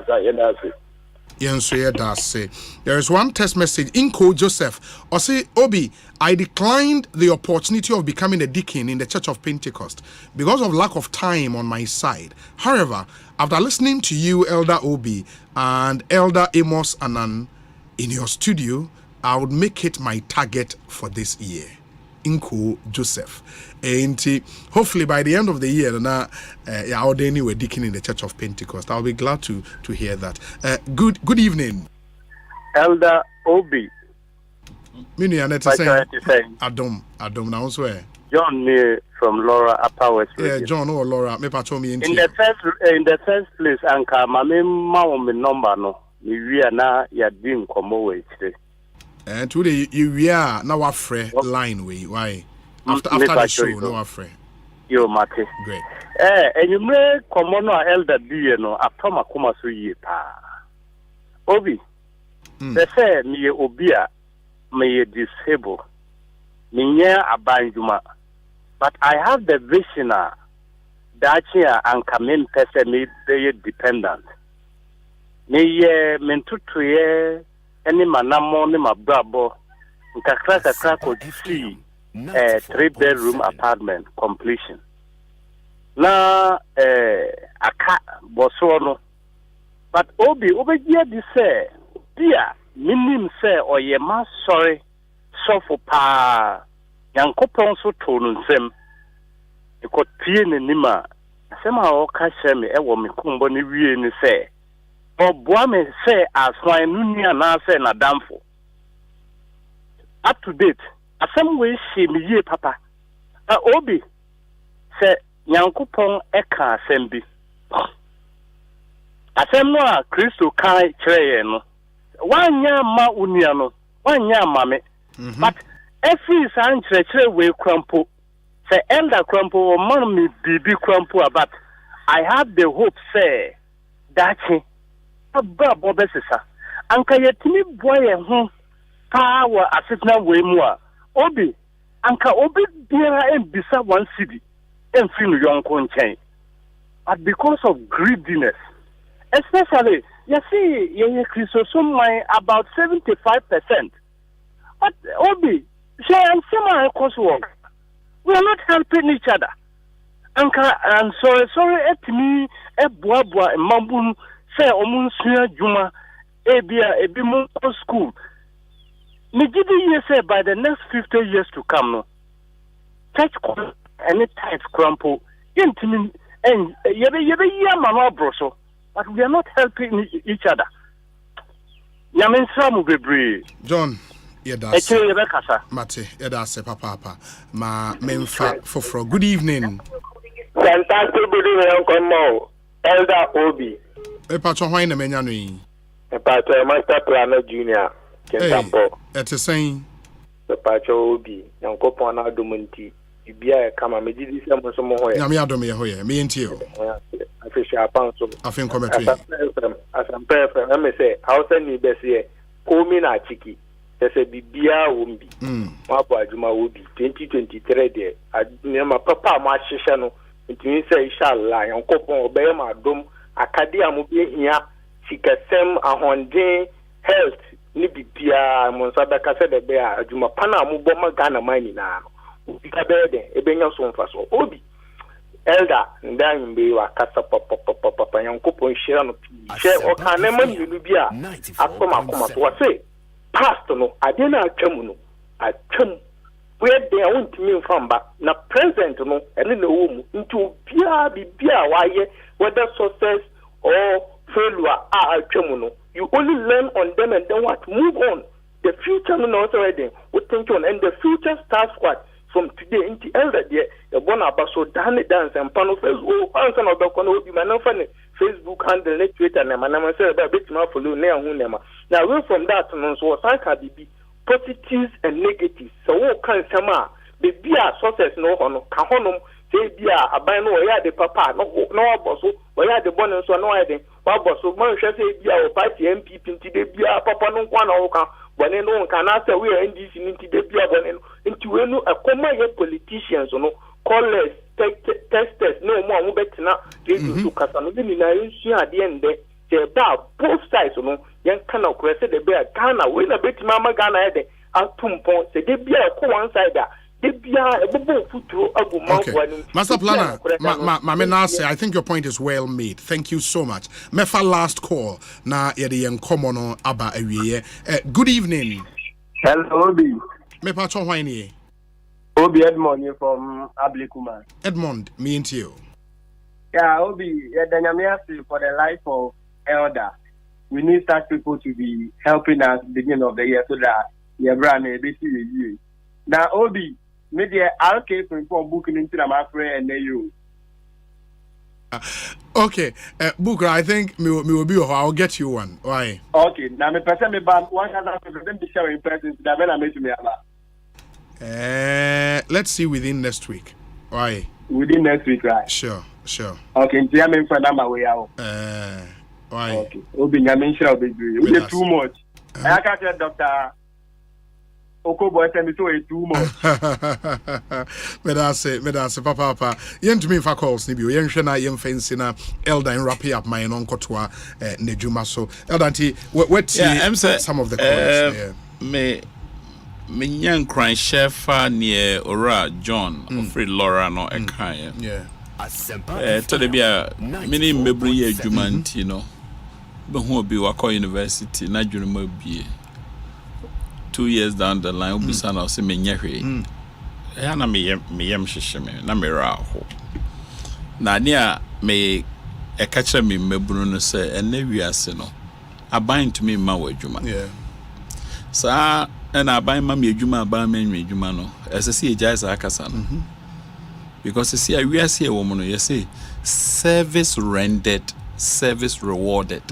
There is one text message. Inko Joseph. Osei Obi, I declined the opportunity of becoming a deacon in the Church of Pentecost because of lack of time on my side. However, after listening to you, Elder Obi, and Elder Amos Anan in your studio, I would make it my target for this year. Inko Joseph. And hopefully by the end of the year, I'll anyway deacon in the Church of Pentecost. I'll be glad to hear that. Good evening, Elder Obi. Adam now swear. John me from Laura Upper West. Yeah, John or Laura. Me patrol me in the first place, Anka mame ma me number no. We are na ya din komo we today. And today you are now a free line way. Why? After the show, no afraid. Yo, Mate. Great. And you may come on elder B, no, after my coma so ye pa. Obi, they say me obia, me disable, me near a banjuma. But I have the vision that here and come in person me they dependent. Me ye meant to ye any manamo ni ma brabo, nkakra could see. 3-bedroom apartment completion. Na aka bosono. But obi dia di say dia minim say oyema sorry sofo pa yankopon so to no nsem iko tie ne nima asema o ka hye me e wo me kumbo ne wie ni say oboa me say aswan nunia na say na damfo up to date. Asem we she me ye papa. Obi se Nyankopon eka asem bi. Asem no a Kristo kai kire no. Wanya ma unia no, wanya ma me. But every san kire we krampo. Se elder krampo o man me bibi krampo about. I have the hope say that abba bobesesa. Anka yetimi boye ho power asitna we mu a. Obi, anka obi biara bisa one city and feel young conchain. But because of greediness, especially you see, ye Christosum about 75%. But Obi, she and Sima work. We are not helping each other. Anka and sorry at me a boabua and mambun say omun juma ebi school. Nijidi say by the next 50 years to come, no, church any type crumple, intimate, and yama but we are not helping each other. Yamin Samu Bebri. John, Yedasa. Mate, Yedasa, Papa, ma memfa for good evening. Fantastic good evening, Uncle Mo, Elder Obi. A patron wine a menyanui. A patron master planner junior. It's a saying the Pacho Obi, Uncle Pona Dumunti, Ibia, come and medicine some more. Yamiadomia Hoya, me and you. I fish a pound so I think come as I'm perfect. Let me say, I'll send you best here. Komina Chiki. There's a Bibia Wumbi. Mapa Juma Ubi 2023 there. I near my papa Machishano. It means say shall lie. Uncle Pon obey my dome. Akadia Mubi here. Sikasem a Honde health. Ni bibia monsabeka se de be adwuma pana mu bo magana mani na no bika be de ebenya so mfa so obi elder ndan mbe wa kasa papa yankopon hira no she o kan na mani nu bia asoma koma so wase past no ade na atwam no atwam we de a wontimi mfamba na present no ene na wo mu nti bibia waye whether success or failure atwam no. You only learn on them and then what? Move on. The future no already. We think on and the future starts what? From today into elder day. The one about so dance and panel Facebook. Answer no be kono be man fan Facebook handle Twitter na man say about bit ma follow na hu na ma. Now away from that no so sanka be positives and negatives. So what can sama be a success no hono ka hono say bia aban no ya de papa no oboso we ya de bonus so no ya de oboso man hwe say bia o party MPP nti de bia papa no kwa na wo ka bone no nka na say we NDC nti de bia bone no nti we no akoma ye politicians no callers testers no mo betina they do kasa no ni na nsu ade ende the both sides no yen kana okure se de be Ghana we na beti mama Ghana e de atumpon se de bia ko one side de bia e bobo futuro agu manwa ni Master Planner Mame Nase, I think your point is well made. Thank you so much. Mefa last call na ye de yen komo no aba awiye. Good evening. Hello Obi. Mepa cho hwan ni? Obi Edmond from Ablekuma. Edmond, me into you. Yeah, Obi, for the life of elder. We need such people to be helping us beginning of the year so that your brand may be you. Now, Obi, maybe I'll keep for booking into my friend and you. Okay, Booker, I think me will be. I'll get you one. Why? Okay, now me person me ban 100% be sharing presents that when I make me about. Let's see within next week. Why? Within next week, right? Sure. Okay, so I'm in front of my way out. Why? Okay. Obi, I'm in sure be we too much. I can't tell Doctor Okobo tell me so too much. Me da say papa. Yen to me for calls ni bi. Yen hwe na yen fancy na elder in wrap up my non kotwa nejuma so. Elder anti what some of the calls me Minyan crying chef near Ora John Free Laura no Ekaya. Yeah. To the bia many mebri adwumanti you know. Be who be Wako University na dwuma bie. 2 years down the line obi sana say menya hwe. Na me yem hwehwe me na me ra ho. Na nia me ekacha me mebru no say ene wiase no aban to me ma wa adwuma. Yeah. Sa and I buy mammy Juma by me Juma no as I see a jazz akasan. Because you see, we are see a woman, you say service rendered, service rewarded.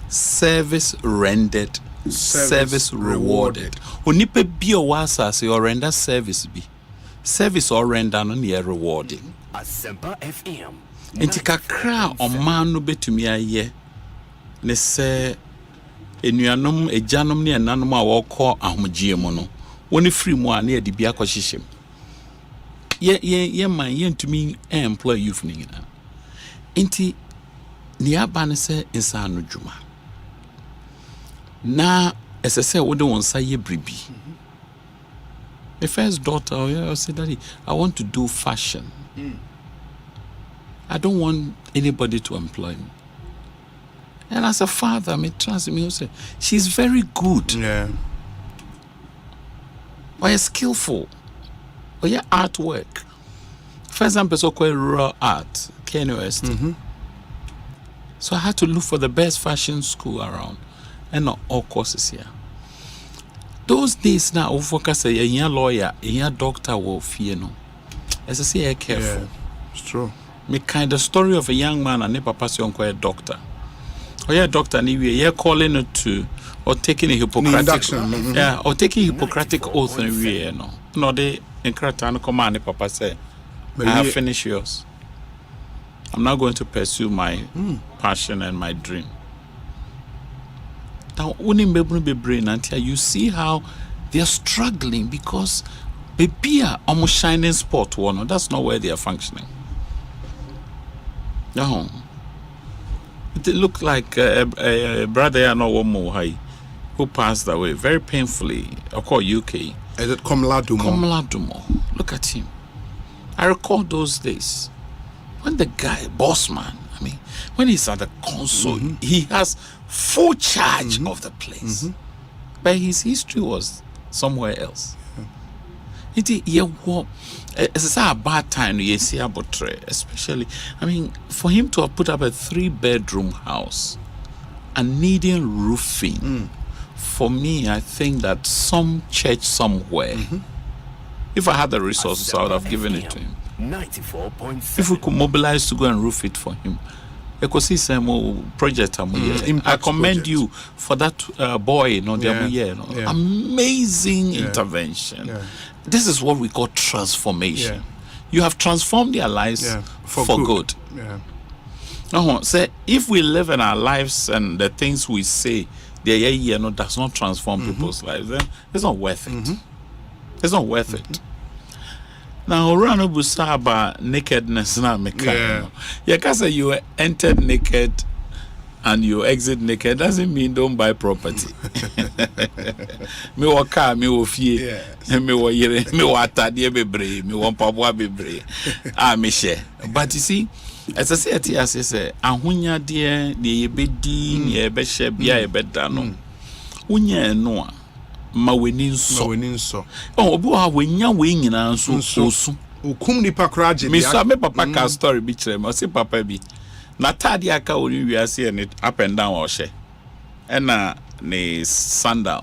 Service rendered, service rewarded. Onipe be a wasa say or render service be. Service or render no near rewarding. Asempa FM. Intika kra o man no betumi aye. Ne say enuanom ejanom ne enanom a wokọ ahomgie mu no woni free mu a na yedi bia kọhyehyem ye man ye ntumi employ youth ni na enti ni aba ne se insano dwuma na esese wo de won sa ye bribi. The first daughter I said, Daddy, I want to do fashion. I don't want anybody to employ me. And as a father, me trust me, say she's very good. Yeah. Or skillful. Or artwork. For example, so called rural art, KNUST. So I had to look for the best fashion school around, and not all courses here. Those days now, we focus a young lawyer, a young doctor will fear no. As I say, careful. Yeah, it's true. Me kind of story of a young man and never pass on a doctor. Oh yeah, doctor, you're calling it to or taking a Hippocratic, or taking Hippocratic oath and we no they encourage and command papa say, I have finished yours. I'm not going to pursue my passion and my dream. Now, until you see how they're struggling because baby are almost shining spot one. That's not where they are functioning. No. It looked like a brother I know one more who passed away very painfully. Of course, UK. Is it Komladumo? Look at him. I recall those days when the guy, boss man, I mean, when he's at the console, he has full charge of the place. But his history was somewhere else. It's a bad time, especially, I mean, for him to have put up a 3-bedroom house and needing roofing, for me, I think that some church somewhere, if I had the resources, I would have given it to him. 94.7. If we could mobilize to go and roof it for him. Ekosiisen On project, I commend you for that boy, amazing intervention. This is what we call transformation. You have transformed their lives for good. So if we live in our lives and the things we say, does not transform people's lives, then it's not worth it. It's not worth it. Now, Rano Busaba nakedness now, you entered naked and you exit naked doesn't mean don't buy property. Me wa car, me wa fie, me wa yere, me wa atade bebre, me wa mpaboa bebre. Me share. But you see, as I say, as I say, ahunya de ye bedi, ye be share bia ye beda no. Unya no ma weni nso. Oh, obi wa wenya we nyina nso osu. Ukum nipa kraje. Me so me papa ka story bi kire me, o se papa bi. Na tadi aka oni wiase and it up and down or she. Ena ne sandal.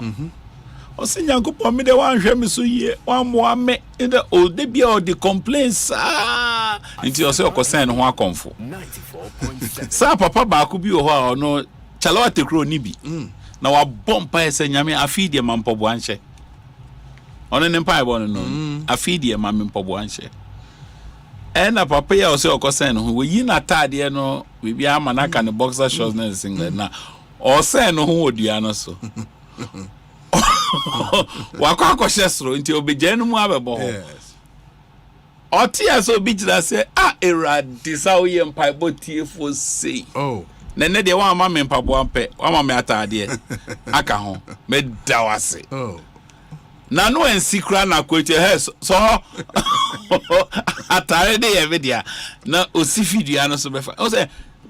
O se nyankopon me de wan hwe me so ye, wan mo me de o de bia o de complaints nti o se o kosen ho akonfo. 94.7. Sa papa ba ku bi o ho a no chalawa tekro ni bi. Na wa bompa ese nyame afidi ma mpobo anhye. Ono ne mpa ebo no afidi ma mpobo anhye. Ena papa ya o se okosen ho we yi na tade no we bia manaka ne boxer shorts na singlet na o se no ho odua no so. Wakwa koshesro nti obeje no mu abebo. Yes. Otia so bi jira se eradi sa o ye mpa ebo tiefo sei. Oh. Nene de wa ma me mpabo ampe, wa ma me atade aka ho me dawase. Oh. Na no ensikra na kwete so atare de ye media na osifidua no so befa. O say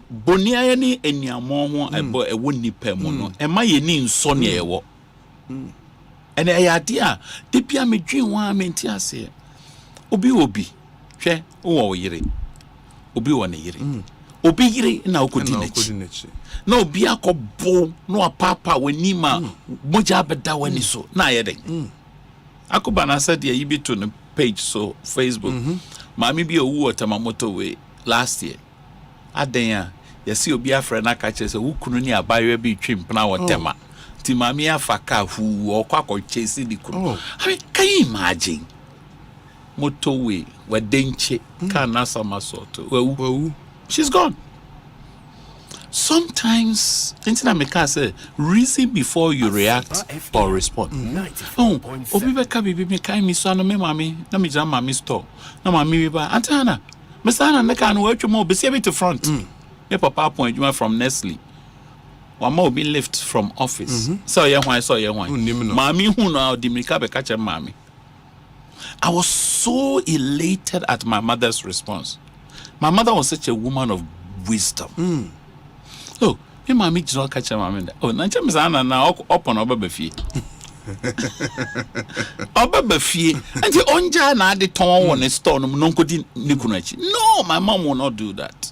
bonia ye ni eniamo ho ebo ewo nipa mu no e ma ye ni nso ne ewo. Ene ayade a de bia medwen wa menti ase. Obi hwe wo yire. Obi wo ne yire. Obi yire na okodi nachi. Na obi akobo no apapa wanima moja beda wani so na yeden. Akoba na said ye be to the page so Facebook. Mami bi owu otamamoto we last year. Aden ya see obi afre na ka che se wo kunu ni abaye bi twimp na wotema. Ti mami afaka hu okwa chase di kunu. I mean, can you imagine? Motorway wadenche kana sama soto. She's gone. Sometimes, intina meka say, reason before you react or respond. Oh, obi beka bibi me kai mi so no me mami, na me jam mami store. Na mami bi ba, Antana, me sana neka no watch mo be see to front. Me papa point you from Nestle. Wa ma obi lift from office. So ye hwan. Mami hu no di mika be ka che mami. I was so elated at my mother's response. My mother was such a woman of wisdom. Oh, my mommy did not catch her mommy. Oh, Nancha Mizana now up on Obabefie. Obabefie. And the onja na the ton on a stone, no could Nikunachi. No, my mom will not do that.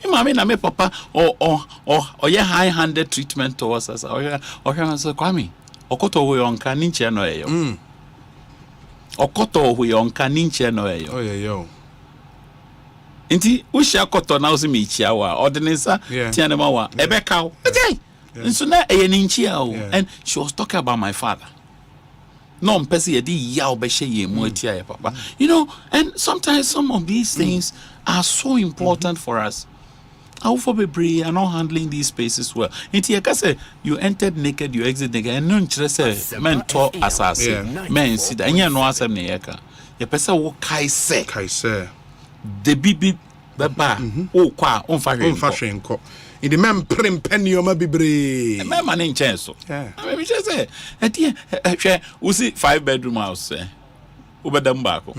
My mommy na me papa or your high-handed treatment towards us. Or your Kwame. Okoto we on Kanincha no yo. Okoto we on Kanincha no yo. Oh, yeah, yo. Inti usha koto na uzi michia wa ordinansa tiana mawa ebeka okay nso na eyeninchia o and she was talking about my father no mpesi ye di ya obehye ye mu atia ye papa you know, and sometimes some of these things are so important for us. How for bebre are not handling these spaces well. Inti ye ka say you entered naked, you exit naked, and no nchire say mentor asase men sit anya no asem ne ye ka ye pese wo kaise the bibi baba o kwa on fashion ko in the men penny o ma bibre me man in chance so I mean just say hwe we see 5-bedroom house ubedam ba ko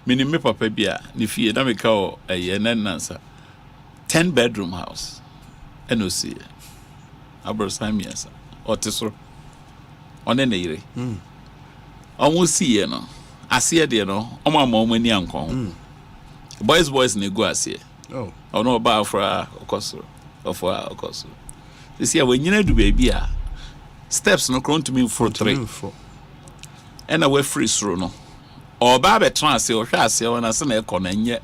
mini me papa bia ne fie na me ka o nansa 10-bedroom house eno see abrosan miasa otisoro one ne yire omo see no ase de no omo amani ankon boys ne go ase oh no ba fra okosoro this year when you do baby steps no come to me for 3 and away free through no or ba be trans o hwa ase won ase na ekonanye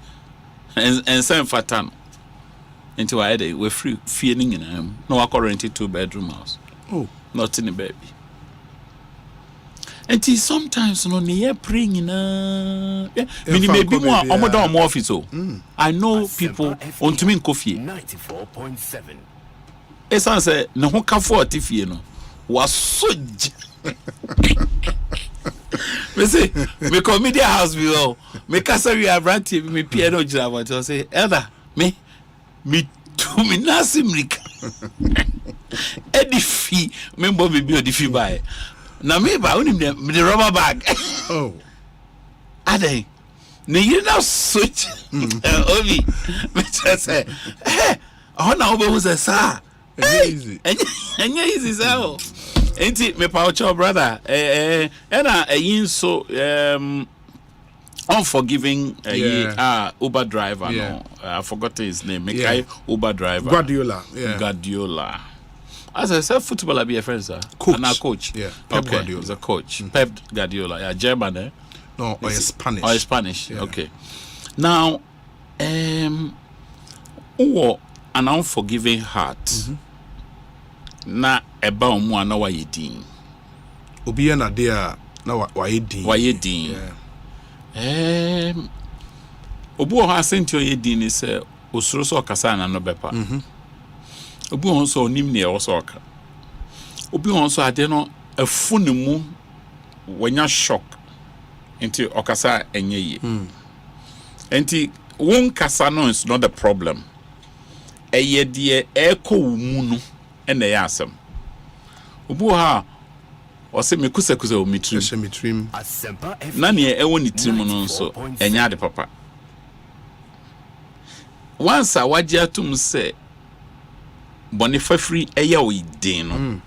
en sen fatan into I dey we free feeling in no currently 2-bedroom house not in a baby. And sometimes no near praying na maybe more omoda more office. I know people on to me coffee 94.7. Esan say no ho ka for tifie no was so me say me comedy house below me kasa we have rant me piano jira but say elder me to me nasimrika Edifi, member be Edifi by. Now, maybe I only the rubber bag. Oh, are they? No, you now switch. Obi, Mr. Say, hey, I now was a sir. Easy. And easy, so. Ain't it, me power brother? And a so unforgiving Uber driver. No, I forgot his name. Uber driver. Guardiola. Guardiola. As I said, footballer be a friend, sir. Coach. And a coach. Yeah. Pep Guardiola. He's a coach. Pep Guardiola. Yeah, German, eh? No, or Spanish. Or Spanish. Yeah. Okay. Now, an unforgiving heart. Na eba omu ana wa yedin. Obi na dia na wa yedin. Wa yedin. Obu ho asenti o yedin ni se osuro so kasa na no bepa. Obi ho so onim ne e wo so oka. Obi ho so ade no afunu mu wanya shock. Enti okasa enye ye. Enti won kasa no is not the problem. Eye de eko mu no ene ya asem. Obu ha o se mekusa o mitrim. Asempa FM. Na ne e woni trim no nso enya de papa. Once a waje atum se bonifafri eye o idin no.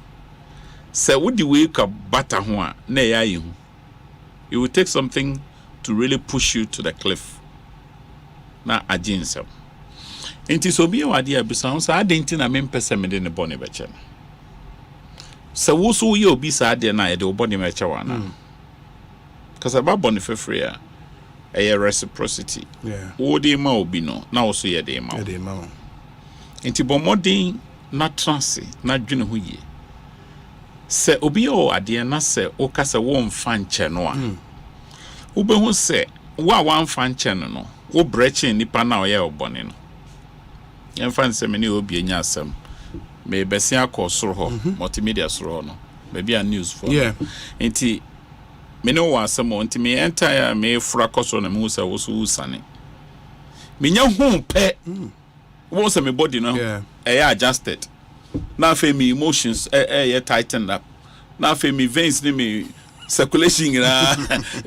Se wodi we ka bata ho a na ya yehu. It will take something to really push you to the cliff. Na ajinsem. Enti so bi wade abisa so adenti na mempese me de ne bone beche. Se wo so ye obi sa ade na ye de bone meche wana. Cause about bone fefre a reciprocity. Yeah. Wo de ma obi no na wo so ye de ma. Ye de ma. Enti bomodin na transe na dwene ho ye. Se obi o ade na se o kasa wo mfa nche no a. Wo be hu se wa mfa nche no wo breche nipa na o ye obone no. Yɛmfa nsɛm ne obi enya asɛm me bɛse akɔ soro hɔ multimedia soro no maybe a news for nti me ne wo asɛm nti me entire me fura kɔso na me hu sɛ wo so usane me nya hu pɛ wo sɛ me body no adjusted na fe me emotions tightened up na fe me veins ne me circulation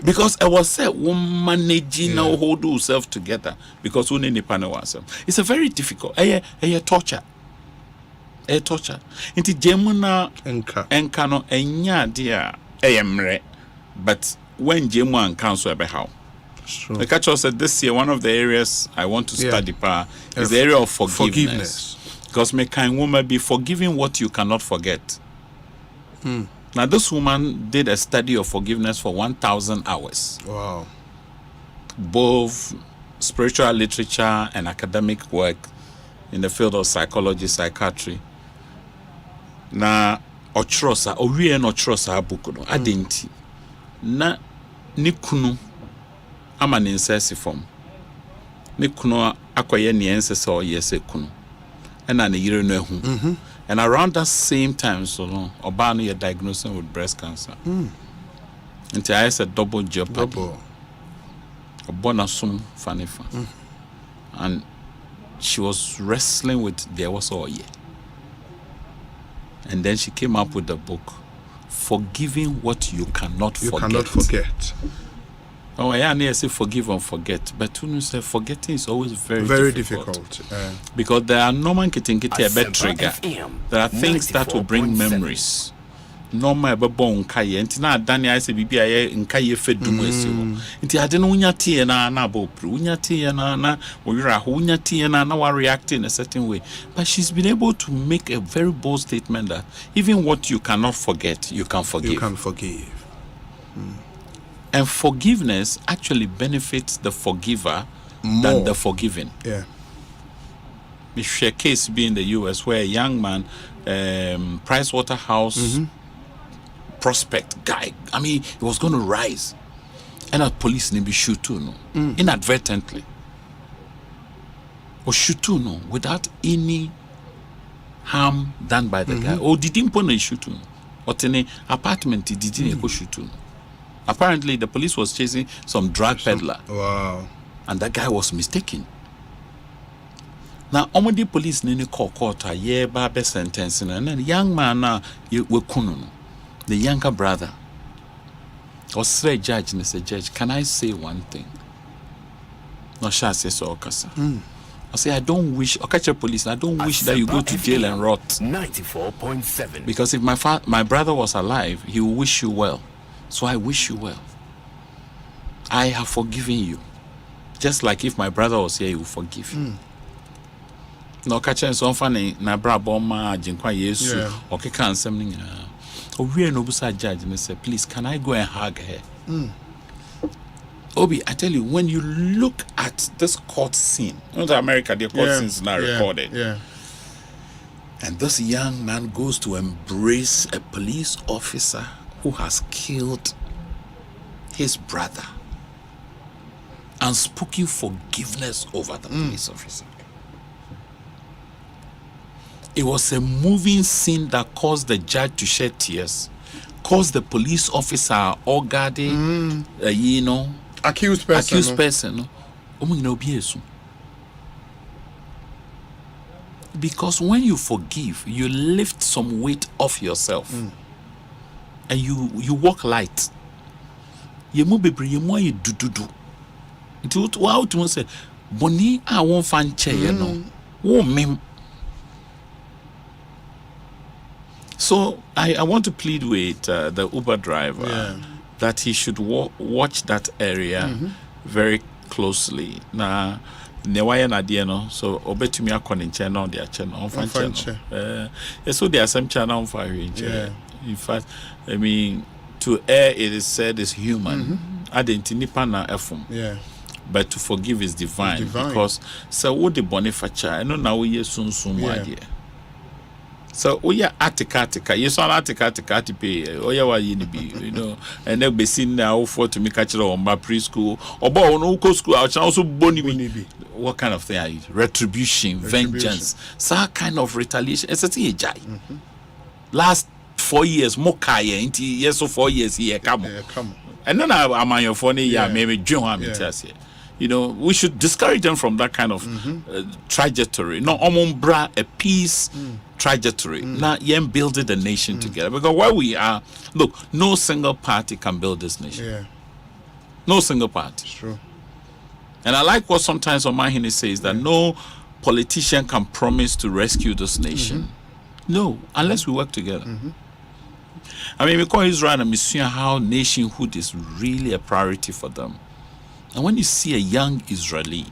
because I was said managing now hold yourself together because we need panel was it's a very difficult torture into Gemuna enka no enya dia eyemre but when Gemu and council about how the catcher said this year one of the areas I want to study is the area of forgiveness. Because me kind woman be forgiving what you cannot forget. Now, this woman did a study of forgiveness for 1,000 hours. Wow. Both spiritual literature and academic work in the field of psychology, psychiatry. Na otrosa, owie na otrosa abuku no adenti. Na nikunu ama ne nsesi fom. Nikunu akoye ne ensese o yese kunu. Ena ne yire no ehu. And around that same time, so Obano you're diagnosing with breast cancer. Until I said double jeopardy. Obonasum fanifa. And she was wrestling with there was all year. And then she came up with the book, Forgiving What You Cannot Forget. You cannot forget. Oh, I say forgive and forget, but you say forgetting is always very difficult. Because there are normal getting a bad trigger. There are things that will bring memories. Normal babon kaye. Nti na dani I say bibi aye nkaye fedumu esi ho. Nti ade no unya tie na bo pro. Unya tie na oyira ho unya tie na wa react in a certain way. But she's been able to make a very bold statement that even what you cannot forget, you can forgive. You can forgive. And forgiveness actually benefits the forgiver more than the forgiven. Yeah. We share a case be in the US where a young man, Price Waterhouse prospect guy, I mean, he was going to rise. And a police named shoot too, no, inadvertently. Or shoot too, no, without any harm done by the guy. Or didn't put a shoot too. Or in an apartment, he didn't go shoot too. Apparently, the police was chasing some drug peddler. Wow. And that guy was mistaken. Now, omodi police nini court a year babe sentence and then the young man we kununu, the younger brother. Or say judge and say judge, can I say one thing? No shall say so okasa. I say I don't wish catch a police, I don't wish that you go to jail and rot. 94.7. Because if my brother was alive, he will wish you well. So I wish you well. I have forgiven you. Just like if my brother was here, he will forgive you. No catching so funny na brabo ma jinkwa Yesu or keka ansem ni we no busa judge and say please can I go and hug her? Obi, I tell you, when you look at this court scene, in America the court scenes now recorded. And this young man goes to embrace a police officer who has killed his brother and spoken forgiveness over the police officer. It was a moving scene that caused the judge to shed tears, caused the police officer or guarding, accused person. Because when you forgive, you lift some weight off yourself, and you walk light. You move you more you do. Until what to say, Boni, I won't find chair, me. So I want to plead with the Uber driver that he should watch that area very closely. Now, Newaya Nadiano, so obetumi akon channel on their channel on fan channel. So there are some channel on fire. In fact, I mean, to err it is said is human. Identinipa na efum. But to forgive is divine. Because so what the bonifacha, I know now we soon idea. So we are atika. You saw atika pay. Oh yeah, why you be, and they'll be seen now for to make catch on my preschool or no school. I also boni. What kind of thing are you? Retribution, vengeance, some kind of retaliation. It's a thing. Last 4 years, more kaya into yes or 4 years here. Come on. And then I'm on your phone. Maybe John here. We should discourage them from that kind of trajectory. No, omombra a peace trajectory. Now, building the nation together. Because where we are, look, no single party can build this nation. No single party. It's true. And I like what sometimes Omahini says that no politician can promise to rescue this nation. No, unless we work together. I mean, we call Israel and Messiah how nationhood is really a priority for them. And when you see a young Israeli,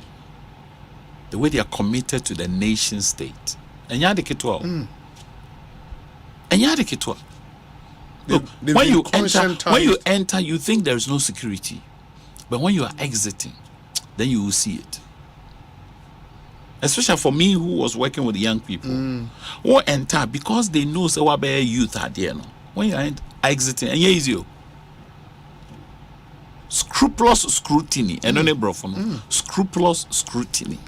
the way they are committed to the nation state, and look, when you enter, you think there is no security, but when you are exiting, then you will see it. Especially for me, who was working with young people, who enter because they know so what youth are there. When you are exiting, and here is you. Scrupulous scrutiny, and only bro from scrupulous scrutiny.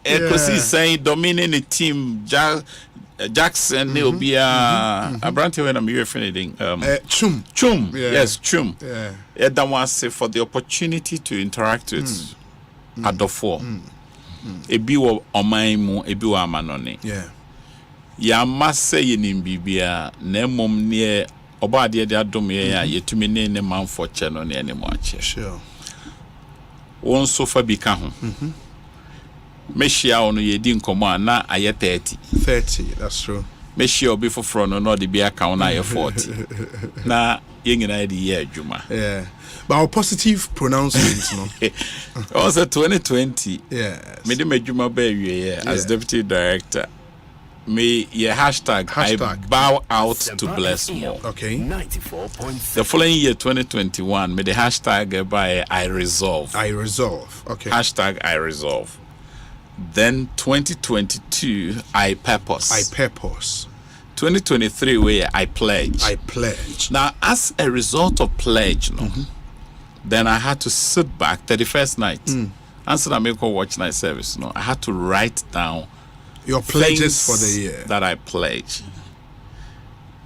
Ekosiisen dominating the team. Jackson, they'll be a brand when I'm here finishing. Chum. Yes, Chum. Edamase for the opportunity to interact with Adofo. Ebiwo Omaimu, Ebiwa Manone. Ya massa yenim bibia na mom ne oba de adom ye ya yetumi ne man for channel ne animo ache sure won so fa bi ka ho mehia ono ye di nkomo na aye 30 that's true mehia obi foforo no de bi aka na aye 40 na yengina de ye adwuma but our positive pronouncements no also 2020 me de madwuma ba wie as deputy director. Me hashtag I bow out to bless more. Okay. 94.7. The following year, 2021, me the hashtag by I resolve. Okay. Hashtag I resolve. Then 2022, I purpose. 2023, where I pledge. Now, as a result of pledge, then I had to sit back 31st night. Answer the make watch night service. I had to write down your pledges for the year that I pledge.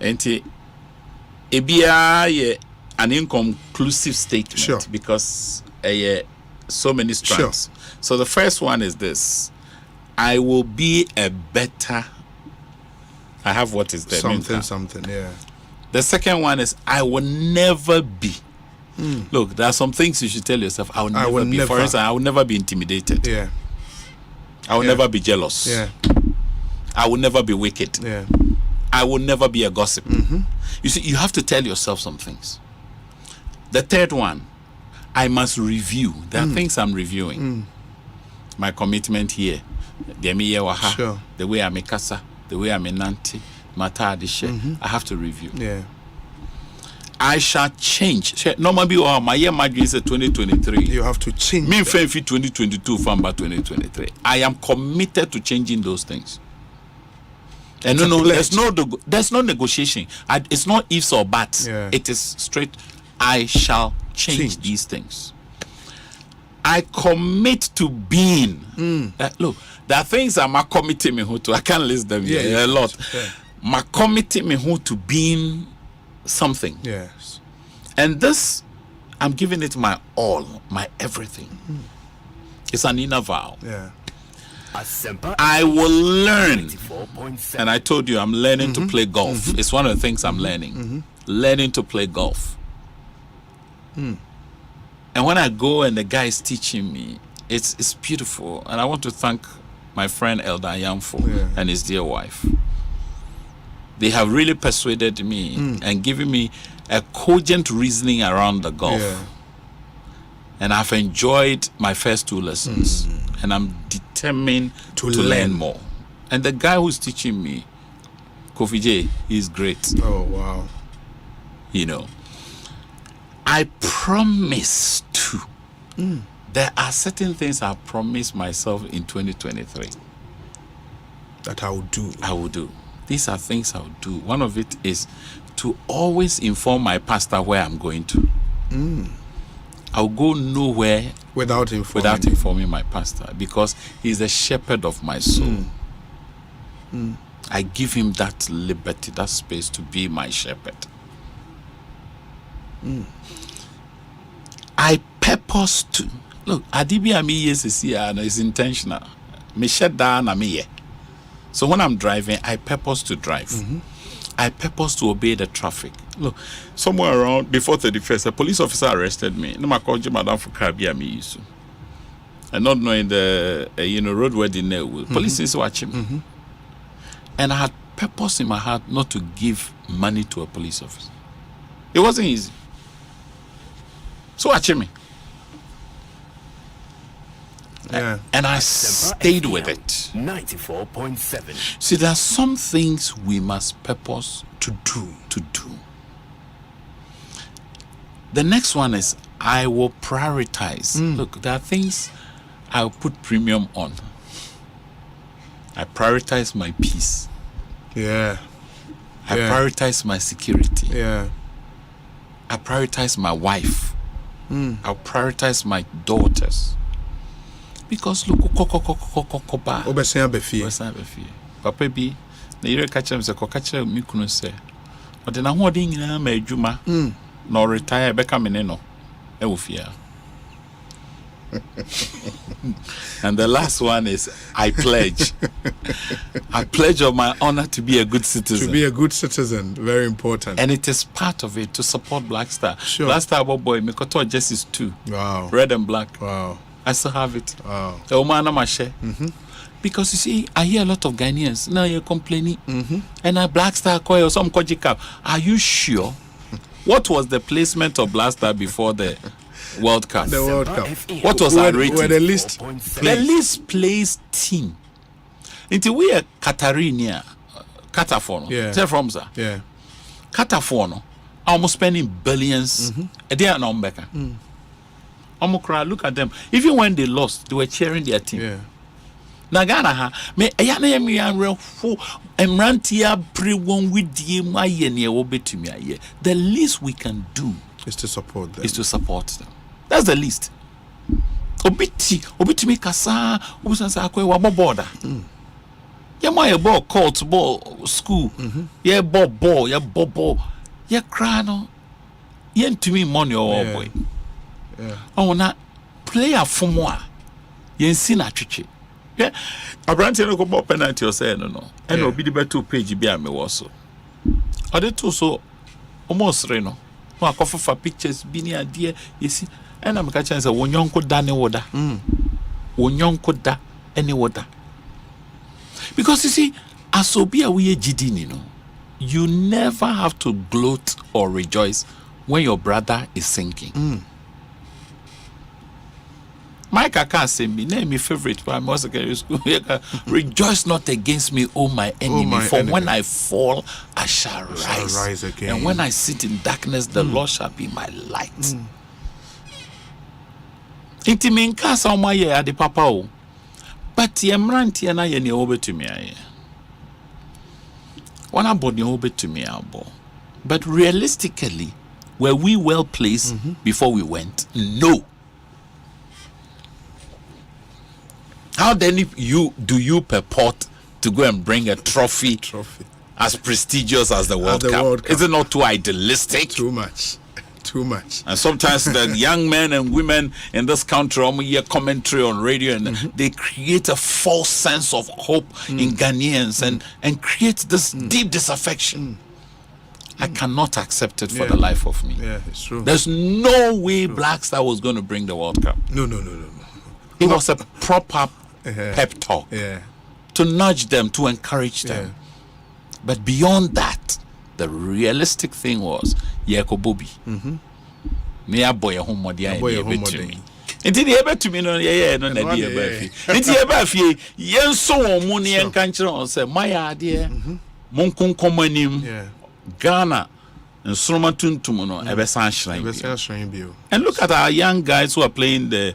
And it be an inconclusive statement because so many strands. Sure. So the first one is this: I will be a better. I have what is there? Something. Yeah. The second one is I will never be. Look, there are some things you should tell yourself. I will never be. For instance, I will never be intimidated. Yeah. I will never be jealous. Yeah. I will never be wicked. Yeah. I will never be a gossip. You see, you have to tell yourself some things. The third one, I must review. There are things I'm reviewing. My commitment here. Sure. The way I'm a casa, the way I'm a nanti, I have to review. Yeah. I shall change. Normally, my year margin is 2023. You have to change. Me 2022 from 2023. I am committed to changing those things. And there's no negotiation. It's not ifs or buts. Yeah. It is straight. I shall change these things. I commit to being. Look, there are things I'm committing me to. I can't list them here. A lot. Yeah. My committing me to being something. Yes. And this, I'm giving it my all, my everything. It's an inner vow. Yeah. Asempa I will learn. 94.7. And I told you I'm learning to play golf. It's one of the things I'm learning. Learning to play golf. And when I go and the guy is teaching me, it's beautiful. And I want to thank my friend Elder Yamfo and his dear wife. They have really persuaded me and given me a cogent reasoning around the golf. Yeah. And I've enjoyed my first 2 lessons. And I'm determined to learn more. And the guy who's teaching me, Kofi J, he's great. Oh, wow. You know, I promise to. There are certain things I promised myself in 2023. That I will do. I will do. These are things I'll do. One of it is to always inform my pastor where I'm going to. I'll go nowhere without informing my pastor, because he's the shepherd of my soul. I give him that liberty, that space to be my shepherd. I purpose to. Look, Adibi Ami is intentional. Me shut down Ami. So when I'm driving, I purpose to drive. I purpose to obey the traffic. Look, somewhere around before 31st, a police officer arrested me. No, I called you Madam for Krabi. And not knowing the road where the nail. Police is watching me. And I had purpose in my heart not to give money to a police officer. It wasn't easy. So watching me. Yeah. And I stayed with it. 94.7. See, there are some things we must purpose to do. The next one is I will prioritize. Look, there are things I'll put premium on. I prioritize my peace. Yeah. I prioritize my security. Yeah. I prioritize my wife. I'll prioritize my daughters. Because look, Papa B, the year catch him, the catcher, Mikuno say, but then I'm holding in a Juma, nor retire becoming no, Eufia. And the last one is I pledge. I pledge of my honor to be a good citizen. To be a good citizen, very important. And it is part of it to support Black Star. Sure. Black Star boy, Mikoto Justice 2. Wow. Red and black. Wow. I still have it. Wow. Because you see, I hear a lot of Ghanaians now you're complaining. And a Black Star coil or some Koji Cup. Are you sure? What was the placement of Black Star before the World Cup? The World Cup. What was our rating? Where the least placed team. Until we are Catarinia, Catafono. Yeah. Tell from sir. Yeah. Catafono. Almost spending billions a day and on Becca. Omokra, look at them. Even when they lost, they were cheering their team. Yeah. Nagana ha me ayana me anrefo emrantia pre won with die maye ne obetumi aye. The least we can do is to support them. That's the least. Obitumi kasa obusansa akwa wa boboda. Ya my ball court ball school. Yeah ball yeah ball. Yeah cry no. Yeah ntumi money or boy. Yeah. Oh na play a fumoa. Yen sin a chichi. Yeah. A brand no go penalty or say no. And obi the better page be me was so. Are they too so almost reno? No, I cover for pictures, bini idea, you see. And I'm catching say one young could da any water. One young could da any water. Because you see, as obi a we jidini no, you never have to gloat or rejoice when your brother is sinking. Mike can't say me, name me favorite by most secondary school. Rejoice not against me, O my enemy, when I fall, I shall rise again. And when I sit in darkness, the Lord shall be my light. Inti me nka sa oma ye ade papa o. But ye mrantie na ye ne obetumi aye. Wana body obetumi abo. But realistically, were we well placed before we went? No. How then do you purport to go and bring a trophy as prestigious as the World Cup? Is it not too idealistic? Too much. And sometimes the young men and women in this country hear commentary on radio and they create a false sense of hope in Ghanaians and create this deep disaffection. I cannot accept it for the life of me. Yeah, it's true. There's no way Black Star was going to bring the World Cup. No. It was a proper pep talk to nudge them, to encourage them. But beyond that, the realistic thing was Yakobobi. Me a boy a home modia to me. Inti the ebe to me no no na di ebe fi. Inti ebe fi yen so won ne yen kan kire on say my idea mon konkomanim Ghana and Sroma tuntum no ebe san hran bi. And look at our young guys who are playing the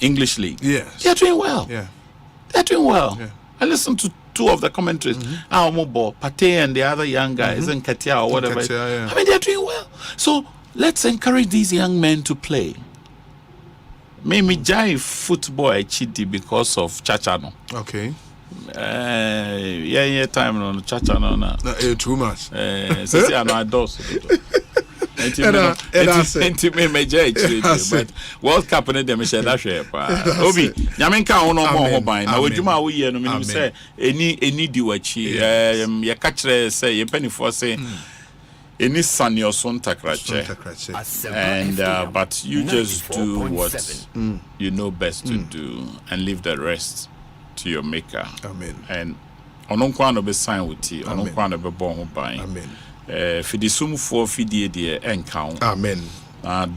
English League. Yes. They're doing well. They're doing well. I listened to two of the commentaries. Pate and the other young guys in Katia or whatever. I mean, they're doing well. So let's encourage these young men to play. Maybe jive football chidi because of Chachano. Okay. Time on Chachano na. Too much. Sisi ano ados. But World Cup in them share that share. Obi, Yamenka ono mo ban. Na wodwuma wo ye no menim say eni di wachi. Ye ka kire say ye penifo say eni sanyo son takrache. And but you just do what you know best to do and leave the rest to your maker. Amen. And ononkwa no be sign with you. Ononkwa no be bon ho ban. Amen. Fidisum for fidie de encounter. Amen.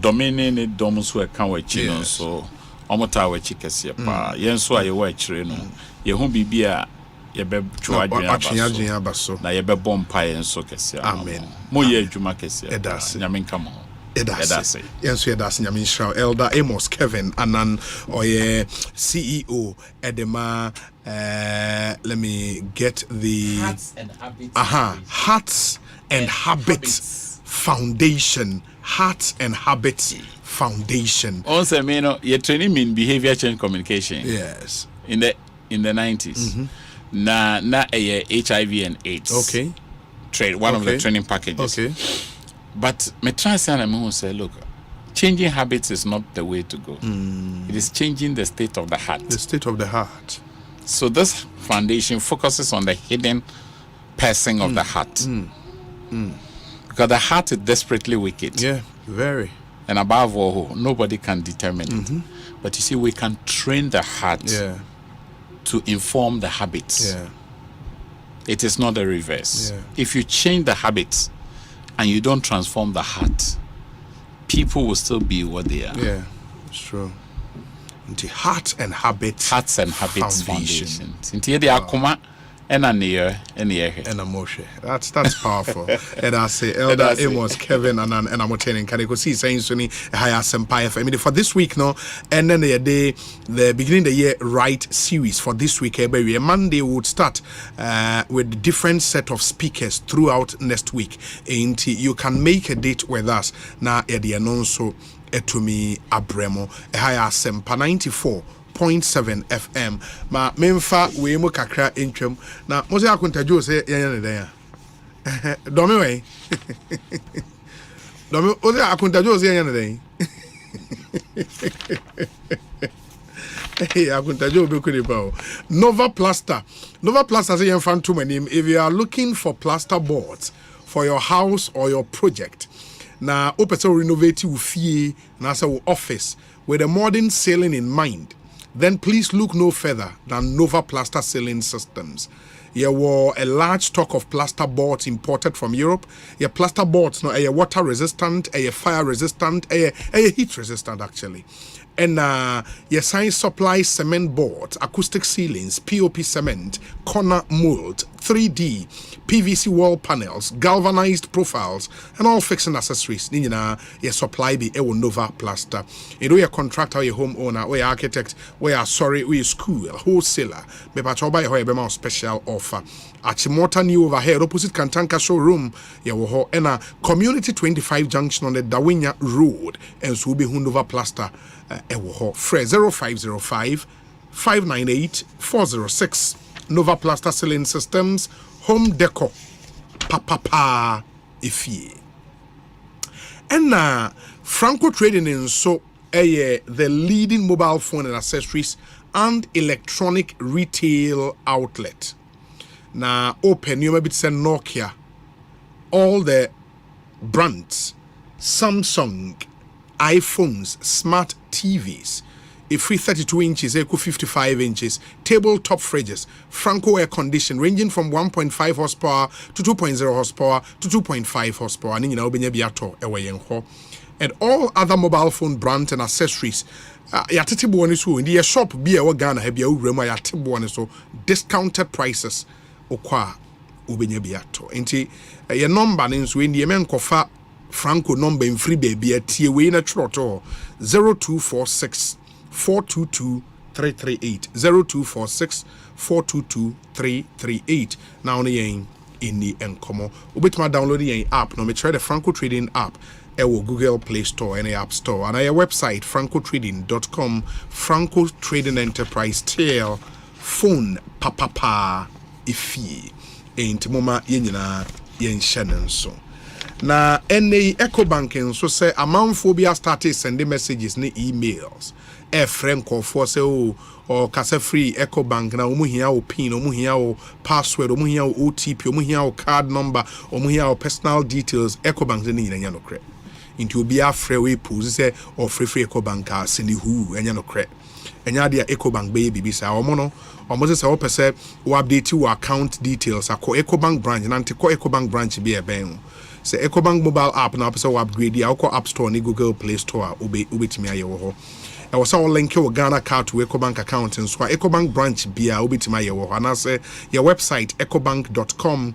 Domine ne dom so e kan wachi no so omota wachi kese pa yen so aye wa chire no ye ho bibia ye be twa adwen abaso na ye be bompa yen so kese. Amen. Mo ye adwuma kese nyame nka mo. Edase. Yes, Edase Nyamin Shroud. Elder Amos Kevin Anan Oye CEO Edema. Let me get the Hearts and Habits Foundation. Hearts and Habits Foundation. Also, you're training me in behavior change communication. Yes. In the 90s. Na HIV and AIDS. Okay. One of the training packages. Okay. But me try to say, look, changing habits is not the way to go. It is changing the state of the heart. The state of the heart. So this foundation focuses on the hidden person of the heart. Because the heart is desperately wicked. Yeah, very. And above all, nobody can determine it. But you see, we can train the heart to inform the habits. Yeah. It is not the reverse. Yeah. If you change the habits and you don't transform the heart, people will still be what they are. Yeah, it's true. The Hearts and Habits Foundation. And Moshe. That's powerful. And I say Elder Amos Kevin and I'm attending Ekosiisen saying Sunni Asempa FM for this week no, and then the beginning of the year right series for this week. Every Monday would start with different set of speakers throughout next week. And you can make a date with us now at the announce etumi abremo Asempa 94.7 FM. Ma memfa we mu kakra entwam na mo se akontajo se yenya ne dan a domi we domi o se akontajo se yenya ne dan Hey, I could tell you Nova Plaster. Nova Plaster say fan too many. If you are looking for plaster boards for your house or your project, now open to renovate your fee and also office with a modern ceiling in mind, then please look no further than Nova Plaster Ceiling Systems. There were a large stock of plaster boards imported from Europe. Your plaster boards no are water resistant, are fire resistant, are heat resistant actually. And your science supply cement boards, acoustic ceilings, POP cement, corner mold, 3D, PVC wall panels, galvanized profiles, and all fixing accessories. Your supply be Nova Plaster. You know your contractor, your homeowner, or your architect, or your school, wholesaler. Be patroba your special offer. Achimota new overhead opposite Kantanka showroom. Yawo and a community 25 junction on the Dawinya Road. And so be Nova Plaster. Fre 0505 598 406. Nova Plaster Ceiling Systems, Home Decor, Papa Ifie. And Franco Trading in so the leading mobile phone and accessories and electronic retail outlet. Now open you maybe send Nokia, all the brands, Samsung, iPhones, smart TVs, a free 32 inches, equal 55 inches, tabletop fridges, Franco air condition ranging from 1.5 horsepower to 2.0 horsepower to 2.5 horsepower. And all other mobile phone brands and accessories. In the shop, be a Ghana, have your so discounted prices. Okwa ubenyebiato. Enti your number nso in the men kofa Franco number in free baby at we na troto 0246 422 338 0246 422 338. Now in the enkomo ubetuma download the app. No me try the Franco Trading app. Google Play Store and App Store and our website francotrading.com. Franco Trading Enterprise tail phone papa ifi enti moma yenyina yenhyene nso na NA Ecobank nso say amanfo bi started sending messages ni emails franco for say or kasa free Ecobank na omuhia o pin omuhia o password omuhia o OTP omuhia o card number omuhia o personal details Ecobank ni nyina no kre into obi afre we pose say or free Ecobank send who enya no kre enya dia Ecobank be bibi sa omo no omo se o pese o update your account details akọ Ecobank branch na ntiko Ecobank branch be e ben se Ecobank mobile app na pese o upgrade ya akọ App Store ni Google Play Store obetimi aye wo ho e wo sa o link your Ghana card to Ecobank account and so Ecobank branch bia obetimi aye wo ho na say your website ecobank.com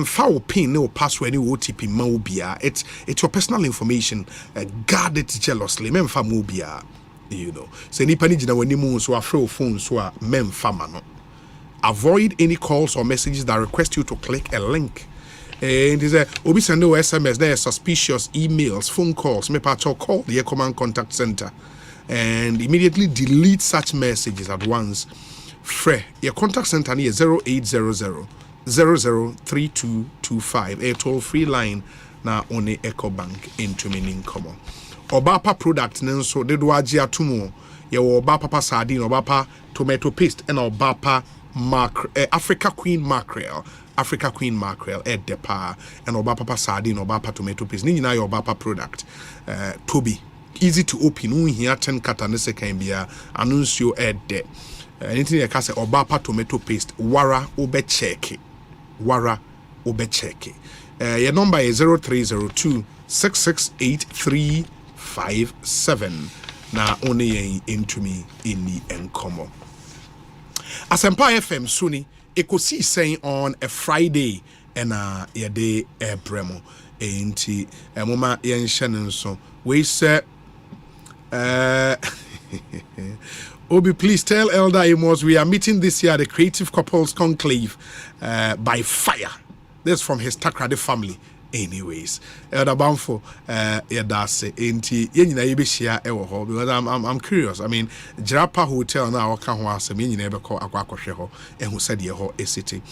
foul pin no password no OTP mobia it's your personal information guard it jealously memfa mobia you know so nipa ni gina wani mu so afre phone so a memfa ma no avoid any calls or messages that request you to click a link and is a obi send no SMS there suspicious emails phone calls me part call the Ecobank contact center and immediately delete such messages at once. Your contact center is 0800 003225 a toll-free line na on the Ecobank into meaning common. Obapa product nenso de do agi atumo ye obapa sardine obapa tomato paste and obapa Africa Queen mackerel depa and obapa sardine obapa tomato paste ni nyina ye obapa product Toby easy to open here 10 kata ne second bia anuncio de anything you can say obapa tomato paste wara obecheke your number is 0302 668357 na only into me in the encomo Asempa FM Suni Ekosiisen on a Friday and your day bremo enti moma yen shanen so we say Obi, please tell Elder Amos we are meeting this year at the Creative Couples Conclave by fire. This from his Takrade family anyways. Elder Bamfo, that's enti yenina yebeshia ewo ho because I'm curious. I mean, Jirapa Hotel na waka ho asem yenina ebeko akwakohwe ho ehu said ye ho esiti.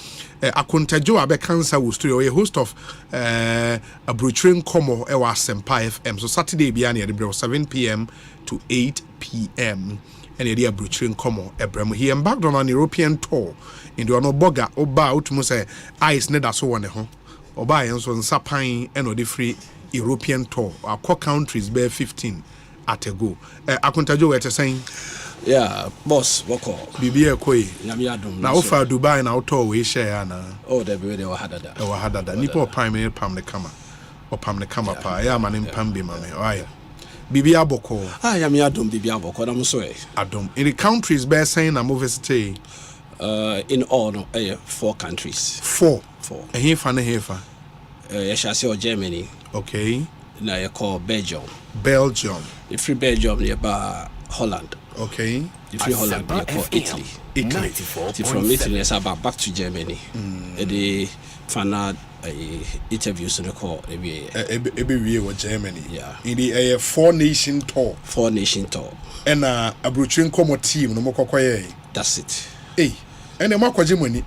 Akontajo abekansa wo studio ye host of a broadcasting komo ewa Asempa FM. So Saturday bia na de 7 p.m. to 8 p.m. and the broadcasting komo ebrem. He embarked on an European tour in the ono boga oba utumu say ice ne da so won ho. Oba yenso nsapan and the free European tour. Our core countries bear 15 at a go. Akontajo wete saying yeah, boss, wako. Bibia koi. Na ofa Dubai na auto we share na. Oh, they be wa hadada. Wa hadada. Nipo prime pam the camera. Or pam the camera pa. Ya manim pam bi mame. Aya. Bibia boko. Ya mi adom bibia boko na so e. Adom. In the countries bear saying na move stay. In all no 4 countries. 4. And here fa na here fa. Yeshase Germany. Okay. Na you call Belgium. If free Belgium near ba Holland. Okay. If you Holland you call Italy. From Italy it's about back to Germany. The final interviews in the call every year with Germany. Yeah. In the 4 nation tour. And a broadcasting komo team no mo kokoye. That's it. Hey. And the makwaje money.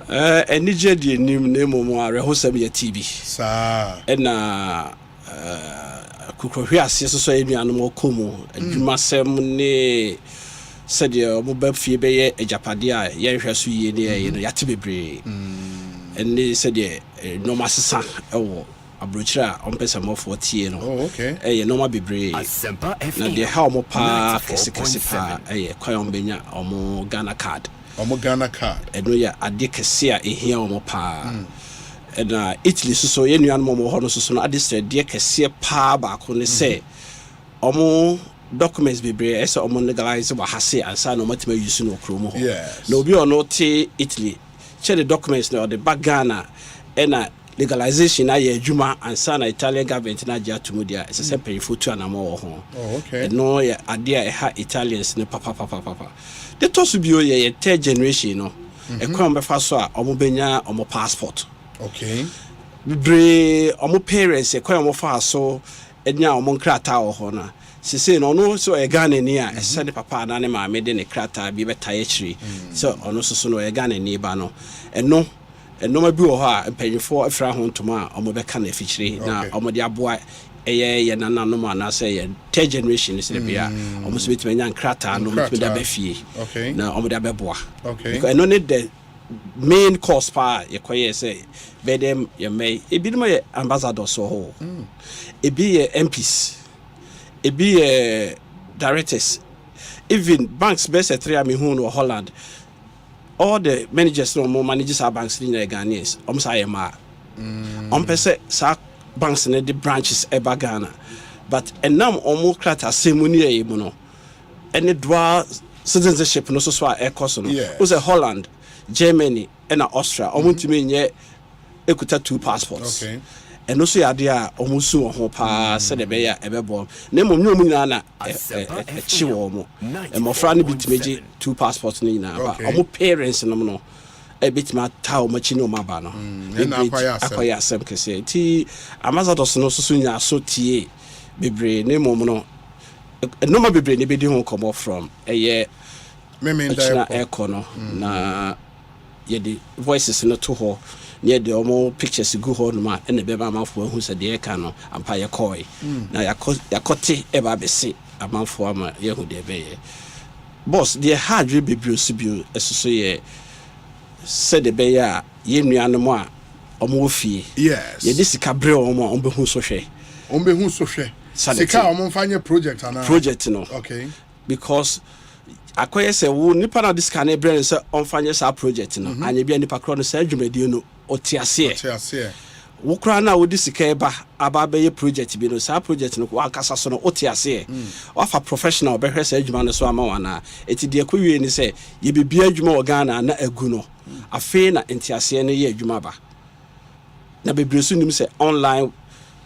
And Nigeria name mo arehosem ya TV. Sa. And kukohwe asese so enuanu mo komo adwumasem ne said your mobile fee be ejapade a ye hwe so yie ne no yate bebre. And they said no masesa ewo abrochira ompesa mo 40 no. Oh, okay. No ma bebre. Asempa FM. Na de how mo pa kese pa kwan benya omo Ghana card. And no ya ade kese a ehia omo pa. And Italy so ye nuan mo ho no so no ade said de kese pa ba ko ne say omo documents bebre ese omo legalize wa hase ansa no matima use no kromo ho. No bi ono te Italy check the documents no the back Ghana and legalization na ye adwuma ansa na Italian government na ja tumu dia ese se perifo tu anamo ho. Oh, okay. No ye ade a ha Italians ne papa the tosu bio ye third generation no e kwa mbefa so a omo benya omo passport. Okay. Bre omo parents e kwa omo fa so enya omo nkrata ho na sese no no so e Ghana ni a ese ne papa na ne maame de ne krata bi beta ye chiri so ono so no e Ghana ni ba no eno ma bi wo ho a mpanyifo afra ho ntoma omo be ka na fichiri na omo de aboa ye nana no ma na say ye third generation is bia omo so betime nya nkrata no betime da ba fie na omo de abeboa because eno ne the main course pa ye koye say be dem ye may e bi no ye ambassador so ho e bi ye MPs e bi ye directors even banks best at 3 me hu no Holland all the managers no more managers our banks in the Ghanaians say ma pese sa banks in the branches e Ghana but enam omo krata semuni e mu no any dual citizenship no so a course no was a Holland Germany and Austria omuntimi nye ekuta 2 passports. Okay. And also ade a omusu ho pa se de be ya ebebo na mom nyomu nyina na chi wo mo e mofra ne bitmeji 2 passports ni nyina ba omo parents no e bitima ta o machi no maba no akwaya asem kese ti ambassadors no so nya so tie bebre ne mom no ma bebre ne bedi ho come from eye memenda eko no na ye the voices no to ho near the omo pictures go ho no ma and the beba manfo hu se de eka no ampa ye koi na yakote e ba bese amanfo ama ye hu de be ye boss the hard be bio esoso ye said the be ya ye nuano mo a omo fie yes ye de sika bre omo ombe hu so hwe sika omo fanye project no okay because akoye se wo nipa na discane brand se onfanye sa project no anya bia nipa kro no sa adwumadi no otiase wo kra na wo disika eba aba be project bi no sa project no wa kasa so no otiase wafa professional be hwese adwuma no so ama wana eti de akowie ni se ye bibia adwuma wo Ghana na agu no afi na entiase no ye adwuma ba na bebre so nim se online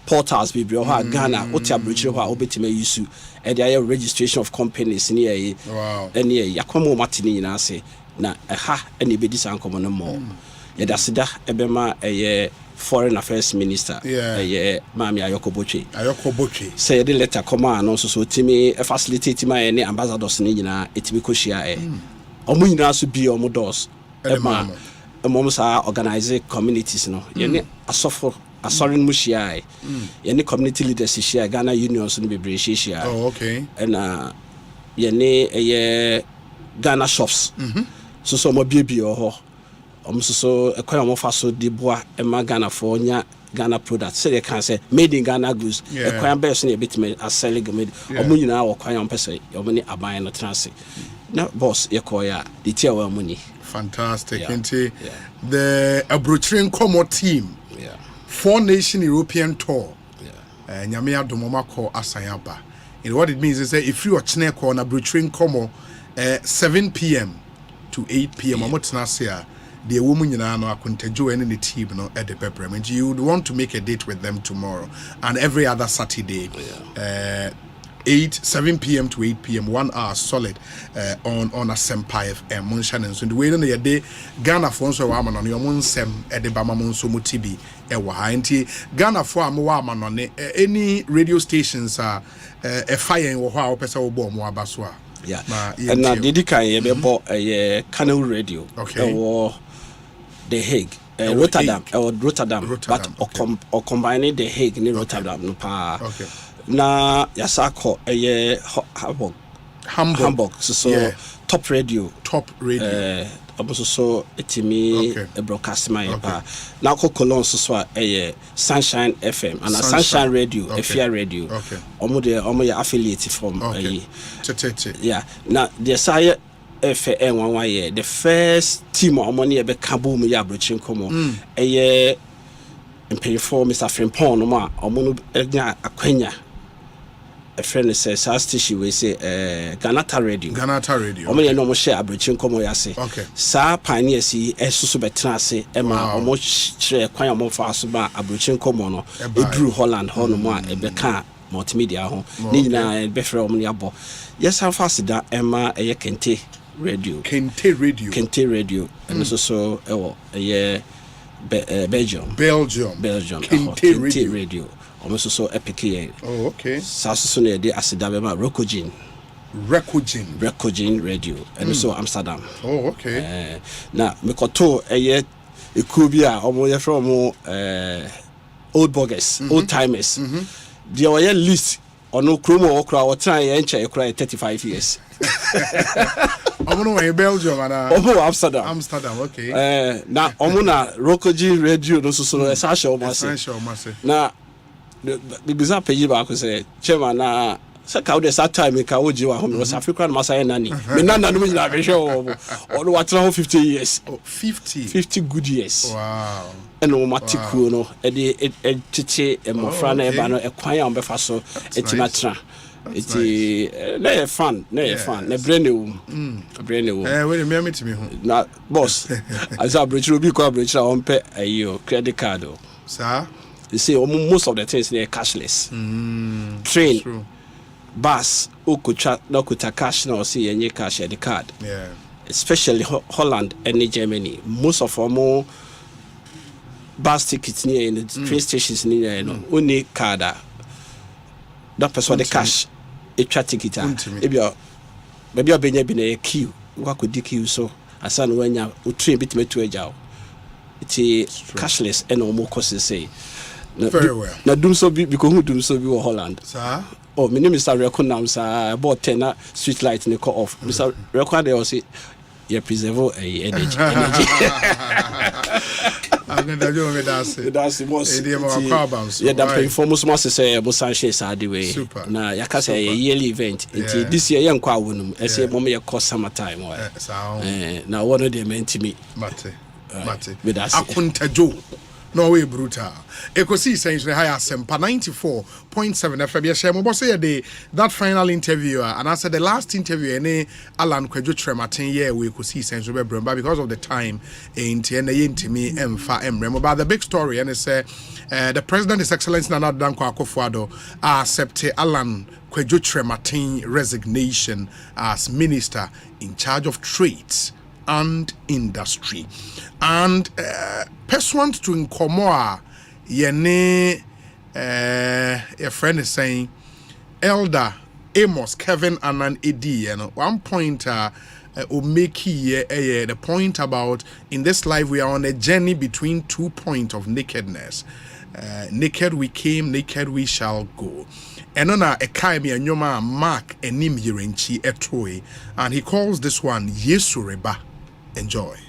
portals be bro ha Ghana oti abrochire ho a obetima yisu e dey registration of companies ni e wow and ye yakomo matini nyina ase na ha e be di san komo no mo ye da seda e be ma foreign affairs minister Mami Ayoko Boche say the letter come on also so timi facilitate my any ambassadors ni nyina etimi ko hia omo nyina so bi omo dos omo sa organize communities no ye asofo asorin mu hia ye community leaders hia Ghana unions no be bre hia and ye Ghana shops so mo bie ho so ekwan mo fa so de boa e ma Ghana for nya Ghana product say they can say made in Ghana goods ekwan be so na bit me asele made omo nyina wo kwan on pese omo ni aban no transe na boss ye koya the tier wa money fantastic the Abrochrin Como team 4-nation European tour nyame adomoma ko asayaba and what it means is that if you are chine ko na Abrochrin Como 7 p.m. to 8 p.m. Amotnasia the woman you know akuntejo and the team no at the peppermint you would want to make a date with them tomorrow and every other Saturday 7 p.m. to 8 p.m. 1 hour solid on Asempa FM Munshan and so the way na day Ghana for so wa man on your munsem e de bama munso mutibi e wa nti Ghana for am wa man on any radio stations are e fire wo ho a opesa wo bo mo abaso a and now Didika ye bo Canal Radio or The Hague Rotterdam but or combining The Hague ni Rotterdam no pa na yasako Hamburg so top radio so etimi broadcast my now ko Cologne so Sunshine FM and Sunshine Radio Efia Radio omo ya affiliate from now the sire FM 1 year the first team omo ne be kabu mu ya Abrochrin Como imperial Mr. Frimpong no ma omo no nya akwanya a friend says station we say Ganata Radio omo ye no mo share Abrochrin Como ya say sa pioneer si esusu betra se e ma omo kire kwan omo fa so ba Abrochrin Como no edru Holland ho no mo a e be ka multimedia ho ni nyina e be frɛ omo ya bo yes how fast da e ma e ye Kente Radio and so Belgium Kente Radio almost so epic saso na de asidaba ma Rekogin Radio and so Amsterdam na me koto ekubi a omo ye from old boggers old timers the oil list ono kromo okra o try ye nche ekra 35 years omo no in Belgium and Amsterdam na omo na Rekogin Radio no so essential masse na the bizarre page ba ko say chairman na say ka the that time ka oji wa home was African masaya nani me nana no na be show or what 50 years 50 good years wow and no matiku no e de tete e mofra na e ba no e kwan ya ombefa so etimatra eti na fun na brand new we me meet me na boss as Abrochrin obi ko Abrochrin on pe ayo credit card sir you see most of the things they are cashless train bus okuta cash now see any cash at the card especially Holland and Germany most of them bus tickets near in the train stations near only card that person the cash a ticket maybe a benya been a queue what could the queue so asan when you train bit me to a job it's cashless and no more costs say very well. Na dum so bi because who dum so bi wo Holland. Sir. Oh, my name is Mr. Rekonam sir. About 10 street light in the cut off. Mr. Rekon they say you preserve energy. I'm going to do that's most. Yeah, that pay for most must say mo sanche sa the way. Na yaka say a yearly event. This year yan kwa wonum. I say mom ye cost summer time. Na one of them meant to me. Mate. Akuntajo. No way brutal. Ekosiisen On Asempa 94.7 FM. Yes, mo say that final interview and I said the last interview any Alan Kyerematen here we Ekosiisen On Asempa because of the time in me emfa emremo. But the big story and say the president His Excellency Nana Dankwa Akufo-Addo accepted Alan Kyerematen resignation as minister in charge of trades and industry and pursuant to Nkomo Yene a friend is saying Elder Amos Kevin Anan Edi, one point the point about in this life we are on a journey between 2 points of nakedness. Naked we came, naked we shall go. And on a kaimi and yoma mark enim yirenchi etroy, and he calls this one Yesureba. Enjoy.